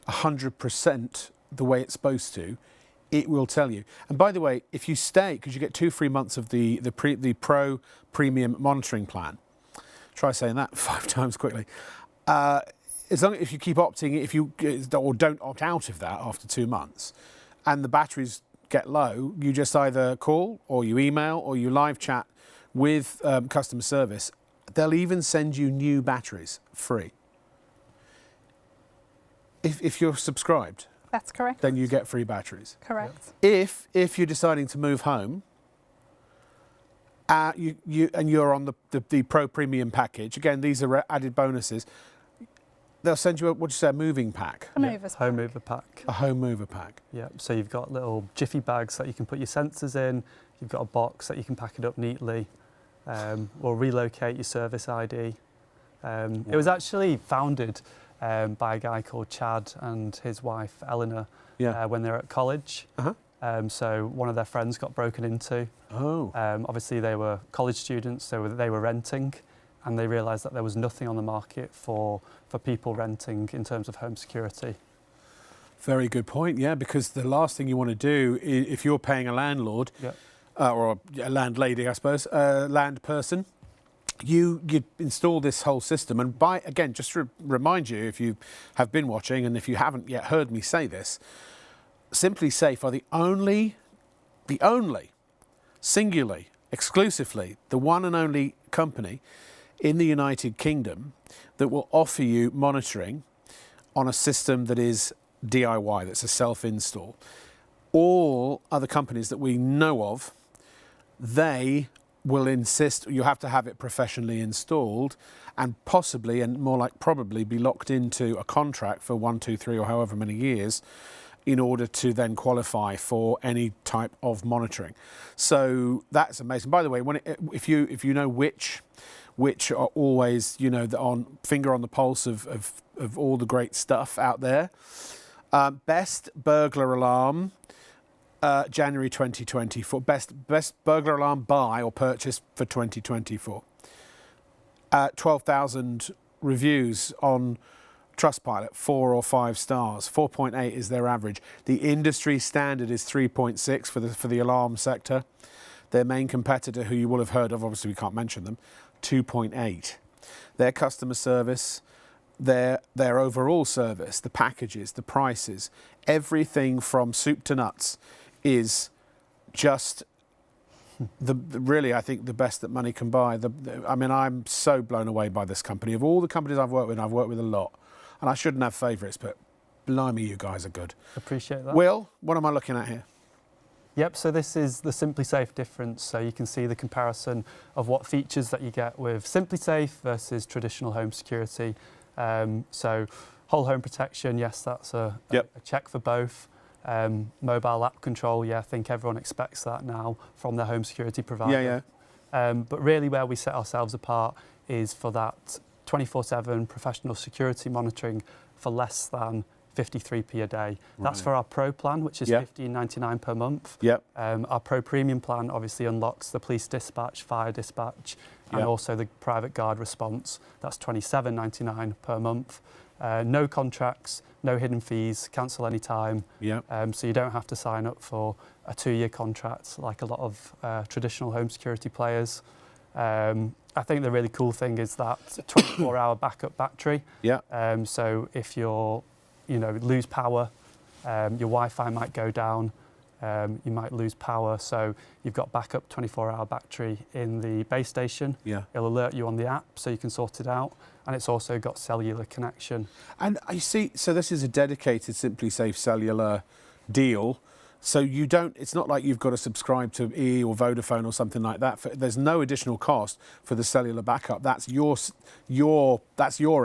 100% the way it's supposed to, it will tell you. And by the way, if you stay, because you get 2 free months of the Pro Premium monitoring plan, try saying that 5 times quickly. As long if you keep opting, or don't opt out of that after 2 months, and the batteries get low, you just either call or you email or you live chat with customer service. They'll even send you new batteries free. If you're subscribed, That's correct. then you get free batteries. Correct. If you're deciding to move home, you're on the Pro Premium package, again, these are added bonuses. They'll send you a moving pack. A mover's home mover pack. A home mover pack. Yeah, so you've got little jiffy bags that you can put your sensors in. You've got a box that you can pack it up neatly, or relocate your service ID. It was actually founded by a guy called Chad and his wife Eleanor when they were at college. So one of their friends got broken into. Oh. Obviously they were college students, so they were renting, and they realised that there was nothing on the market for people renting in terms of home security. Very good point, yeah, because the last thing you want to do if you're paying a landlord, or a landlady, I suppose, a land person, you install this whole system. And again, just to remind you, if you have been watching and if you haven't yet heard me say this, SimpliSafe are the only, singularly, exclusively, the one and only company in the United Kingdom that will offer you monitoring on a system that is DIY, that's a self-install. All other companies that we know of, they will insist you have to have it professionally installed and possibly, and more like probably, be locked into a contract for 1, 2, 3 or however many years in order to then qualify for any type of monitoring. So that's amazing. By the way, if you know which are always, you know, on finger on the pulse of all the great stuff out there. Best burglar alarm, January 2024. Best burglar alarm buy or purchase for 2024. 12,000 reviews on Trustpilot, 4 or 5 stars. 4.8 is their average. The industry standard is 3.6 for the alarm sector. Their main competitor, who you will have heard of, obviously we can't mention them, 2.8. Their customer service, their overall service, the packages, the prices, everything from soup to nuts is just really, I think, the best that money can buy. I mean, I'm so blown away by this company. Of all the companies I've worked with a lot. And I shouldn't have favourites, but blimey, you guys are good. Appreciate that. Will, what am I looking at here? Yep, so this is the SimpliSafe difference. So you can see the comparison of what features that you get with SimpliSafe versus traditional home security. So whole home protection, yes, that's a check for both. Mobile app control, yeah, I think everyone expects that now from their home security provider. But really where we set ourselves apart is for that 24/7 professional security monitoring for less than 53p a day. That's for our Pro plan, which is $15.99 per month. Our Pro Premium plan obviously unlocks the police dispatch, fire dispatch, and also the private guard response. That's $27.99 per month. No contracts, no hidden fees, cancel any time. So you don't have to sign up for a 2-year contract like a lot of traditional home security players. I think the really cool thing is that 24-hour backup battery. So if you're, lose power, your Wi-Fi might go down, you might lose power. So you've got backup 24-hour battery in the base station. It'll alert you on the app so you can sort it out. And it's also got cellular connection. And I see, so this is a dedicated SimpliSafe cellular deal. So you don't, it's not like you've got to subscribe to E or Vodafone or something like that. There's no additional cost for the cellular backup. That's your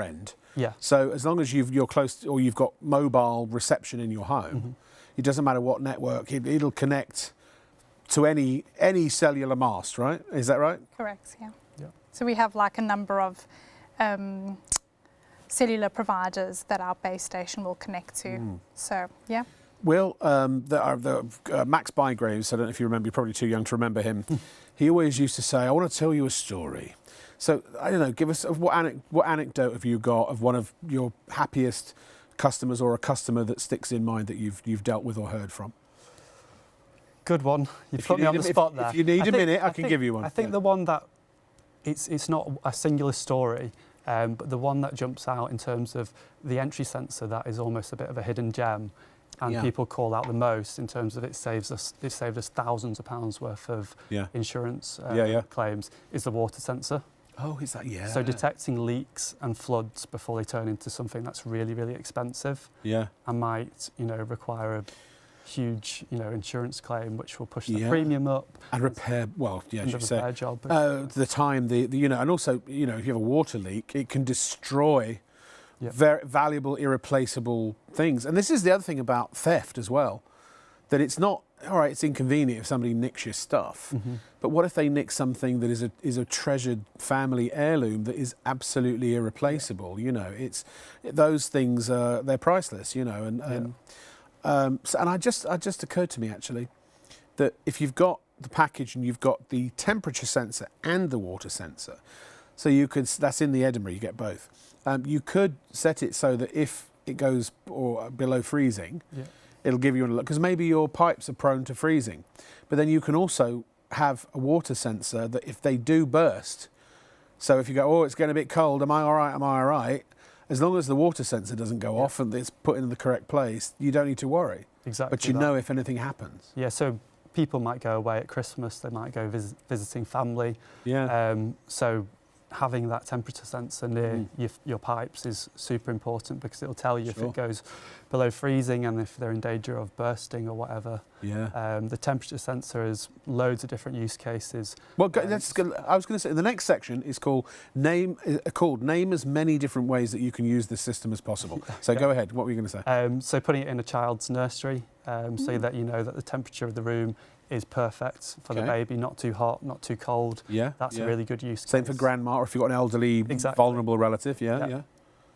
end. So as long as you're close or you've got mobile reception in your home, it doesn't matter what network, it'll connect to any cellular mast, right? Is that right? Correct, yeah. So we have like a number of cellular providers that our base station will connect to. So, yeah. Will, Max Bygraves, I don't know if you remember, you're probably too young to remember him. He always used to say, I want to tell you a story. So, I don't know, give us, what anecdote have you got of one of your happiest customers or a customer that sticks in mind that you've dealt with or heard from? Good one. You put me on the spot there. If you need a minute, I can give you one. I think the one that, it's not a singular story, but the one that jumps out in terms of the entry sensor, that is almost a bit of a hidden gem. And people call out the most in terms of it saved us thousands of pounds worth of insurance claims, is the water sensor. Oh, is that, So detecting leaks and floods before they turn into something that's really, really expensive. And might, require a huge, insurance claim, which will push the premium up. And repair, as you say. Job. The time, and also, if you have a water leak, it can destroy very valuable, irreplaceable things. And this is the other thing about theft as well, that it's not, all right, it's inconvenient if somebody nicks your stuff, but what if they nick something that is a treasured family heirloom that is absolutely irreplaceable? It's those things, they're priceless, and it just occurred to me actually that if you've got the package and you've got the temperature sensor and the water sensor, so that's in the Edinburgh, you get both. You could set it so that if it goes below freezing, it'll give you a look, because maybe your pipes are prone to freezing. But then you can also have a water sensor that if they do burst, so if you go, it's getting a bit cold, am I all right? As long as the water sensor doesn't go off and it's put in the correct place, you don't need to worry. Exactly. But you know if anything happens. So people might go away at Christmas, they might go visiting family. So having that temperature sensor near your pipes is super important, because it'll tell you if it goes below freezing and if they're in danger of bursting or whatever. Yeah. The temperature sensor has loads of different use cases. Well, I was going to say the next section is called name as many different ways that you can use this system as possible. So go ahead. What were you going to say? So putting it in a child's nursery, so that you know that the temperature of the room is perfect for the baby, not too hot, not too cold. Yeah, that's a really good use case. Same for grandma, or if you've got an elderly, vulnerable relative. Yeah.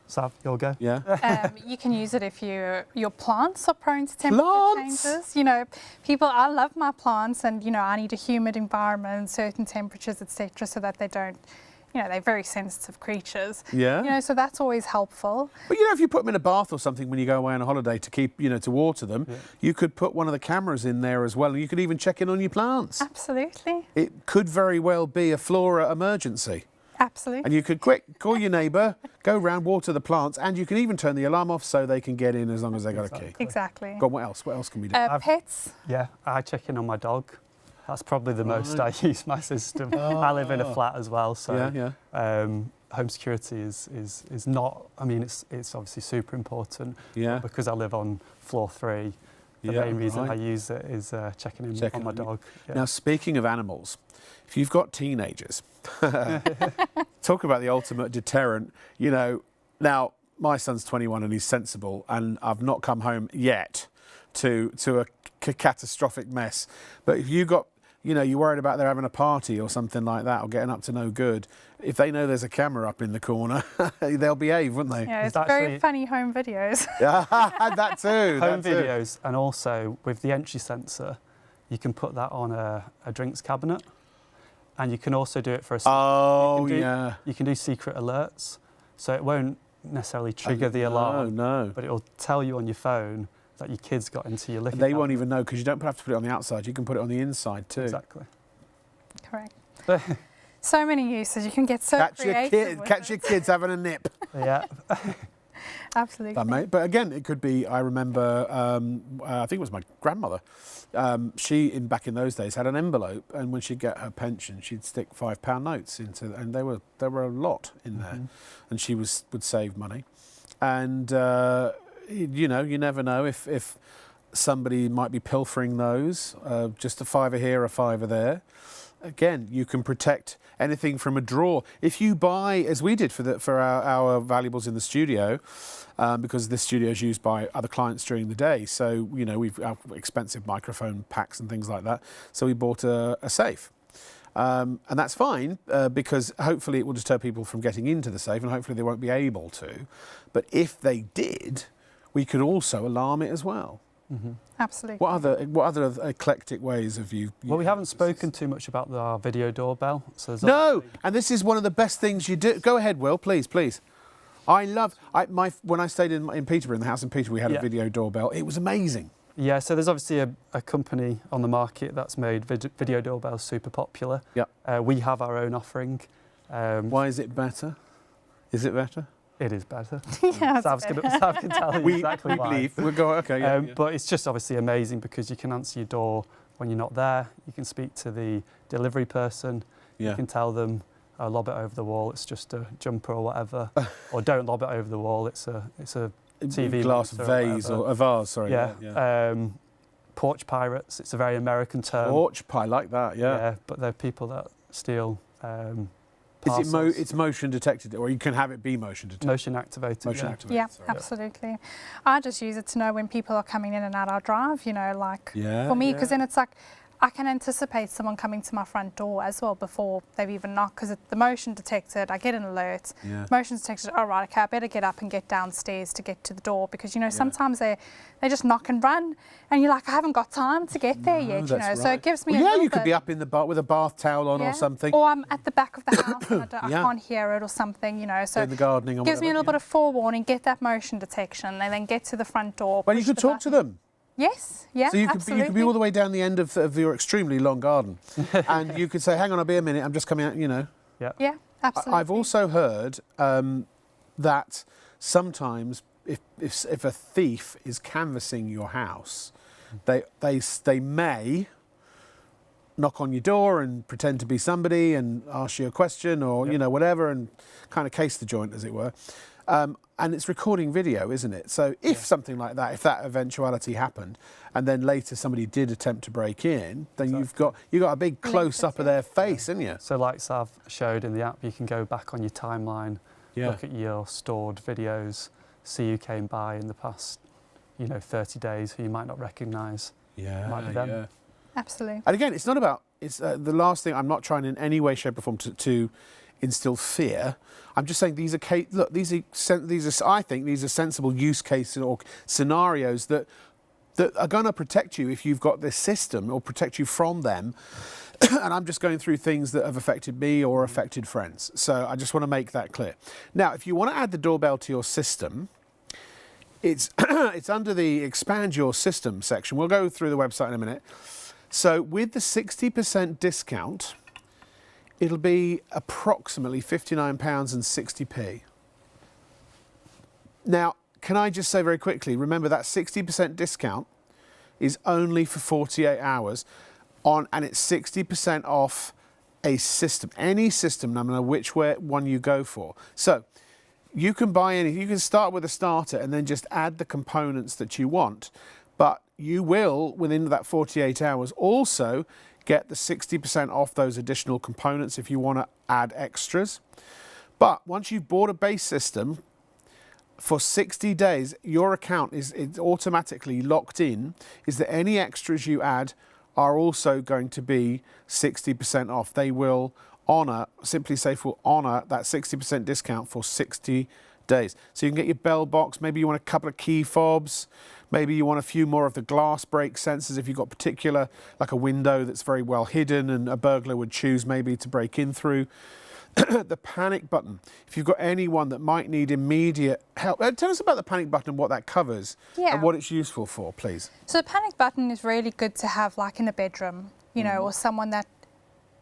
Sav, you'll go. Yeah. You can use it if your plants are prone to temperature changes. You know, I love my plants, and I need a humid environment, certain temperatures, etc., so that they don't. They're very sensitive creatures. Yeah. So that's always helpful. But if you put them in a bath or something when you go away on a holiday to keep, to water them, you could put one of the cameras in there as well, and you could even check in on your plants. Absolutely. It could very well be a flora emergency. Absolutely. And you could call your neighbour, go round, water the plants, and you can even turn the alarm off so they can get in as long as they got a key. Exactly. God, what else? What else can we do? Pets. Yeah, I check in on my dog. That's probably the most I use my system. I live in a flat as well, so home security is not. I mean, it's obviously super important. Yeah. Because I live on floor 3, the main reason I use it is checking in on my dog. Yeah. Now, speaking of animals, if you've got teenagers, talk about the ultimate deterrent. Now my son's 21 and he's sensible, and I've not come home yet to a catastrophic mess. But if you got you're worried about they're having a party or something like that, or getting up to no good. If they know there's a camera up in the corner, they'll behave, won't they? Yeah, it's very funny home videos. Yeah, that too. Home videos, and also with the entry sensor, you can put that on a drinks cabinet, and you can also do it for a. You can do secret alerts, so it won't necessarily trigger the alarm. No. But it'll tell you on your phone that your kids got into your liquor cabinet. They won't even know, because you don't have to put it on the outside. You can put it on the inside too. Exactly. Correct. So many uses. You can get so creative. Catch your kids having a nip. Yeah. Absolutely. But again, it could be. I remember. I think it was my grandmother. She, back in those days, had an envelope, and when she'd get her pension, she'd stick £5 notes into, and there were a lot in there, and she would save money, and. You never know if somebody might be pilfering those. Just a £5 here, a £5 there. Again, you can protect anything from a drawer. If you buy, as we did for our valuables in the studio, because this studio is used by other clients during the day. So we've have expensive microphone packs and things like that. So we bought a safe. And that's fine, because hopefully it will deter people from getting into the safe, and hopefully they won't be able to. But if they did, we could also alarm it as well. Absolutely. What other eclectic ways have you? Well, we haven't spoken too much about our video doorbell. So and this is one of the best things you do. Go ahead, Will, please. When I stayed in Peterborough, in the house in Peterborough, we had a video doorbell. It was amazing. Yeah, so there's obviously a company on the market that's made video doorbells super popular. Yeah. We have our own offering. Why is it better? Is it better? It is better. Yeah, Sav can tell you exactly why. We believe. We'll go, okay. Yeah. But it's just obviously amazing, because you can answer your door when you're not there. You can speak to the delivery person. Yeah. You can tell them, lob it over the wall. It's just a jumper or whatever. Or don't lob it over the wall. It's a TV glass vase or a vase. Sorry. Yeah. Porch pirates. It's a very American term. Porch pie, like that. Yeah. Yeah, but they're people that steal. It's motion detected, or you can have it be motion detected? Motion activated. Yeah, absolutely. I just use it to know when people are coming in and out our drive, for me, because then it's like, I can anticipate someone coming to my front door as well before they've even knocked, because the motion detected, I get an alert. Yeah. Motion detected, all right, okay, I better get up and get downstairs to get to the door, because, sometimes they just knock and run, and you're like, I haven't got time to get there yet, Right. So it gives me a you little could be up in the bath with a bath towel on or something. Or I'm at the back of the house and I can't hear it or something, so in the gardening or gives me a whatever, little bit of forewarning, get that motion detection, and then get to the front door. Well, you could talk to them. Yes, yeah, so you absolutely. could be all the way down the end of your extremely long garden, and you could say, "Hang on, I'll be a minute. I'm just coming out." Yeah, absolutely. I've also heard that sometimes if a thief is canvassing your house, they may knock on your door and pretend to be somebody and ask you a question or, you know, whatever, and kind of case the joint, as it were. And it's recording video, isn't it? So if something like that, if that eventuality happened, and then later somebody did attempt to break in, then you've got a big close-up of their face, haven't you? So like Sav showed in the app, you can go back on your timeline, look at your stored videos, see who came by in the past, you know, 30 days who you might not recognise. Might be them. Absolutely. And again, it's not about, it's the last thing, I'm not trying in any way, shape or form to instill fear. I'm just saying these are, look, these are, I think these are sensible use cases or scenarios that are going to protect you if you've got this system, or protect you from them. And I'm just going through things that have affected me or affected friends. So I just want to make that clear. Now, if you want to add the doorbell to your system, it's under the expand your system section. We'll go through the website in a minute. So with the 60% discount, it'll be approximately £59.60. Now, can I just say very quickly, remember that 60% discount is only for 48 hours and it's 60% off a system, any system, no matter which one you go for. So you can buy you can start with a starter and then just add the components that you want, but you will, within that 48 hours, also get the 60% off those additional components if you want to add extras. But once you've bought a base system, for 60 days, your account is automatically locked in, is that any extras you add are also going to be 60% off. They will honour, SimpliSafe will honour that 60% discount for 60 days. So you can get your bell box, maybe you want a couple of key fobs, maybe you want a few more of the glass break sensors if you've got particular, like a window that's very well hidden and a burglar would choose maybe to break in through. The panic button, if you've got anyone that might need immediate help. Tell us about the panic button and what that covers and what it's useful for, please. So the panic button is really good to have like in a bedroom, you know, or someone that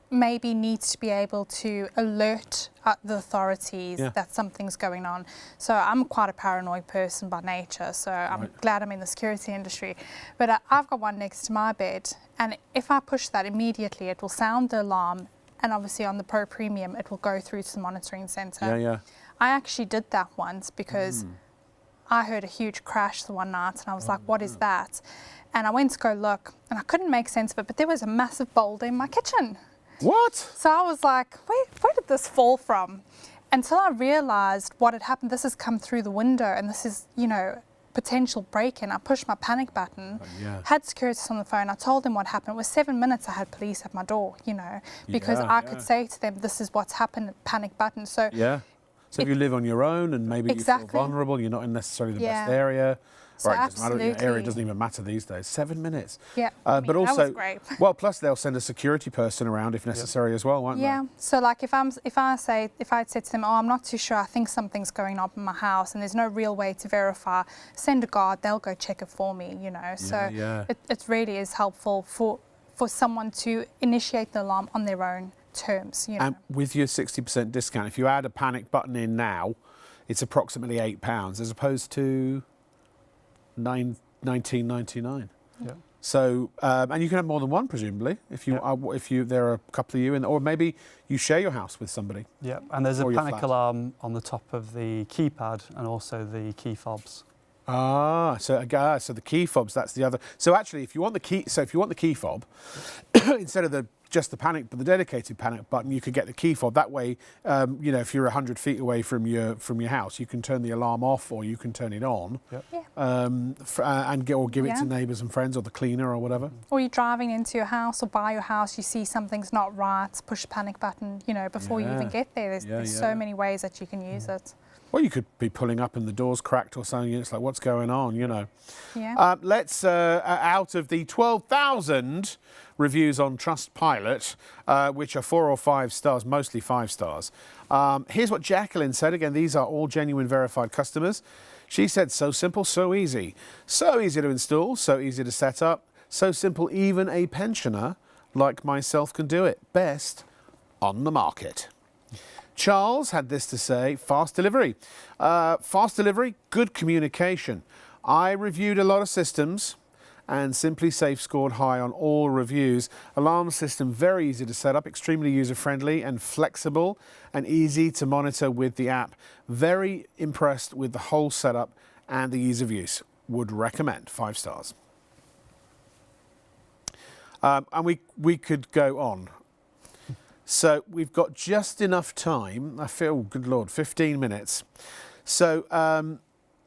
maybe needs to be able to alert the authorities that something's going on. So I'm quite a paranoid person by nature, so I'm glad I'm in the security industry. But I've got one next to my bed, and if I push that immediately, it will sound the alarm. And obviously on the Pro Premium, it will go through to the monitoring centre. I actually did that once because I heard a huge crash the one night and I was like, what is that? And I went to go look and I couldn't make sense of it, but there was a massive boulder in my kitchen. What? So I was like, where did this fall from? Until I realised what had happened. This has come through the window and this is, you know, potential break-in. I pushed my panic button, had securities on the phone. I told them what happened. It was 7 minutes I had police at my door, you know, because I could say to them, this is what's happened, panic button. So so if you live on your own and maybe you feel vulnerable, you're not in necessarily the best area. So right, absolutely. Area doesn't even matter these days. 7 minutes. Yeah, but also, that was great. Well, plus they'll send a security person around if necessary as well, won't they? Yeah. So like if I'd said to them, oh, I'm not too sure, I think something's going on in my house, and there's no real way to verify, send a guard. They'll go check it for me. You know. So it really is helpful for someone to initiate the alarm on their own terms. You know. And with your 60% discount, if you add a panic button in now, it's approximately £8 as opposed to $19.99. Yeah. So and you can have more than one, presumably, if you there are a couple of you in, or maybe you share your house with somebody. Yeah, and there's a panic alarm on the top of the keypad and also the key fobs. So the key fobs, that's the other. So actually, if you want the key fob, instead of just the dedicated panic button, you could get the key fob. That way, you know, if you're 100 feet away from your house, you can turn the alarm off or you can turn it on, and give it to neighbours and friends or the cleaner or whatever. Or you're driving into your house or by your house, you see something's not right, push the panic button, you know, before you even get there. There's so many ways that you can use it. Well, you could be pulling up and the door's cracked or something. It's like, what's going on, you know? Yeah. Let's, out of the 12,000 reviews on Trustpilot, which are 4 or 5 stars, mostly 5 stars. Here's what Jacqueline said. Again, these are all genuine verified customers. She said, so simple, so easy. So easy to install, so easy to set up. So simple, even a pensioner like myself can do it. Best on the market. Charles had this to say, fast delivery. Fast delivery, good communication. I reviewed a lot of systems and SimpliSafe scored high on all reviews. Alarm system very easy to set up, extremely user-friendly and flexible and easy to monitor with the app. Very impressed with the whole setup and the ease of use. Would recommend. 5 stars. And we could go on. So we've got just enough time. I feel, good Lord, 15 minutes. So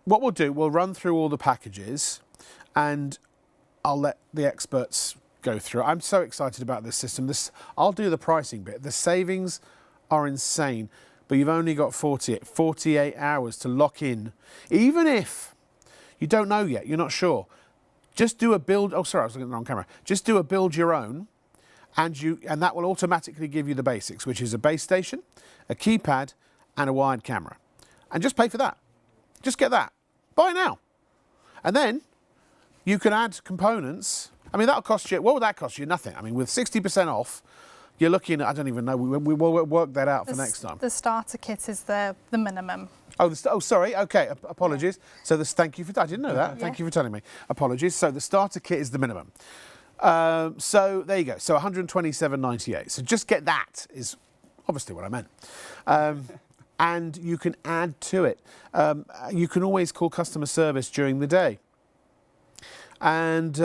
what we'll do, we'll run through all the packages and I'll let the experts go through. I'm so excited about this system. I'll do the pricing bit. The savings are insane, but you've only got 48 hours to lock in. Even if you don't know yet, you're not sure, just do a build. Oh, sorry, I was looking at the wrong camera. Just do a build your own, and that will automatically give you the basics, which is a base station, a keypad, and a wired camera. And just pay for that. Just get that. Buy now. And then you can add components. I mean, that'll cost you, what would that cost you? Nothing. I mean, with 60% off, you're looking at, I don't even know, we will work that out for next time. The starter kit is the minimum. Oh, sorry. Okay, apologies. So thank you for, I didn't know that. Thank you for telling me. Apologies. So the starter kit is the minimum. So there you go. So 127.98. So just get that is obviously what I meant. And you can add to it. You can always call customer service during the day. And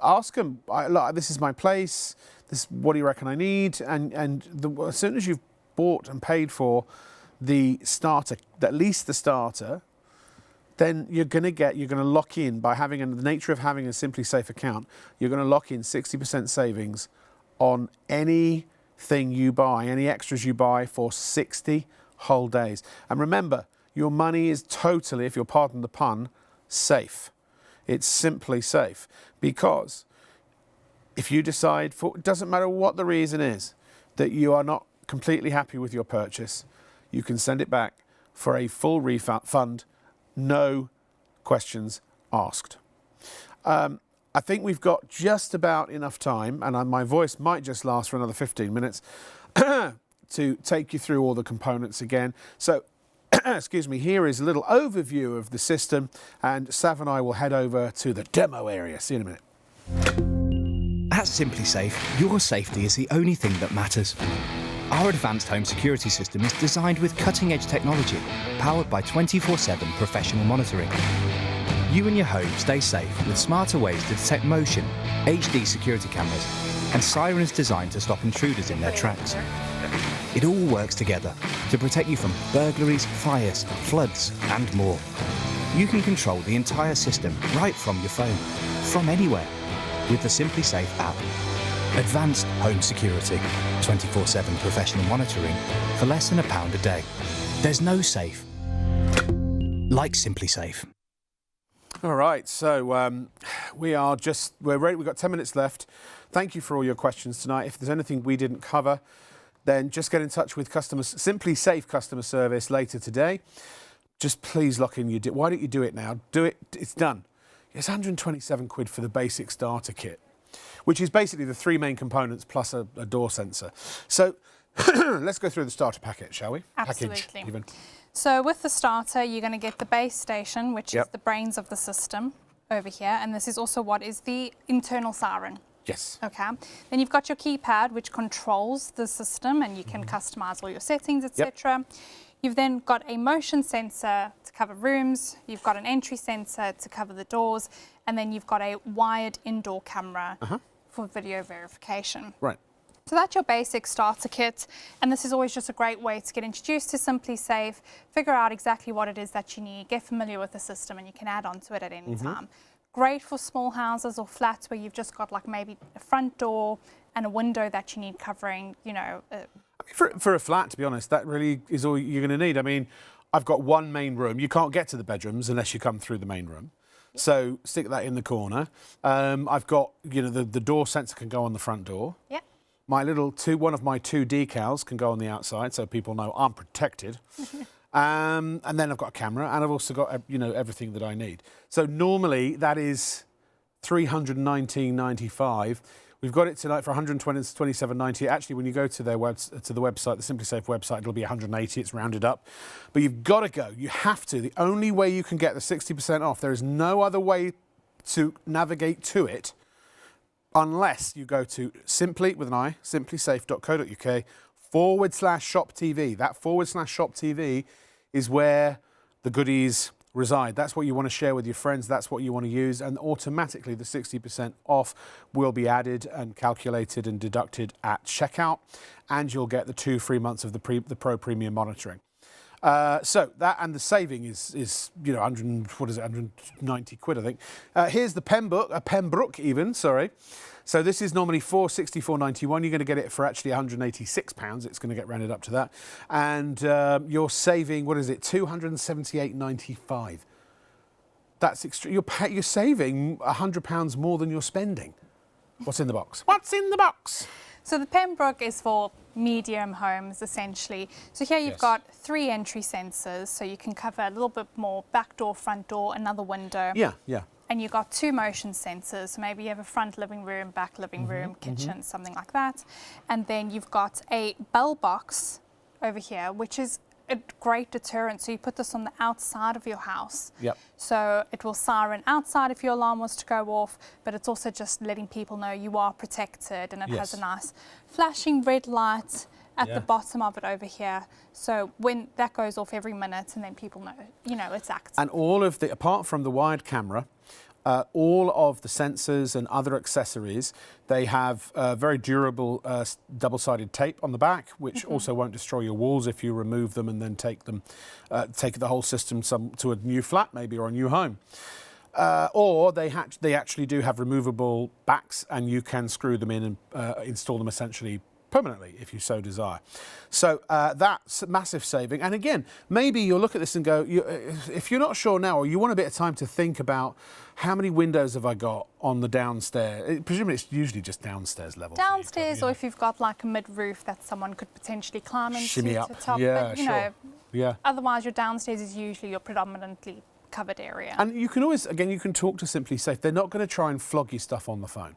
ask them, look, this is my place, what do you reckon I need? And as soon as you've bought and paid for the starter, at least the starter, then you're going to lock in by having, and the nature of having a SimpliSafe account, you're going to lock in 60% savings on anything you buy, any extras you buy for 60 whole days. And remember, your money is totally, if you'll pardon the pun, safe. It's SimpliSafe, because if you decide, it doesn't matter what the reason is, that you are not completely happy with your purchase, you can send it back for a full refund, no questions asked. I think we've got just about enough time, and my voice might just last for another 15 minutes, to take you through all the components again. So excuse me, here is a little overview of the system, and Sav and I will head over to the demo area. See you in a minute. At SimpliSafe, your safety is the only thing that matters. Our advanced home security system is designed with cutting-edge technology, powered by 24/7 professional monitoring. You and your home stay safe with smarter ways to detect motion, HD security cameras, and sirens designed to stop intruders in their tracks. It all works together to protect you from burglaries, fires, floods, and more. You can control the entire system right from your phone, from anywhere, with the SimpliSafe app. Advanced home security, 24/7 professional monitoring for less than £1 a day. There's no safe like SimpliSafe. All right, so we're ready. We've got 10 minutes left. Thank you for all your questions tonight. If there's anything we didn't cover, then just get in touch with SimpliSafe customer service later today. Just please lock in your deal. Why don't you do it now? Do it. It's done. It's 127 quid for the basic starter kit, which is basically the 3 main components plus a door sensor. So let's go through the starter packet, shall we? Absolutely. Package, even. So with the starter, you're going to get the base station, which is the brains of the system over here. And this is also what is the internal siren. Yes. Okay. Then you've got your keypad, which controls the system, and you can customize all your settings, etc. You've then got a motion sensor to cover rooms. You've got an entry sensor to cover the doors, and then you've got a wired indoor camera for video verification. Right. So that's your basic starter kit, and this is always just a great way to get introduced to SimpliSafe, figure out exactly what it is that you need, get familiar with the system, and you can add on to it at any time. Great for small houses or flats where you've just got like maybe a front door and a window that you need covering, you know. For a flat, to be honest, that really is all you're going to need. I mean, I've got one main room. You can't get to the bedrooms unless you come through the main room. So stick that in the corner. I've got, you know, the door sensor can go on the front door. Yeah. My one of my 2 decals can go on the outside, so people know I'm protected. And then I've got a camera, and I've also got, you know, everything that I need. So normally that is $319.95. We've got it tonight for $127.90. Actually, when you go to the website, the SimpliSafe website, it'll be $180. It's rounded up. But you've got to go. You have to. The only way you can get the 60% off, there is no other way to navigate to it unless you go to simplisafe.co.uk/shop TV. That /shop TV is where the goodies reside. That's what you want to share with your friends. That's what you want to use. And automatically the 60% off will be added and calculated and deducted at checkout. And you'll get the 2 free months of the Pro Premium monitoring. So that and the saving is 190 quid, I think. Here's the Pembroke even, sorry. So this is normally £464.91. You're going to get it for actually £186. It's going to get rounded up to that. And you're saving, what is it, £278.95. That's extreme. You're saving £100 more than you're spending. What's in the box? What's in the box? So the Pembroke is for medium homes, essentially. So here you've got 3 entry sensors, so you can cover a little bit more: back door, front door, another window. Yeah, yeah. And you've got 2 motion sensors, so maybe you have a front living room, back living room, kitchen, something like that. And then you've got a bell box over here, which is a great deterrent. So you put this on the outside of your house. Yep. So it will siren outside if your alarm was to go off, but it's also just letting people know you are protected, and it has a nice flashing red light at the bottom of it over here. So when that goes off every minute, and then people know, it's active. And all of the, apart from the wired camera, all of the sensors and other accessories, they have very durable double-sided tape on the back, which also won't destroy your walls if you remove them and then take the whole system to a new flat maybe, or a new home. Or they actually do have removable backs, and you can screw them in and install them essentially permanently if you so desire. So that's massive saving. And again, maybe you'll look at this and go, if you're not sure now, or you want a bit of time to think about how many windows have I got on the downstairs. Presumably it's usually just downstairs level. Downstairs, or if you've got like a mid-roof that someone could potentially climb into Shimmy up. to top. Yeah, but, sure. Yeah. Otherwise your downstairs is usually your predominantly covered area. And you can always, again, you can talk to SimpliSafe. They're not going to try and flog you stuff on the phone.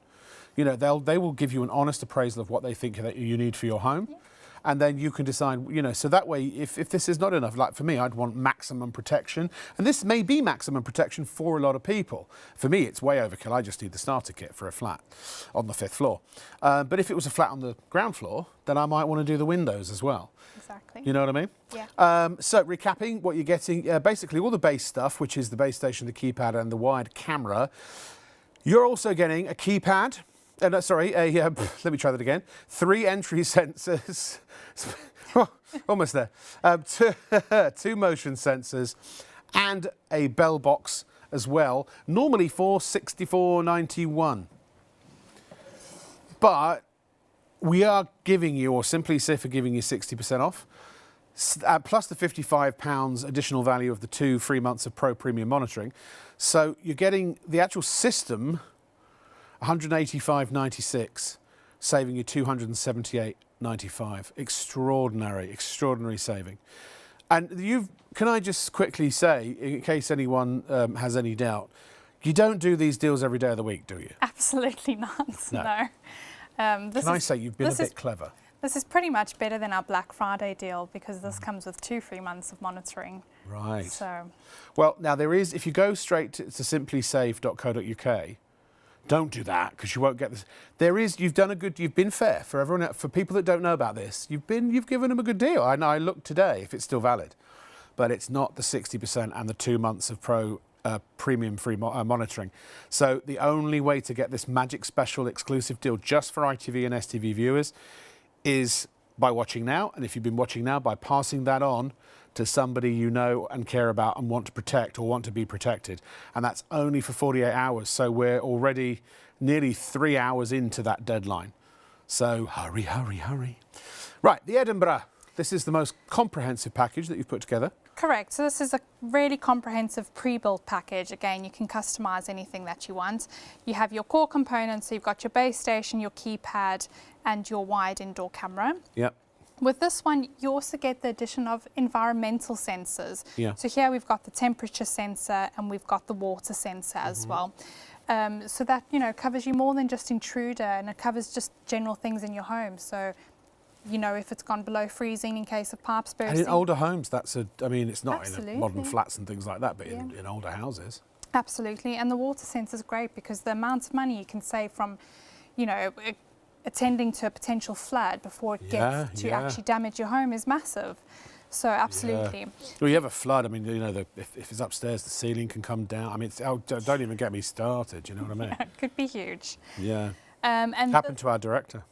They will give you an honest appraisal of what they think that you need for your home. Yeah. And then you can decide, so that way, if this is not enough, like for me, I'd want maximum protection. And this may be maximum protection for a lot of people. For me, it's way overkill. I just need the starter kit for a flat on the 5th floor. But if it was a flat on the ground floor, then I might want to do the windows as well. Exactly. You know what I mean? Yeah. So recapping what you're getting, basically all the base stuff, which is the base station, the keypad and the wired camera. You're also getting a keypad. Let me try that again. 3 entry sensors, almost there. 2 motion sensors and a bell box as well. Normally $464.91. But we are giving you, or SimpliSafe are giving you 60% off, plus the £55 additional value of the 2 free months of Pro Premium monitoring. So you're getting the actual system $185.96, saving you $278.95. Extraordinary saving. And can I just quickly say, in case anyone has any doubt, you don't do these deals every day of the week, do you? Absolutely not. No. Can I say you've been a bit clever? This is pretty much better than our Black Friday deal, because this comes with 2 free months of monitoring. Right. So. Well, now there is, if you go straight to simplisafe.co.uk, don't do that, because you won't get this. You've been fair for everyone. For people that don't know about this, you've given them a good deal. I looked today if it's still valid, but it's not the 60% and the 2 months of Pro Premium free monitoring. So the only way to get this magic special exclusive deal just for ITV and STV viewers is by watching now. And if you've been watching now, by passing that on to somebody you know and care about and want to protect or want to be protected. And that's only for 48 hours. So we're already nearly 3 hours into that deadline. So hurry, hurry, hurry. Right, the Edinburgh. This is the most comprehensive package that you've put together. Correct. So this is a really comprehensive pre-built package. Again, you can customise anything that you want. You have your core components. So you've got your base station, your keypad, and your wide indoor camera. Yep. With this one, you also get the addition of environmental sensors. Yeah. So here we've got the temperature sensor and we've got the water sensor as well. So that, covers you more than just intruder, and it covers just general things in your home. So, if it's gone below freezing in case of pipes bursting. And in older homes, it's not Absolutely. in modern flats and things like that, but in older houses. Absolutely, and the water sensor is great because the amount of money you can save from, you know, attending to a potential flood before it gets to actually damage your home is massive. So absolutely. Yeah. Well, you have a flood. I mean, you know, if it's upstairs, the ceiling can come down. I mean, don't even get me started. You know what I mean? It could be huge. Yeah. And Happened to our director.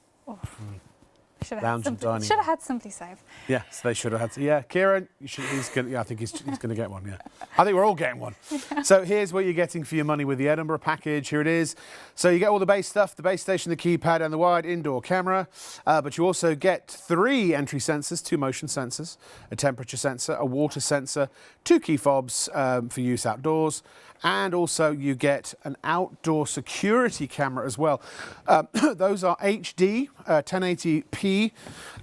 Should Lounge and dining. Should have had SimpliSafe. Yes, they should have had. Yeah, Kieran, he's going. Yeah, I think he's going to get one. Yeah, I think we're all getting one. So here's what you're getting for your money with the Edinburgh package. Here it is. So you get all the base stuff: the base station, the keypad, and the wide indoor camera. But you also get 3 entry sensors, 2 motion sensors, a temperature sensor, a water sensor, 2 key fobs for use outdoors. And also you get an outdoor security camera as well. Those are HD, 1080p,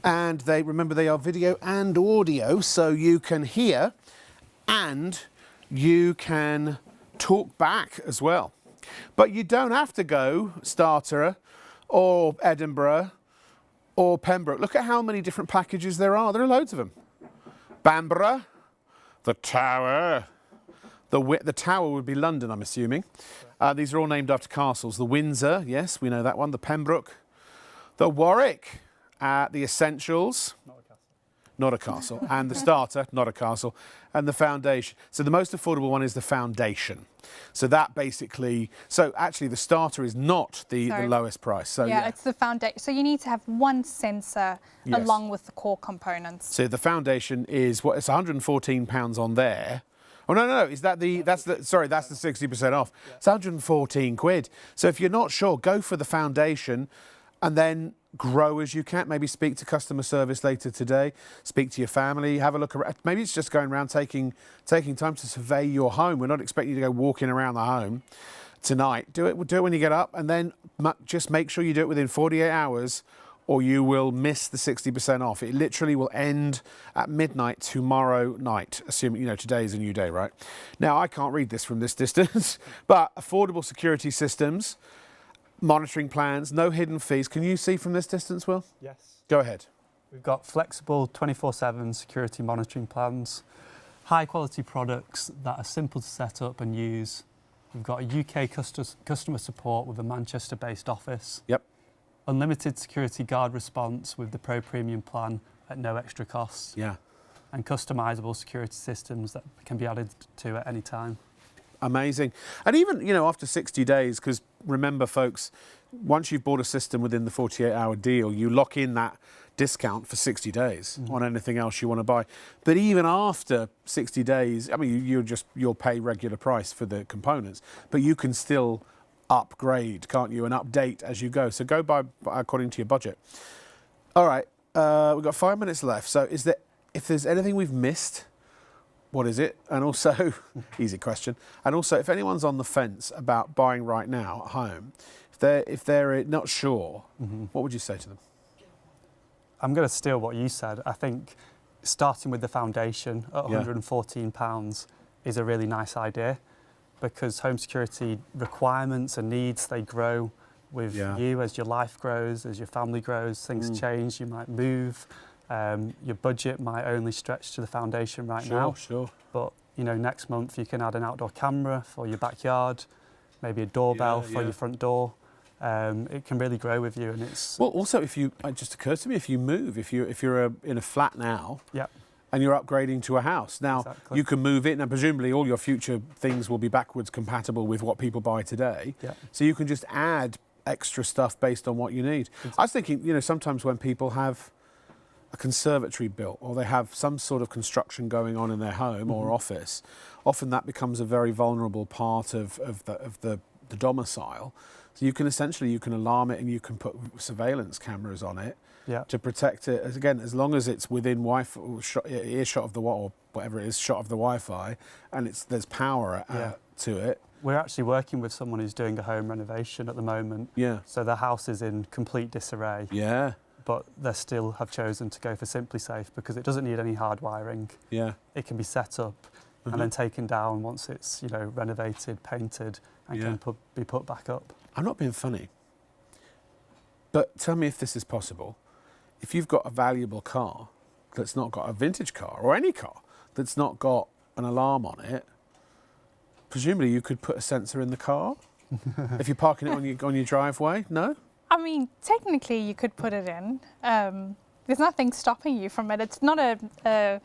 and they are video and audio, so you can hear and you can talk back as well. But you don't have to go Starter or Edinburgh or Pembroke. Look at how many different packages there are. There are loads of them. Bamborough, the Tower. The Tower would be London, I'm assuming. These are all named after castles. The Windsor, yes, we know that one. The Pembroke. The Warwick. The Essentials. Not a castle. And the Starter, not a castle. And the Foundation. So the most affordable one is the Foundation. So that basically... So actually the Starter is not the lowest price. So yeah, it's the Foundation. So you need to have 1 sensor along with the core components. So the Foundation is, what, it's £114 on there. Oh, no, is that that's the 60% off. Yeah. It's 114 quid. So if you're not sure, go for the Foundation and then grow as you can. Maybe speak to customer service later today, speak to your family, have a look around. Maybe it's just going around taking time to survey your home. We're not expecting you to go walking around the home tonight. Do it when you get up, and then just make sure you do it within 48 hours or you will miss the 60% off. It literally will end at midnight tomorrow night, assuming, you know, today is a new day, right? Now, I can't read this from this distance, but affordable security systems, monitoring plans, no hidden fees. Can you see from this distance, Will? Yes. Go ahead. We've got flexible 24/7 security monitoring plans, high quality products that are simple to set up and use. We've got a UK customer support with a Manchester-based office. Yep. Unlimited security guard response with the Pro Premium plan at no extra cost. Yeah. And customisable security systems that can be added to at any time. Amazing. And even, you know, after 60 days, because remember, folks, once you've bought a system within the 48-hour deal, you lock in that discount for 60 days on anything else you want to buy. But even after 60 days, I mean, you'll pay regular price for the components, but you can still upgrade, can't you, and update as you go. So go by according to your budget. All right, we've got 5 minutes left. So if there's anything we've missed, what is it? And also, easy question. And also, if anyone's on the fence about buying right now at home, if they're not sure, what would you say to them? I'm going to steal what you said. I think starting with the Foundation at £114 is a really nice idea, because home security requirements and needs, they grow with you as your life grows, as your family grows, things change, you might move, your budget might only stretch to the Foundation now. Sure. But, you know, next month you can add an outdoor camera for your backyard, maybe a doorbell for your front door. It can really grow with you, and it's... Well, also, it just occurs to me, if you move, if you're in a flat now, and you're upgrading to a house. Now, you can move it, and presumably all your future things will be backwards compatible with what people buy today. So you can just add extra stuff based on what you need. I was thinking, you know, sometimes when people have a conservatory built, or they have some sort of construction going on in their home or office, often that becomes a very vulnerable part of the domicile. So you can alarm it, and you can put surveillance cameras on it to protect it. Again, as long as it's within Wi-Fi, earshot of the or whatever it is, shot of the Wi-Fi, and there's power to it. We're actually working with someone who's doing a home renovation at the moment. So their house is in complete disarray. But they still have chosen to go for SimpliSafe because it doesn't need any hard wiring. It can be set up and then taken down once it's, you know, renovated, painted, and can be put back up. I'm not being funny, but tell me if this is possible. If you've got a valuable car that's not got a vintage car, or any car that's not got an alarm on it, presumably you could put a sensor in the car if you're parking it on your driveway. No. I mean, technically you could put it in. There's nothing stopping you from it. It's not a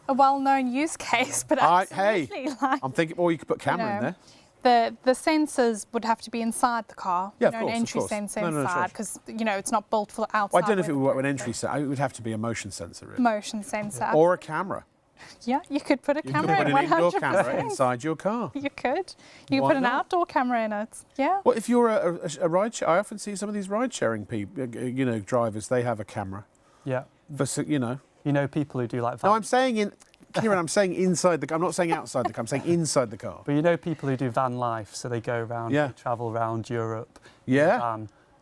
well-known use case, but absolutely, I'm thinking, or you could put camera in there. The sensors would have to be inside the car. Yeah, an entry sensor inside, because it's not built for outside. Well, I don't know if it would work with an entry sensor. It would have to be a motion sensor. Really. Motion sensor. Or a camera. Yeah, you could put a camera in. You could put an 100%. indoor camera inside your car. You could. You could Why put an not? outdoor camera in it. Yeah. Well, if you're a ride, I often see some of these ride-sharing people, drivers. They have a camera. Yeah. For, You know people who do like van. No, I'm saying Kieran, I'm saying inside the car. I'm not saying outside the car. I'm saying inside the car. But you know people who do van life, so they go around, Yeah. they travel around Europe. Yeah.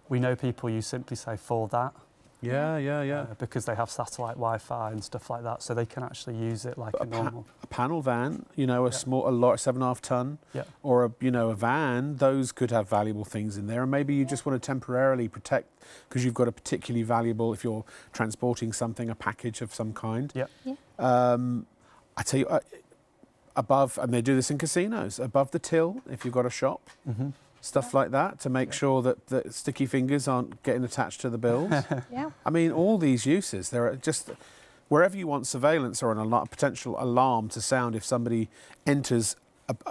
We know people use SimpliSafe for that. Yeah. Because they have satellite Wi-Fi and stuff like that, so they can actually use it like a normal. A panel van, a small, a lot, 7.5 ton, Yeah. or a van. Those could have valuable things in there, and maybe you just want to temporarily protect because you've got a particularly valuable. If you're transporting something, a package of some kind. Yeah. I tell you, above, and they do this in casinos, above the till, if you've got a shop. Mm-hmm. Stuff like that to make sure that the sticky fingers aren't getting attached to the bills. Yeah. I mean, all these uses, there are just wherever you want surveillance or a potential alarm to sound if somebody enters,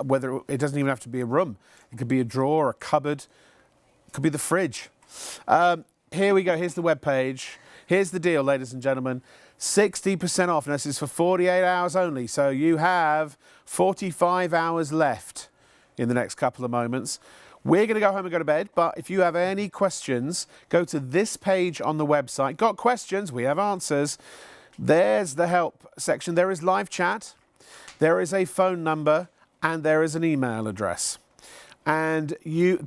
whether it doesn't even have to be a room, it could be a drawer, a cupboard, it could be the fridge. Here we go. Here's the web page. Here's the deal, ladies and gentlemen. 60% off. And this is for 48 hours only. So you have 45 hours left in the next couple of moments. We're going to go home and go to bed, but if you have any questions, go to this page on the website. Got questions? We have answers. There's the help section. There is live chat. There is a phone number, and there is an email address. And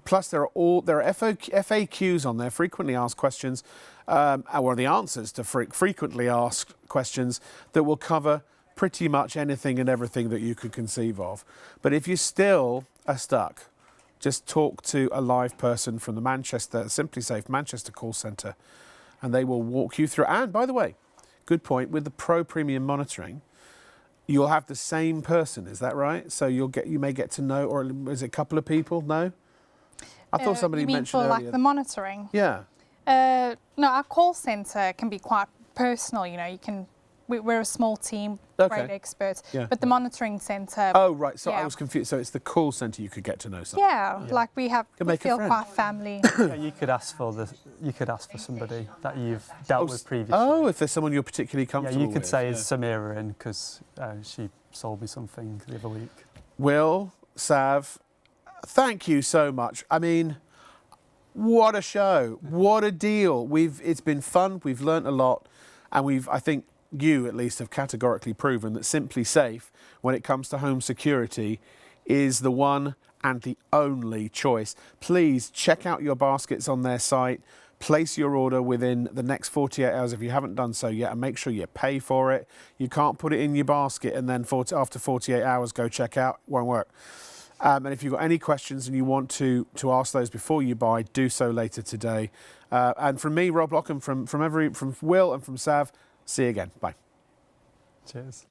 plus there are FAQs on there, frequently asked questions, or the answers to frequently asked questions that will cover pretty much anything and everything that you could conceive of. But if you still are stuck, just talk to a live person from the SimpliSafe Manchester call centre, and they will walk you through. And by the way, good point, with the Pro Premium monitoring, you'll have the same person, is that right? So you may get to know, or is it a couple of people? No? I thought somebody you mean mentioned for earlier. like the monitoring? Yeah. No, our call centre can be quite personal. We're a small team, great experts, but the monitoring centre. Oh, right. So yeah. I was confused. So it's the call centre you could get to know something. Yeah, like we feel quite family. Yeah, you could ask for somebody that you've dealt with previously. Oh, if there's someone you're particularly comfortable with. Yeah, you could say, is Samira in, because she sold me something the other week. Will, Sav, thank you so much. I mean, what a show. What a deal. It's been fun. We've learnt a lot. And I think, you at least have categorically proven that SimpliSafe, when it comes to home security, is the one and the only choice. Please check out your baskets on their site. Place your order within the next 48 hours if you haven't done so yet, and make sure you pay for it. You can't put it in your basket and then after 48 hours go check out. It won't work. And if you've got any questions and you want to ask those before you buy, do so later today. And from me, Rob Lock, and from Will and from Sav, see you again. Bye. Cheers.